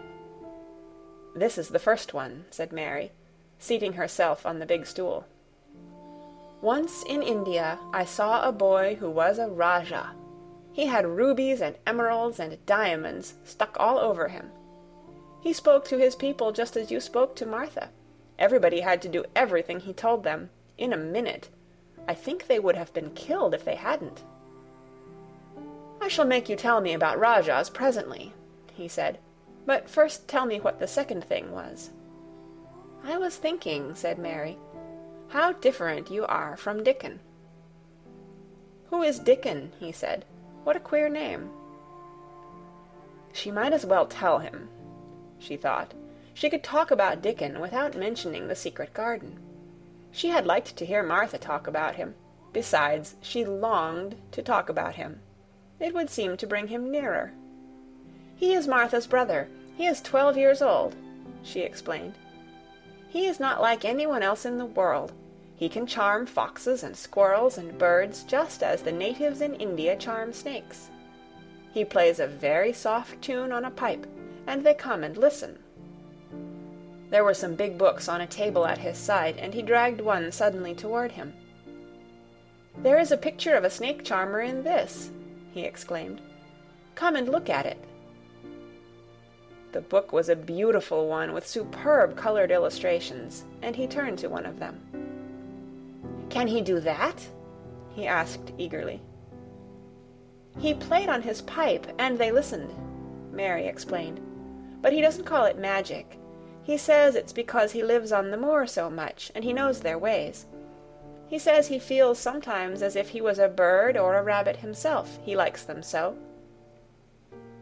"This is the first one," said Mary, seating herself on the big stool. "Once in India I saw a boy who was a Rajah. He had rubies and emeralds and diamonds stuck all over him. He spoke to his people just as you spoke to Martha. Everybody had to do everything he told them, in a minute. I think they would have been killed if they hadn't." "I shall make you tell me about Rajahs presently," he said. "But first tell me what the second thing was." "I was thinking," said Mary, "how different you are from Dickon." "Who is Dickon?" he said. "What a queer name." She might as well tell him, she thought. She could talk about Dickon without mentioning the secret garden. She had liked to hear Martha talk about him. Besides, she longed to talk about him. It would seem to bring him nearer. "He is Martha's brother. He is 12 years old," she explained. "He is not like anyone else in the world. He can charm foxes and squirrels and birds just as the natives in India charm snakes. He plays a very soft tune on a pipe, and they come and listen." There were some big books on a table at his side, and he dragged one suddenly toward him. "There is a picture of a snake charmer in this," he exclaimed. "Come and look at it." The book was a beautiful one with superb colored illustrations, and he turned to one of them. "Can he do that?" he asked eagerly. "He played on his pipe, and they listened," Mary explained. "But he doesn't call it magic. He says it's because he lives on the moor so much, and he knows their ways. He says he feels sometimes as if he was a bird or a rabbit himself, he likes them so.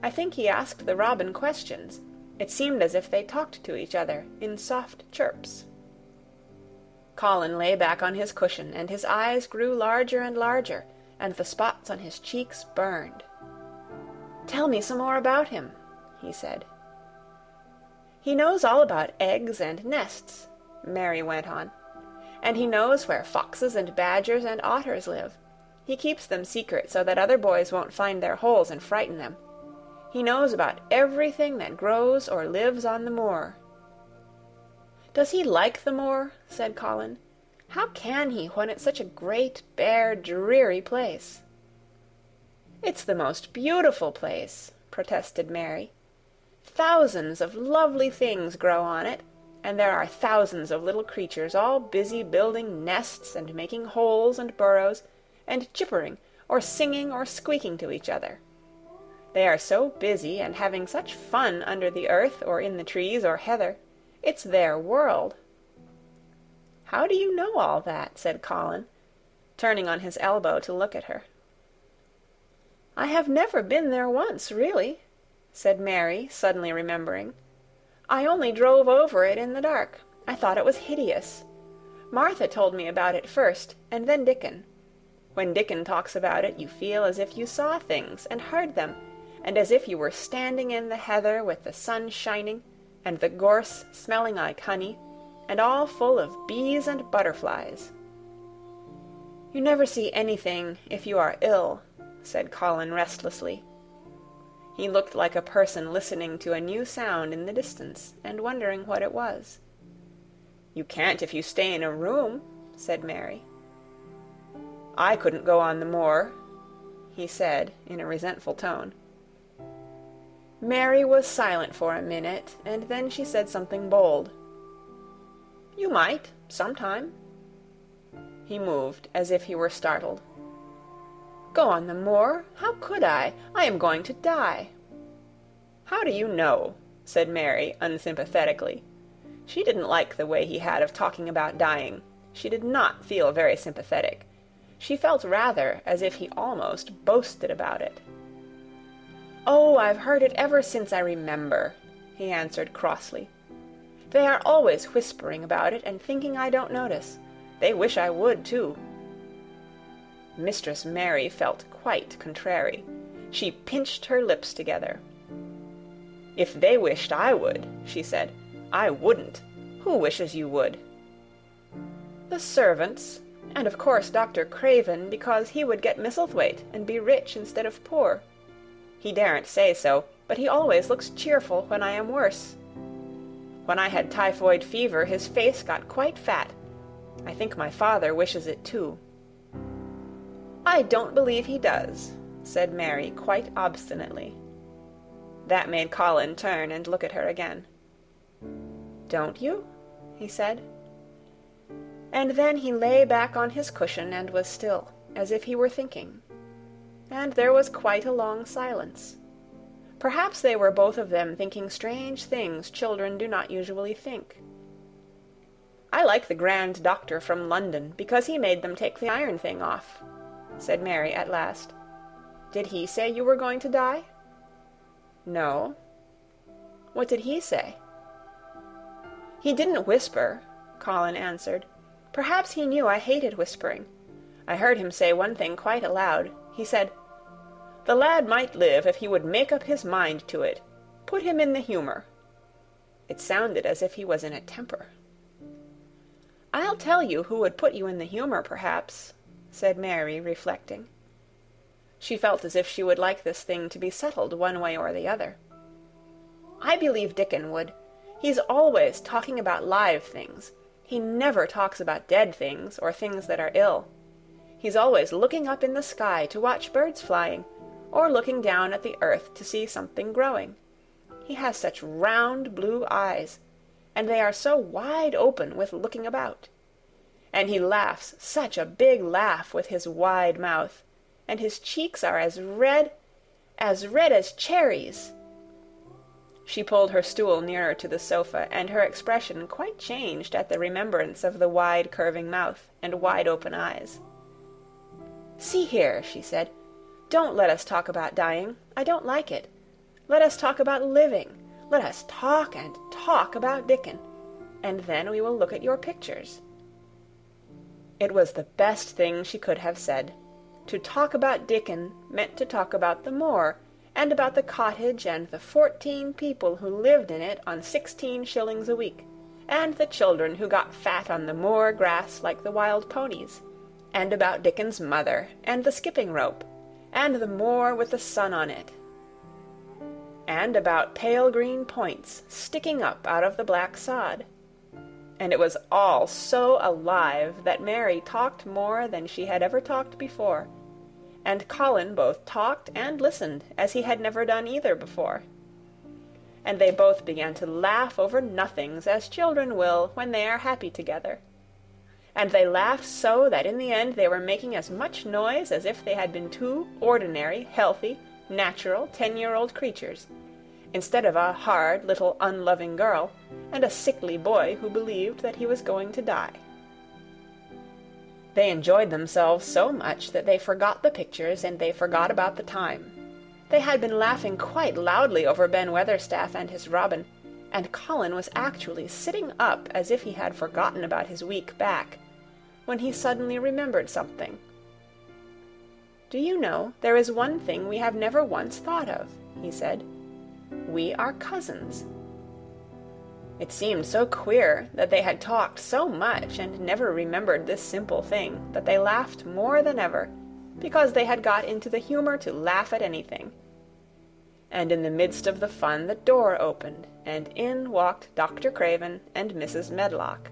I think he asked the robin questions. It seemed as if they talked to each other in soft chirps." Colin lay back on his cushion, and his eyes grew larger and larger, and the spots on his cheeks burned. "Tell me some more about him," he said. "He knows all about eggs and nests," Mary went on. "And he knows where foxes and badgers and otters live. He keeps them secret so that other boys won't find their holes and frighten them. He knows about everything that grows or lives on the moor." "Does he like the moor?" said Colin. "How can he when it's such a great, bare, dreary place?" "It's the most beautiful place," protested Mary. "Thousands of lovely things grow on it, and there are thousands of little creatures all busy building nests and making holes and burrows, and chippering or singing or squeaking to each other. They are so busy and having such fun under the earth or in the trees or heather. It's their world." "How do you know all that?" said Colin, turning on his elbow to look at her. "I have never been there once, really," said Mary, suddenly remembering. "I only drove over it in the dark. I thought it was hideous. Martha told me about it first, and then Dickon. When Dickon talks about it, you feel as if you saw things and heard them, and as if you were standing in the heather with the sun shining, and the gorse smelling like honey, and all full of bees and butterflies." "You never see anything if you are ill," said Colin restlessly. He looked like a person listening to a new sound in the distance and wondering what it was. "You can't if you stay in a room," said Mary. "I couldn't go on the moor," he said in a resentful tone. Mary was silent for a minute, and then she said something bold. "You might, sometime." He moved as if he were startled. "Go on the moor? How could I? I am going to die." "How do you know?" said Mary unsympathetically. She didn't like the way he had of talking about dying. She did not feel very sympathetic. She felt rather as if he almost boasted about it. "Oh, I've heard it ever since I remember," he answered crossly. "They are always whispering about it and thinking I don't notice. They wish I would, too." Mistress Mary felt quite contrary. She pinched her lips together. "If they wished I would," she said, "I wouldn't. Who wishes you would?" "The servants, and of course Dr. Craven, because he would get Misselthwaite and be rich instead of poor. He daren't say so, but he always looks cheerful when I am worse. When I had typhoid fever, his face got quite fat. I think my father wishes it too." "I don't believe he does," said Mary quite obstinately. That made Colin turn and look at her again. "Don't you?" he said. And then he lay back on his cushion and was still, as if he were thinking. And there was quite a long silence. Perhaps they were both of them thinking strange things children do not usually think. "I like the grand doctor from London, because he made them take the iron thing off," said Mary at last. "Did he say you were going to die?" "No." "What did he say?" "He didn't whisper," Colin answered. "Perhaps he knew I hated whispering. I heard him say one thing quite aloud. He said, 'The lad might live if he would make up his mind to it. Put him in the humour.' It sounded as if he was in a temper." "I'll tell you who would put you in the humour, perhaps," said Mary, reflecting. She felt as if she would like this thing to be settled one way or the other. "I believe Dickon would. He's always talking about live things. He never talks about dead things or things that are ill. He's always looking up in the sky to watch birds flying, or looking down at the earth to see something growing. He has such round blue eyes, and they are so wide open with looking about. And he laughs such a big laugh with his wide mouth, and his cheeks are as red as cherries." She pulled her stool nearer to the sofa, and her expression quite changed at the remembrance of the wide curving mouth and wide open eyes. "See here," she said, "don't let us talk about dying. I don't like it. Let us talk about living. Let us talk and talk about Dickon, and then we will look at your pictures." It was the best thing she could have said. To talk about Dickon meant to talk about the moor, and about the cottage and the 14 people who lived in it on 16 shillings a week, and the children who got fat on the moor grass like the wild ponies, and about Dickon's mother, and the skipping rope, and the moor with the sun on it, and about pale green points sticking up out of the black sod. And it was all so alive that Mary talked more than she had ever talked before, and Colin both talked and listened as he had never done either before. And they both began to laugh over nothings, as children will when they are happy together. And they laughed so that in the end they were making as much noise as if they had been two ordinary, healthy, natural 10-year-old creatures, instead of a hard little unloving girl and a sickly boy who believed that he was going to die. They enjoyed themselves so much that they forgot the pictures and they forgot about the time. They had been laughing quite loudly over Ben Weatherstaff and his robin, and Colin was actually sitting up as if he had forgotten about his weak back, when he suddenly remembered something. "Do you know, there is one thing we have never once thought of," he said. "We are cousins." It seemed so queer that they had talked so much and never remembered this simple thing that they laughed more than ever, because they had got into the humor to laugh at anything. And in the midst of the fun the door opened, and in walked Dr. Craven and Mrs. Medlock.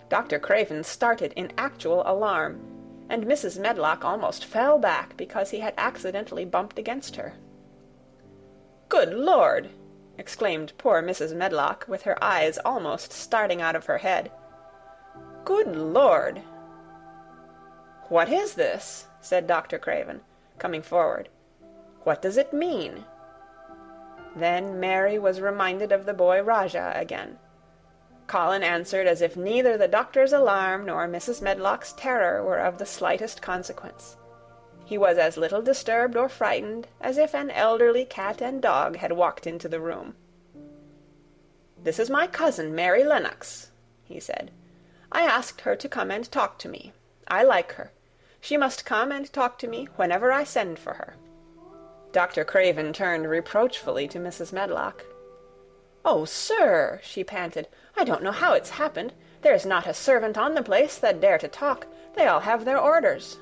Dr. Craven started in actual alarm, and Mrs. Medlock almost fell back because he had accidentally bumped against her. "Good Lord!" exclaimed poor Mrs. Medlock, with her eyes almost starting out of her head. "Good Lord!" "What is this?" said Dr. Craven, coming forward. "What does it mean?" Then Mary was reminded of the boy Rajah again. Colin answered as if neither the doctor's alarm nor Mrs. Medlock's terror were of the slightest consequence. He was as little disturbed or frightened as if an elderly cat and dog had walked into the room. "This is my cousin, Mary Lennox," he said. "I asked her to come and talk to me. I like her. She must come and talk to me whenever I send for her." Dr. Craven turned reproachfully to Mrs. Medlock. "Oh, sir," she panted, "I don't know how it's happened. There's not a servant on the place that dare to talk. They all have their orders."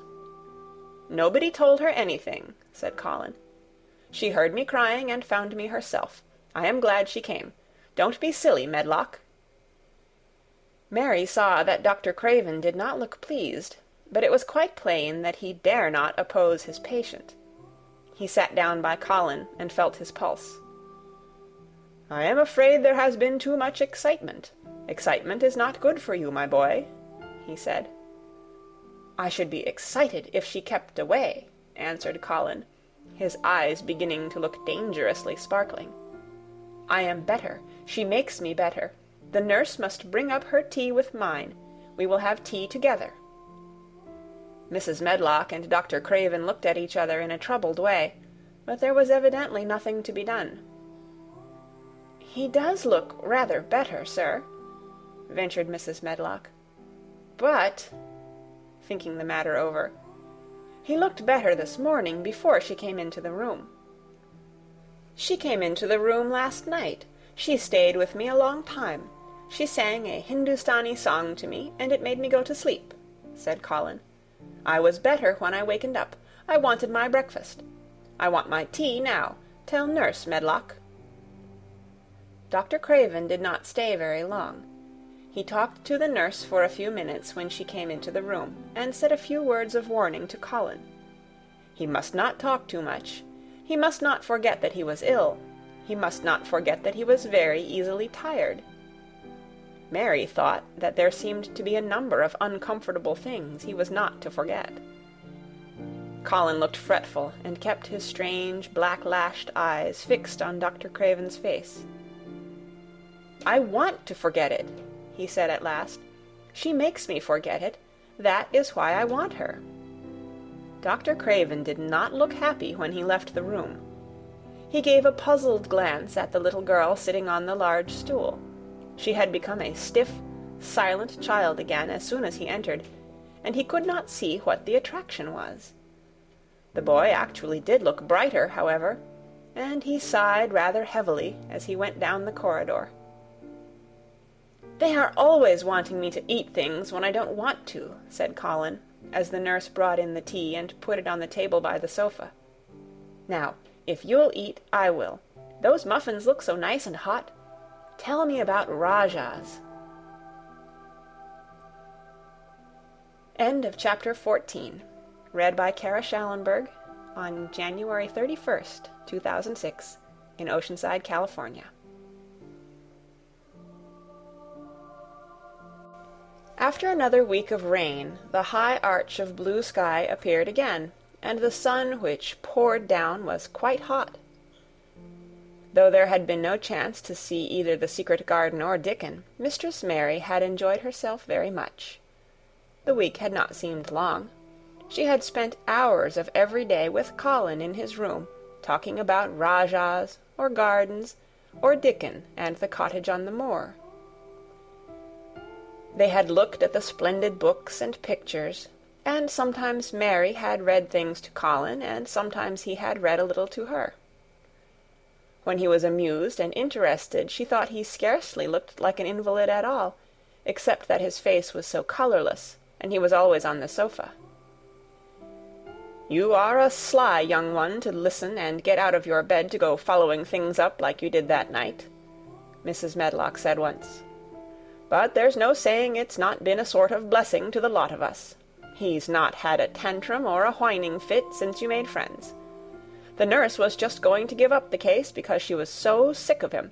"Nobody told her anything," said Colin. "She heard me crying and found me herself. I am glad she came. Don't be silly, Medlock." Mary saw that Dr. Craven did not look pleased, but it was quite plain that he dare not oppose his patient. He sat down by Colin and felt his pulse. "I am afraid there has been too much excitement. Excitement is not good for you, my boy," he said. "I should be excited if she kept away," answered Colin, his eyes beginning to look dangerously sparkling. "I am better. She makes me better. The nurse must bring up her tea with mine. We will have tea together." Mrs. Medlock and Dr. Craven looked at each other in a troubled way, but there was evidently nothing to be done. "He does look rather better, sir," ventured Mrs. Medlock. "But," thinking the matter over, "he looked better this morning before she came into the room." "She came into the room last night. She stayed with me a long time. She sang a Hindustani song to me, and it made me go to sleep," said Colin. "I was better when I wakened up. I wanted my breakfast. I want my tea now. Tell Nurse, Medlock." Dr. Craven did not stay very long. He talked to the nurse for a few minutes when she came into the room, and said a few words of warning to Colin. He must not talk too much. He must not forget that he was ill. He must not forget that he was very easily tired. Mary thought that there seemed to be a number of uncomfortable things he was not to forget. Colin looked fretful and kept his strange black-lashed eyes fixed on Dr. Craven's face. "I want to forget it," he said at last. "She makes me forget it. That is why I want her." Dr. Craven did not look happy when he left the room. He gave a puzzled glance at the little girl sitting on the large stool. She had become a stiff, silent child again as soon as he entered, and he could not see what the attraction was. The boy actually did look brighter, however, and he sighed rather heavily as he went down the corridor. "They are always wanting me to eat things when I don't want to," said Colin, as the nurse brought in the tea and put it on the table by the sofa. "Now, if you'll eat, I will. Those muffins look so nice and hot. Tell me about Rajahs." End of chapter 14. Read by Kara Schallenberg on January 31st, 2006, in Oceanside, California. After another week of rain, the high arch of blue sky appeared again, and the sun which poured down was quite hot. Though there had been no chance to see either the secret garden or Dickon, Mistress Mary had enjoyed herself very much. The week had not seemed long. She had spent hours of every day with Colin in his room, talking about Rajahs, or gardens, or Dickon and the cottage on the moor. They had looked at the splendid books and pictures, and sometimes Mary had read things to Colin, and sometimes he had read a little to her. When he was amused and interested, she thought he scarcely looked like an invalid at all, except that his face was so colourless, and he was always on the sofa. "You are a sly young one to listen and get out of your bed to go following things up like you did that night," Mrs. Medlock said once. "But there's no saying it's not been a sort of blessing to the lot of us. He's not had a tantrum or a whining fit since you made friends. The nurse was just going to give up the case because she was so sick of him,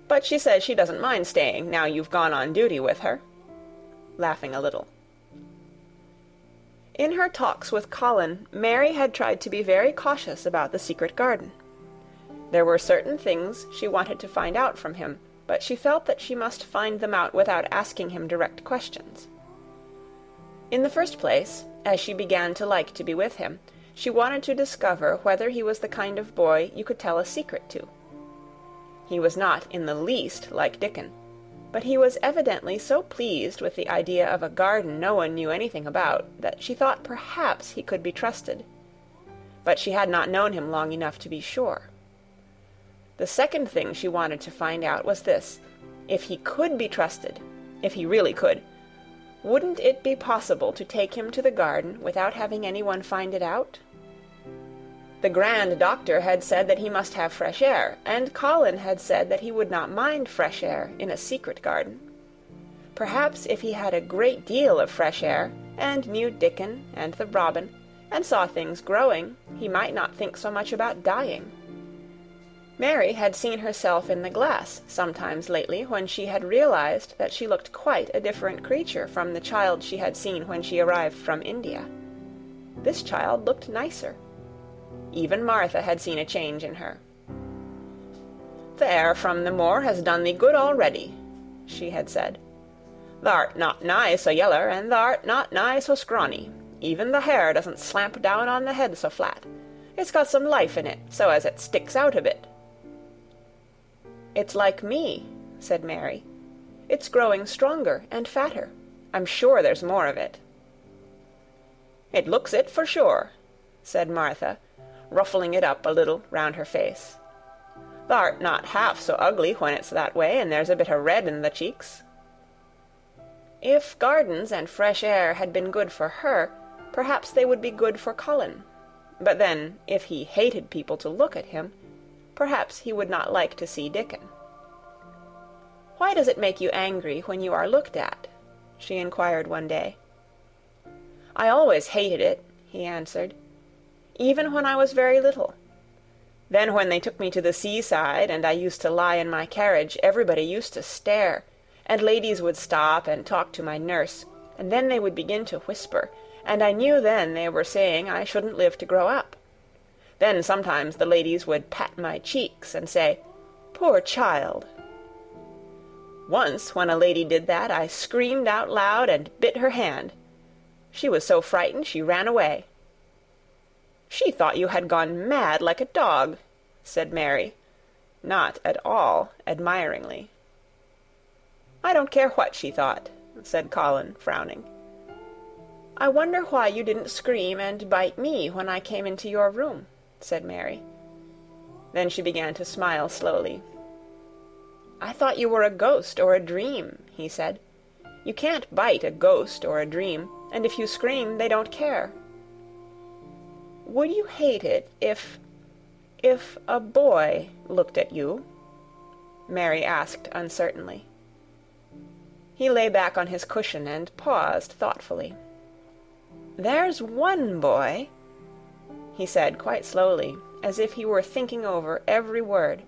but she says she doesn't mind staying now you've gone on duty with her," laughing a little. In her talks with Colin, Mary had tried to be very cautious about the secret garden. There were certain things she wanted to find out from him, but she felt that she must find them out without asking him direct questions. In the first place, as she began to like to be with him, she wanted to discover whether he was the kind of boy you could tell a secret to. He was not in the least like Dickon, but he was evidently so pleased with the idea of a garden no one knew anything about that she thought perhaps he could be trusted. But she had not known him long enough to be sure. The second thing she wanted to find out was this: if he could be trusted, if he really could, wouldn't it be possible to take him to the garden without having anyone find it out? The grand doctor had said that he must have fresh air, and Colin had said that he would not mind fresh air in a secret garden. Perhaps if he had a great deal of fresh air, and knew Dickon and the robin, and saw things growing, he might not think so much about dying. Mary had seen herself in the glass sometimes lately when she had realized that she looked quite a different creature from the child she had seen when she arrived from India. This child looked nicer. Even Martha had seen a change in her. "The air from the moor has done thee good already," she had said. "Thou'rt not nigh so yeller, and thou'rt not nigh so scrawny. Even the hair doesn't slamp down on the head so flat. It's got some life in it, so as it sticks out a bit." "It's like me," said Mary. "It's growing stronger and fatter. I'm sure there's more of it." "It looks it for sure," said Martha, ruffling it up a little round her face. "Thou'rt not half so ugly when it's that way, and there's a bit of red in the cheeks." If gardens and fresh air had been good for her, perhaps they would be good for Colin. But then, if he hated people to look at him, perhaps he would not like to see Dickon. "Why does it make you angry when you are looked at?" she inquired one day. "I always hated it," he answered, "even when I was very little. Then when they took me to the seaside, and I used to lie in my carriage, everybody used to stare, and ladies would stop and talk to my nurse, and then they would begin to whisper, and I knew then they were saying I shouldn't live to grow up. Then sometimes the ladies would pat my cheeks and say, 'Poor child.' Once when a lady did that, I screamed out loud and bit her hand. She was so frightened she ran away." "She thought you had gone mad like a dog," said Mary, not at all admiringly. "I don't care what she thought," said Colin, frowning. "I wonder why you didn't scream and bite me when I came into your room," said Mary. Then she began to smile slowly. "I thought you were a ghost or a dream," he said. "You can't bite a ghost or a dream, and if you scream, they don't care." "Would you hate it if a boy looked at you?" Mary asked uncertainly. He lay back on his cushion and paused thoughtfully. "There's one boy," he said quite slowly, as if he were thinking over every word.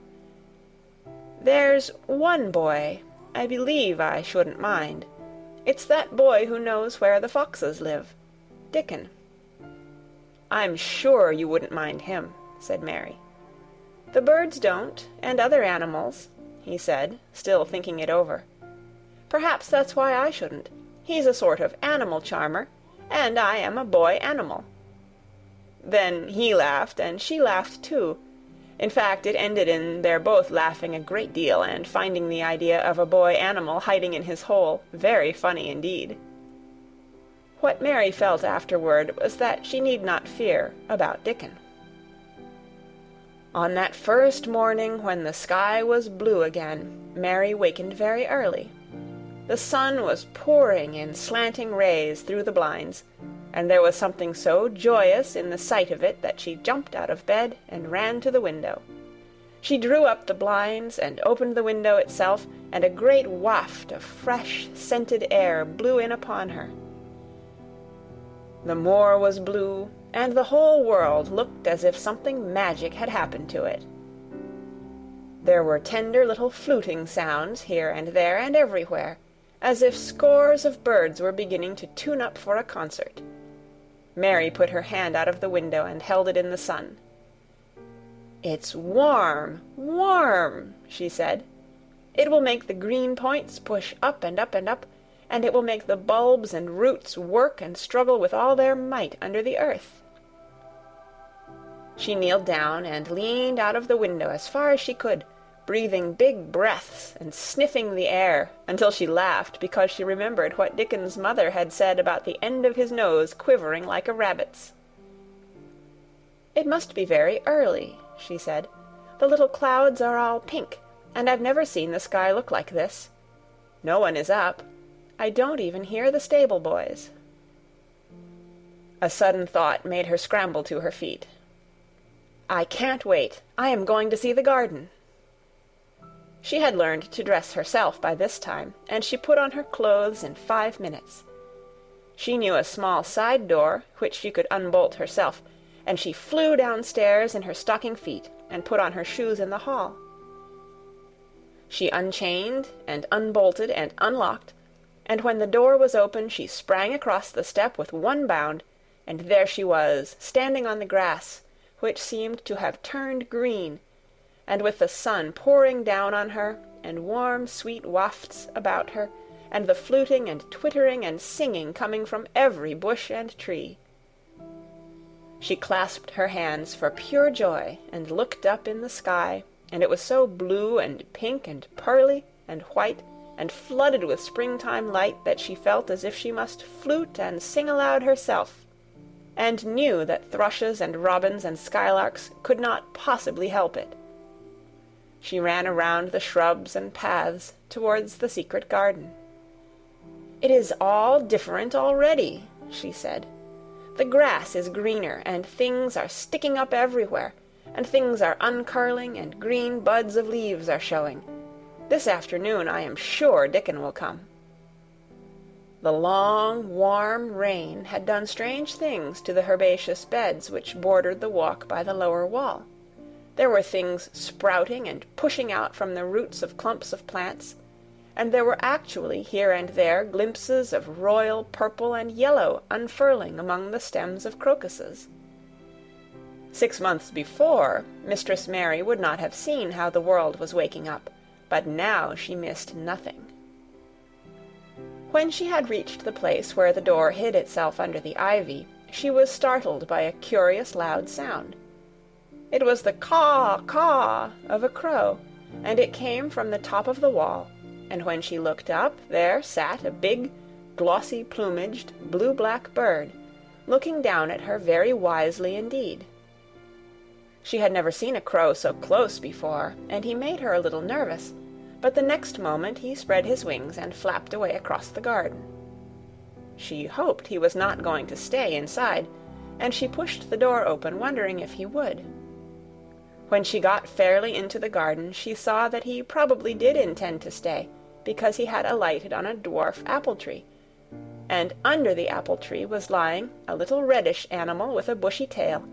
"There's one boy I believe I shouldn't mind. It's that boy who knows where the foxes live, Dickon." "I'm sure you wouldn't mind him," said Mary. "The birds don't, and other animals," he said, still thinking it over. "Perhaps that's why I shouldn't. He's a sort of animal charmer, and I am a boy animal." Then he laughed, and she laughed too. In fact, it ended in their both laughing a great deal, and finding the idea of a boy animal hiding in his hole very funny indeed. What Mary felt afterward was that she need not fear about Dickon. On that first morning when the sky was blue again, Mary wakened very early. The sun was pouring in slanting rays through the blinds, and there was something so joyous in the sight of it that she jumped out of bed and ran to the window. She drew up the blinds and opened the window itself, and a great waft of fresh, scented air blew in upon her. The moor was blue, and the whole world looked as if something magic had happened to it. There were tender little fluting sounds here and there and everywhere, as if scores of birds were beginning to tune up for a concert. Mary put her hand out of the window and held it in the sun. "It's warm, warm," she said. "It will make the green points push up and up and up, and it will make the bulbs and roots work and struggle with all their might under the earth." She kneeled down and leaned out of the window as far as she could, breathing big breaths and sniffing the air, until she laughed because she remembered what Dickon's mother had said about the end of his nose quivering like a rabbit's. "It must be very early," she said. "The little clouds are all pink, and I've never seen the sky look like this. No one is up. I don't even hear the stable boys." A sudden thought made her scramble to her feet. "I can't wait. I am going to see the garden." She had learned to dress herself by this time, and she put on her clothes in 5 minutes. She knew a small side door which she could unbolt herself, and she flew downstairs in her stocking feet and put on her shoes in the hall. She unchained and unbolted and unlocked, and when the door was open she sprang across the step with one bound, and there she was, standing on the grass, which seemed to have turned green, and with the sun pouring down on her, and warm, sweet wafts about her, and the fluting and twittering and singing coming from every bush and tree. She clasped her hands for pure joy, and looked up in the sky, and it was so blue and pink and pearly and white and flooded with springtime light that she felt as if she must flute and sing aloud herself, and knew that thrushes and robins and skylarks could not possibly help it. She ran around the shrubs and paths towards the secret garden. "It is all different already," she said. "The grass is greener, and things are sticking up everywhere, and things are uncurling, and green buds of leaves are showing. This afternoon I am sure Dickon will come." The long, warm rain had done strange things to the herbaceous beds which bordered the walk by the lower wall. There were things sprouting and pushing out from the roots of clumps of plants, and there were actually here and there glimpses of royal purple and yellow unfurling among the stems of crocuses. 6 months before, Mistress Mary would not have seen how the world was waking up, but now she missed nothing. When she had reached the place where the door hid itself under the ivy, she was startled by a curious loud sound. It was the caw, caw of a crow, and it came from the top of the wall, and when she looked up, there sat a big, glossy-plumaged, blue-black bird, looking down at her very wisely indeed. She had never seen a crow so close before, and he made her a little nervous, but the next moment he spread his wings and flapped away across the garden. She hoped he was not going to stay inside, and she pushed the door open, wondering if he would. When she got fairly into the garden, she saw that he probably did intend to stay, because he had alighted on a dwarf apple-tree, and under the apple-tree was lying a little reddish animal with a bushy tail,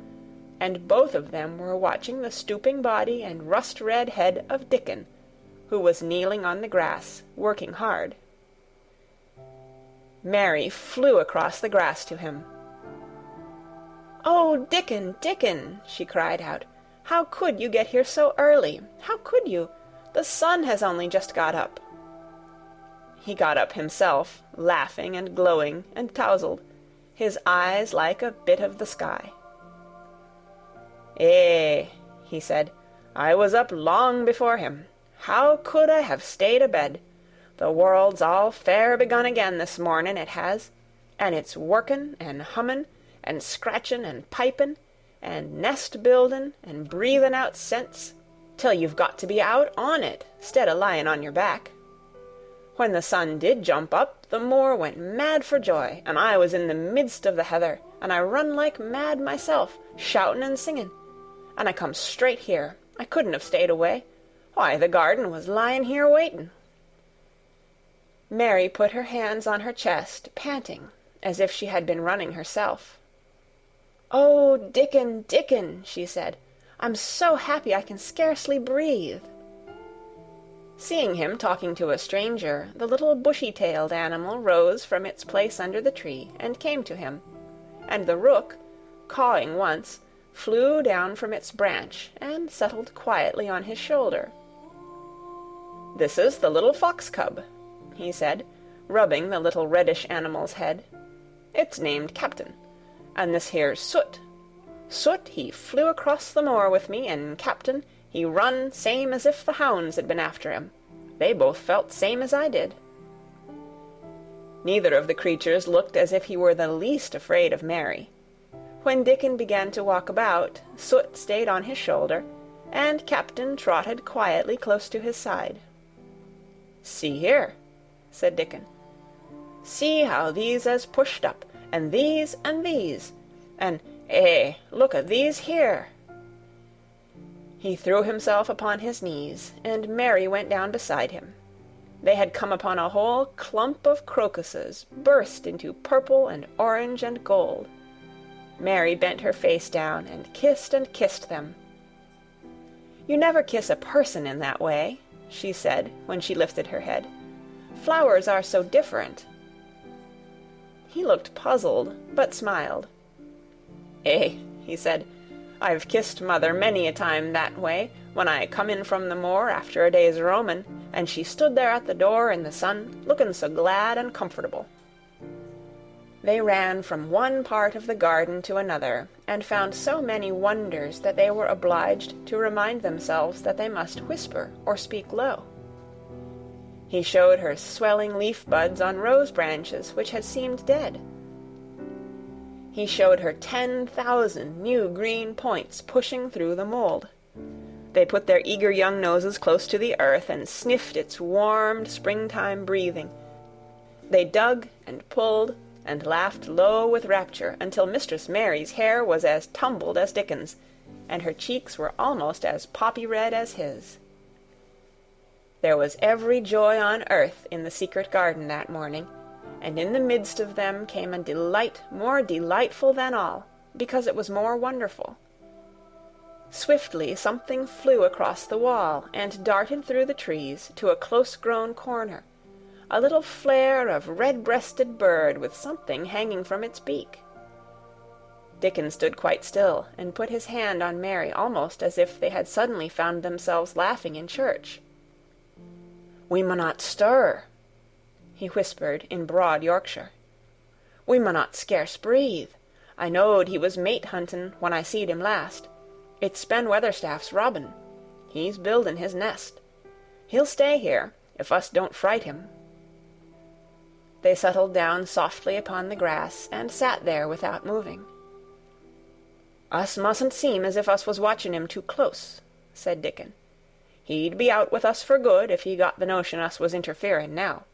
and both of them were watching the stooping body and rust-red head of Dickon, who was kneeling on the grass, working hard. Mary flew across the grass to him. "Oh, Dickon, Dickon!" she cried out. "How could you get here so early? How could you? The sun has only just got up." He got up himself, laughing and glowing and tousled, his eyes like a bit of the sky. "Eh," he said, "I was up long before him. How could I have stayed abed? The world's all fair begun again this morning, it has. and it's workin' and hummin' and scratchin' and pipin' and nest-buildin' and breathin' out scents, till you've got to be out on it, 'stead o' lyin' on your back. When the sun did jump up, the moor went mad for joy, and I was in the midst of the heather, and I run like mad myself, shoutin' and singin'. And I come straight here. I couldn't have stayed away. Why, the garden was lyin' here waitin'." Mary put her hands on her chest, panting, as if she had been running herself. "Oh, Dickon, Dickon," she said, "I'm so happy I can scarcely breathe." Seeing him talking to a stranger, the little bushy-tailed animal rose from its place under the tree and came to him, and the rook, cawing once, flew down from its branch and settled quietly on his shoulder. "This is the little fox cub," he said, rubbing the little reddish animal's head. "It's named Captain. And this here's Soot. Soot, he flew across the moor with me, and Captain, he run same as if the hounds had been after him. They both felt same as I did." Neither of the creatures looked as if he were the least afraid of Mary. When Dickon began to walk about, Soot stayed on his shoulder, and Captain trotted quietly close to his side. "See here," said Dickon. "See how these has pushed up, and these, and look at these here." He threw himself upon his knees, and Mary went down beside him. They had come upon a whole clump of crocuses, burst into purple and orange and gold. Mary bent her face down and kissed them. "You never kiss a person in that way," she said, when she lifted her head. "Flowers are so different." He looked puzzled, but smiled. He said, "I've kissed Mother many a time that way, when I come in from the moor after a day's roamin', and she stood there at the door in the sun, looking so glad and comfortable." They ran from one part of the garden to another, and found so many wonders that they were obliged to remind themselves that they must whisper or speak low. He showed her swelling leaf buds on rose branches which had seemed dead. He showed her 10,000 new green points pushing through the mold. They put their eager young noses close to the earth and sniffed its warmed springtime breathing. They dug and pulled and laughed low with rapture until Mistress Mary's hair was as tumbled as Dickon's, and her cheeks were almost as poppy-red as his. There was every joy on earth in the secret garden that morning, and in the midst of them came a delight more delightful than all, because it was more wonderful. Swiftly something flew across the wall and darted through the trees to a close-grown corner, a little flare of red-breasted bird with something hanging from its beak. Dickon stood quite still and put his hand on Mary almost as if they had suddenly found themselves laughing in church. "We munnot stir," he whispered in broad Yorkshire. "We munnot scarce breathe. I knowed he was mate-huntin' when I seed him last. It's Ben Weatherstaff's robin. He's buildin' his nest. He'll stay here, if us don't fright him." They settled down softly upon the grass and sat there without moving. "Us mustn't seem as if us was watchin' him too close," said Dickon. "He'd be out with us for good if he got the notion us was interferin' now.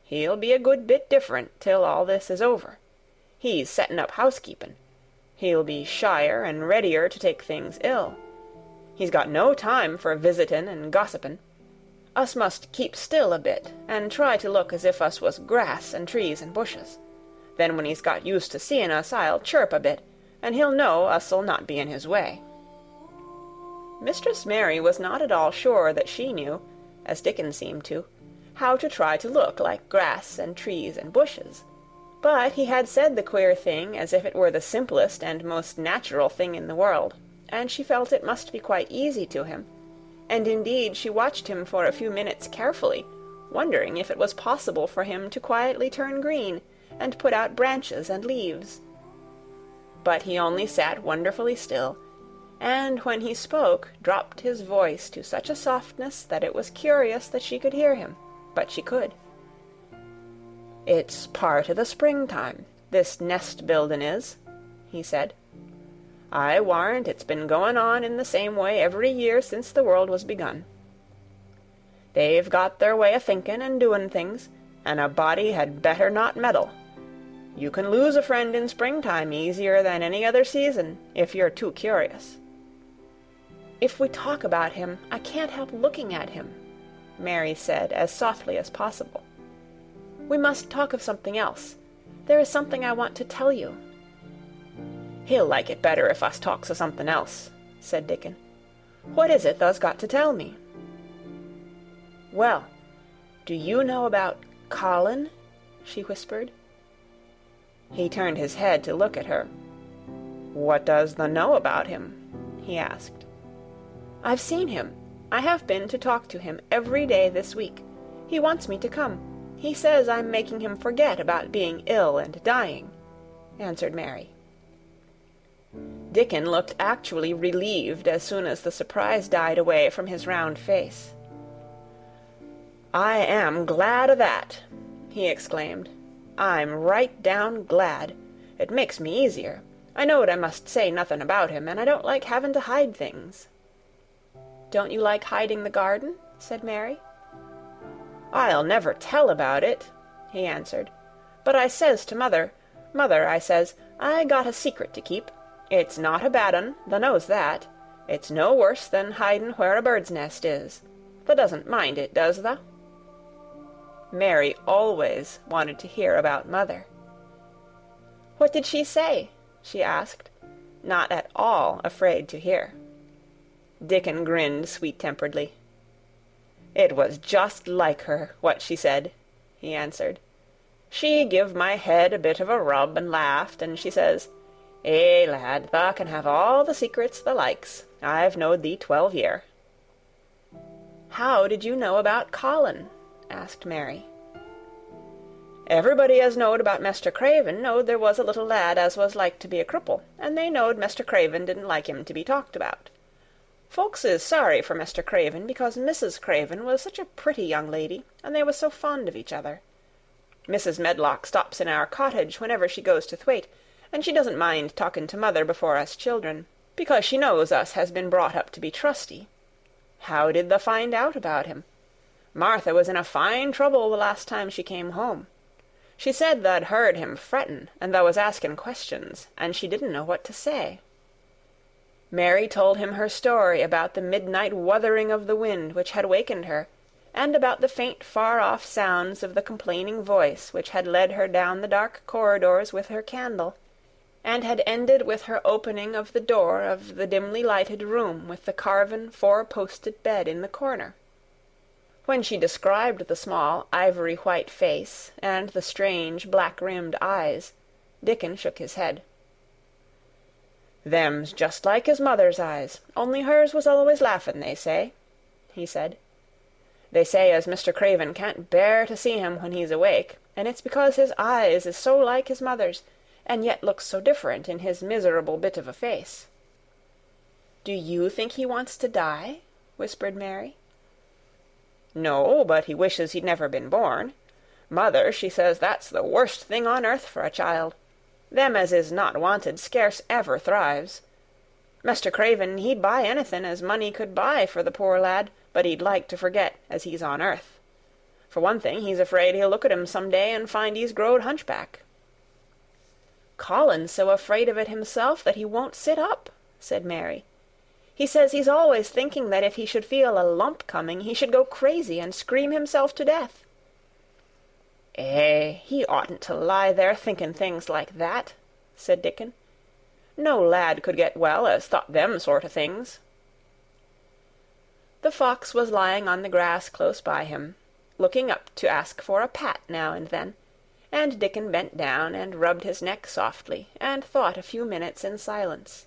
He'll be a good bit different till all this is over. He's settin' up housekeepin'. He'll be shyer and readier to take things ill. He's got no time for visitin' and gossipin'. Us must keep still a bit, and try to look as if us was grass and trees and bushes. Then when he's got used to seein' us, I'll chirp a bit, and he'll know us'll not be in his way." Mistress Mary was not at all sure that she knew, as Dickon seemed to, how to try to look like grass and trees and bushes. But he had said the queer thing as if it were the simplest and most natural thing in the world, and she felt it must be quite easy to him, and indeed she watched him for a few minutes carefully, wondering if it was possible for him to quietly turn green and put out branches and leaves. But he only sat wonderfully still, and when he spoke dropped his voice to such a softness that it was curious that she could hear him, but she could. "It's part o' the springtime," this nest-buildin' is," he said. "I warrant it's been goin' on in the same way every year since the world was begun. They've got their way o' thinkin' and doin' things, and a body had better not meddle. You can lose a friend in springtime easier than any other season, if you're too curious." "If we talk about him, I can't help looking at him," Mary said as softly as possible. "We must talk of something else. There is something I want to tell you." "He'll like it better if us talks o' something else," said Dickon. "What is it thou's got to tell me?" "Well, do you know about Colin?" she whispered. He turned his head to look at her. "What does thou know about him?" he asked. "I've seen him. I have been to talk to him every day this week. He wants me to come. He says I'm making him forget about being ill and dying," answered Mary. Dickon looked actually relieved as soon as the surprise died away from his round face. "I am glad o' that," he exclaimed. "I'm right down glad. It makes me easier. I knowed I must say nothing about him, and I don't like having to hide things." "Don't you like hiding the garden?" said Mary. "I'll never tell about it," he answered. "But I says to Mother, 'Mother,' I says, 'I got a secret to keep. It's not a bad un, thou knows that. It's no worse than hiding where a bird's nest is. Thou doesn't mind it, does thou?'" Mary always wanted to hear about Mother. "What did she say?" she asked, not at all afraid to hear. Dickon grinned sweet-temperedly. "It was just like her, what she said," he answered. "She give my head a bit of a rub and laughed, and she says, 'Eh, lad, thou can have all the secrets thou likes. I've knowed thee 12 year.'" "How did you know about Colin?" asked Mary. "Everybody as knowed about Mester Craven knowed there was a little lad as was like to be a cripple, and they knowed Mester Craven didn't like him to be talked about. Folks is sorry for Mester Craven, because Mrs. Craven was such a pretty young lady, and they was so fond of each other. Mrs. Medlock stops in our cottage whenever she goes to Thwaite, and she doesn't mind talking to Mother before us children, because she knows us has been brought up to be trusty. How did thou find out about him? Martha was in a fine trouble the last time she came home. She said tha'd heard him frettin', and thou was asking questions, and she didn't know what to say." Mary told him her story about the midnight wuthering of the wind which had wakened her, and about the faint far-off sounds of the complaining voice which had led her down the dark corridors with her candle, and had ended with her opening of the door of the dimly lighted room with the carven four-posted bed in the corner. When she described the small ivory-white face and the strange black-rimmed eyes, Dickon shook his head. "Them's just like his mother's eyes, only hers was always laughin', they say," he said. "They say as Mr. Craven can't bear to see him when he's awake, and it's because his eyes is so like his mother's, and yet looks so different in his miserable bit of a face." "Do you think he wants to die?" whispered Mary. "No, but he wishes he'd never been born. Mother, she says that's the worst thing on earth for a child. Them as is not wanted scarce ever thrives. Mr. Craven, he'd buy anything as money could buy for the poor lad, but he'd like to forget as he's on earth. For one thing, he's afraid he'll look at him some day and find he's growed hunchback." "Colin's so afraid of it himself that he won't sit up," said Mary. "He says he's always thinking that if he should feel a lump coming, he should go crazy and scream himself to death." "Eh, he oughtn't to lie there thinking things like that," said Dickon. "No lad could get well as thought them sort of things." The fox was lying on the grass close by him, looking up to ask for a pat now and then, and Dickon bent down and rubbed his neck softly, and thought a few minutes in silence.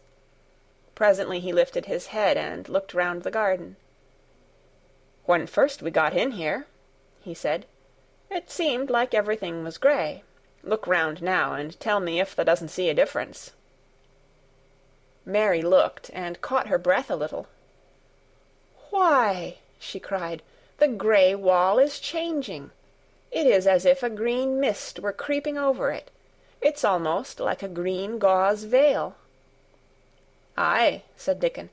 Presently he lifted his head and looked round the garden. "When first we got in here," he said, "it seemed like everything was grey. Look round now, and tell me if thou doesn't see a difference." Mary looked, and caught her breath a little. "Why," she cried, "the grey wall is changing. It is as if a green mist were creeping over it. It's almost like a green gauze veil." "Aye," said Dickon,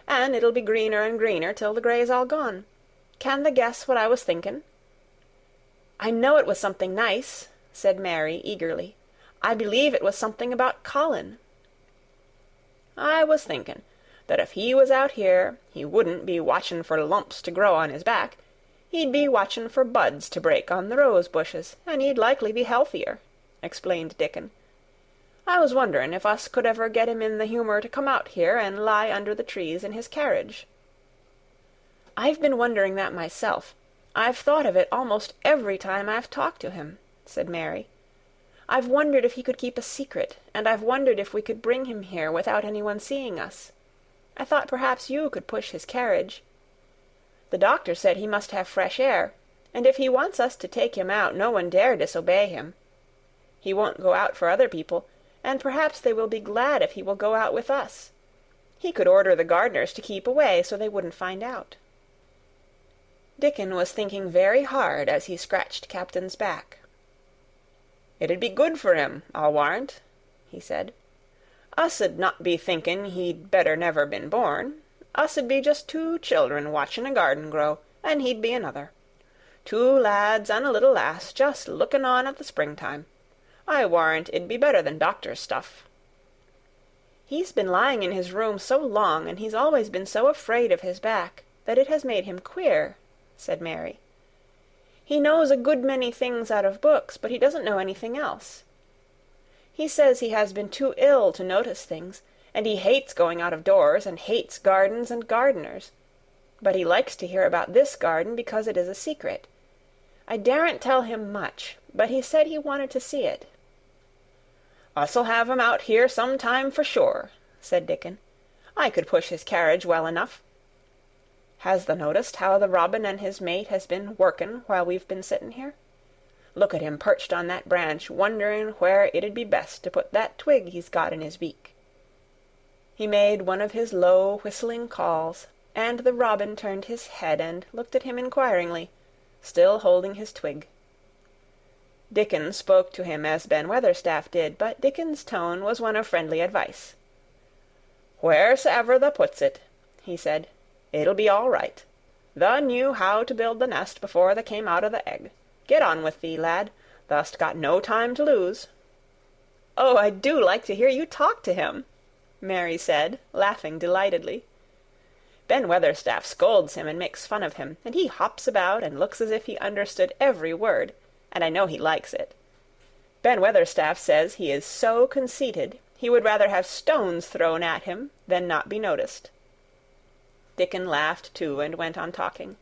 "and it'll be greener and greener till the grey's all gone. Can thee guess what I was thinking?" "I know it was something nice," said Mary, eagerly. "I believe it was something about Colin." "I was thinking that if he was out here, he wouldn't be watching for lumps to grow on his back. He'd be watching for buds to break on the rose bushes, and he'd likely be healthier," explained Dickon. "I was wondering if us could ever get him in the humour to come out here and lie under the trees in his carriage." "I've been wondering that myself. I've thought of it almost every time I've talked to him," said Mary. "I've wondered if he could keep a secret, and I've wondered if we could bring him here without anyone seeing us. I thought perhaps you could push his carriage. The doctor said he must have fresh air, and if he wants us to take him out no one dare disobey him. He won't go out for other people, and perhaps they will be glad if he will go out with us. He could order the gardeners to keep away so they wouldn't find out." Dickon was thinking very hard as he scratched Captain's back. "It'd be good for him, I'll warrant," he said. "Us'd not be thinking he'd better never been born. Us'd be just two children watching a garden grow, and he'd be another. Two lads and a little lass just looking on at the springtime. I warrant it'd be better than doctor's stuff." "He's been lying in his room so long, and he's always been so afraid of his back, that it has made him queer," said Mary. "He knows a good many things out of books, but he doesn't know anything else. He says he has been too ill to notice things, and he hates going out of doors, and hates gardens and gardeners. But he likes to hear about this garden because it is a secret. I daren't tell him much, but he said he wanted to see it." "Us'll have him out here some time for sure," said Dickon. "I could push his carriage well enough. Has thee noticed how the robin and his mate has been working while we've been sitting here? Look at him perched on that branch, wondering where it'd be best to put that twig he's got in his beak." He made one of his low, whistling calls, and the robin turned his head and looked at him inquiringly, still holding his twig. Dickon spoke to him as Ben Weatherstaff did, but Dickon's tone was one of friendly advice. "Wheresoever thou puts it," he said, "it'll be all right. Thou knew how to build the nest before thou came out of the egg. Get on with thee, lad. Thou'st got no time to lose." "Oh, I do like to hear you talk to him," Mary said, laughing delightedly. "Ben Weatherstaff scolds him and makes fun of him, and he hops about and looks as if he understood every word, and I know he likes it. Ben Weatherstaff says he is so conceited he would rather have stones thrown at him than not be noticed." Dickon laughed too, and went on talking.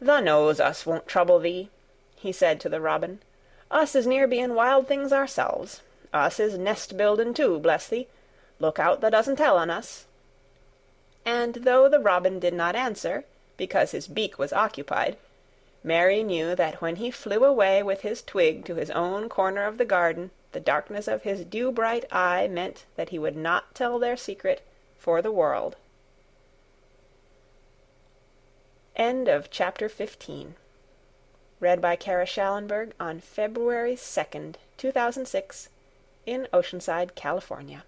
"Thou knows us won't trouble thee," he said to the robin. "Us is near being wild things ourselves. Us is nest-building too, bless thee. Look out thou doesn't tell on us." And though the robin did not answer, because his beak was occupied, Mary knew that when he flew away with his twig to his own corner of the garden, the darkness of his dew-bright eye meant that he would not tell their secret for the world. End of chapter 15. Read by Kara Schallenberg on February 2nd, 2006, in Oceanside, California.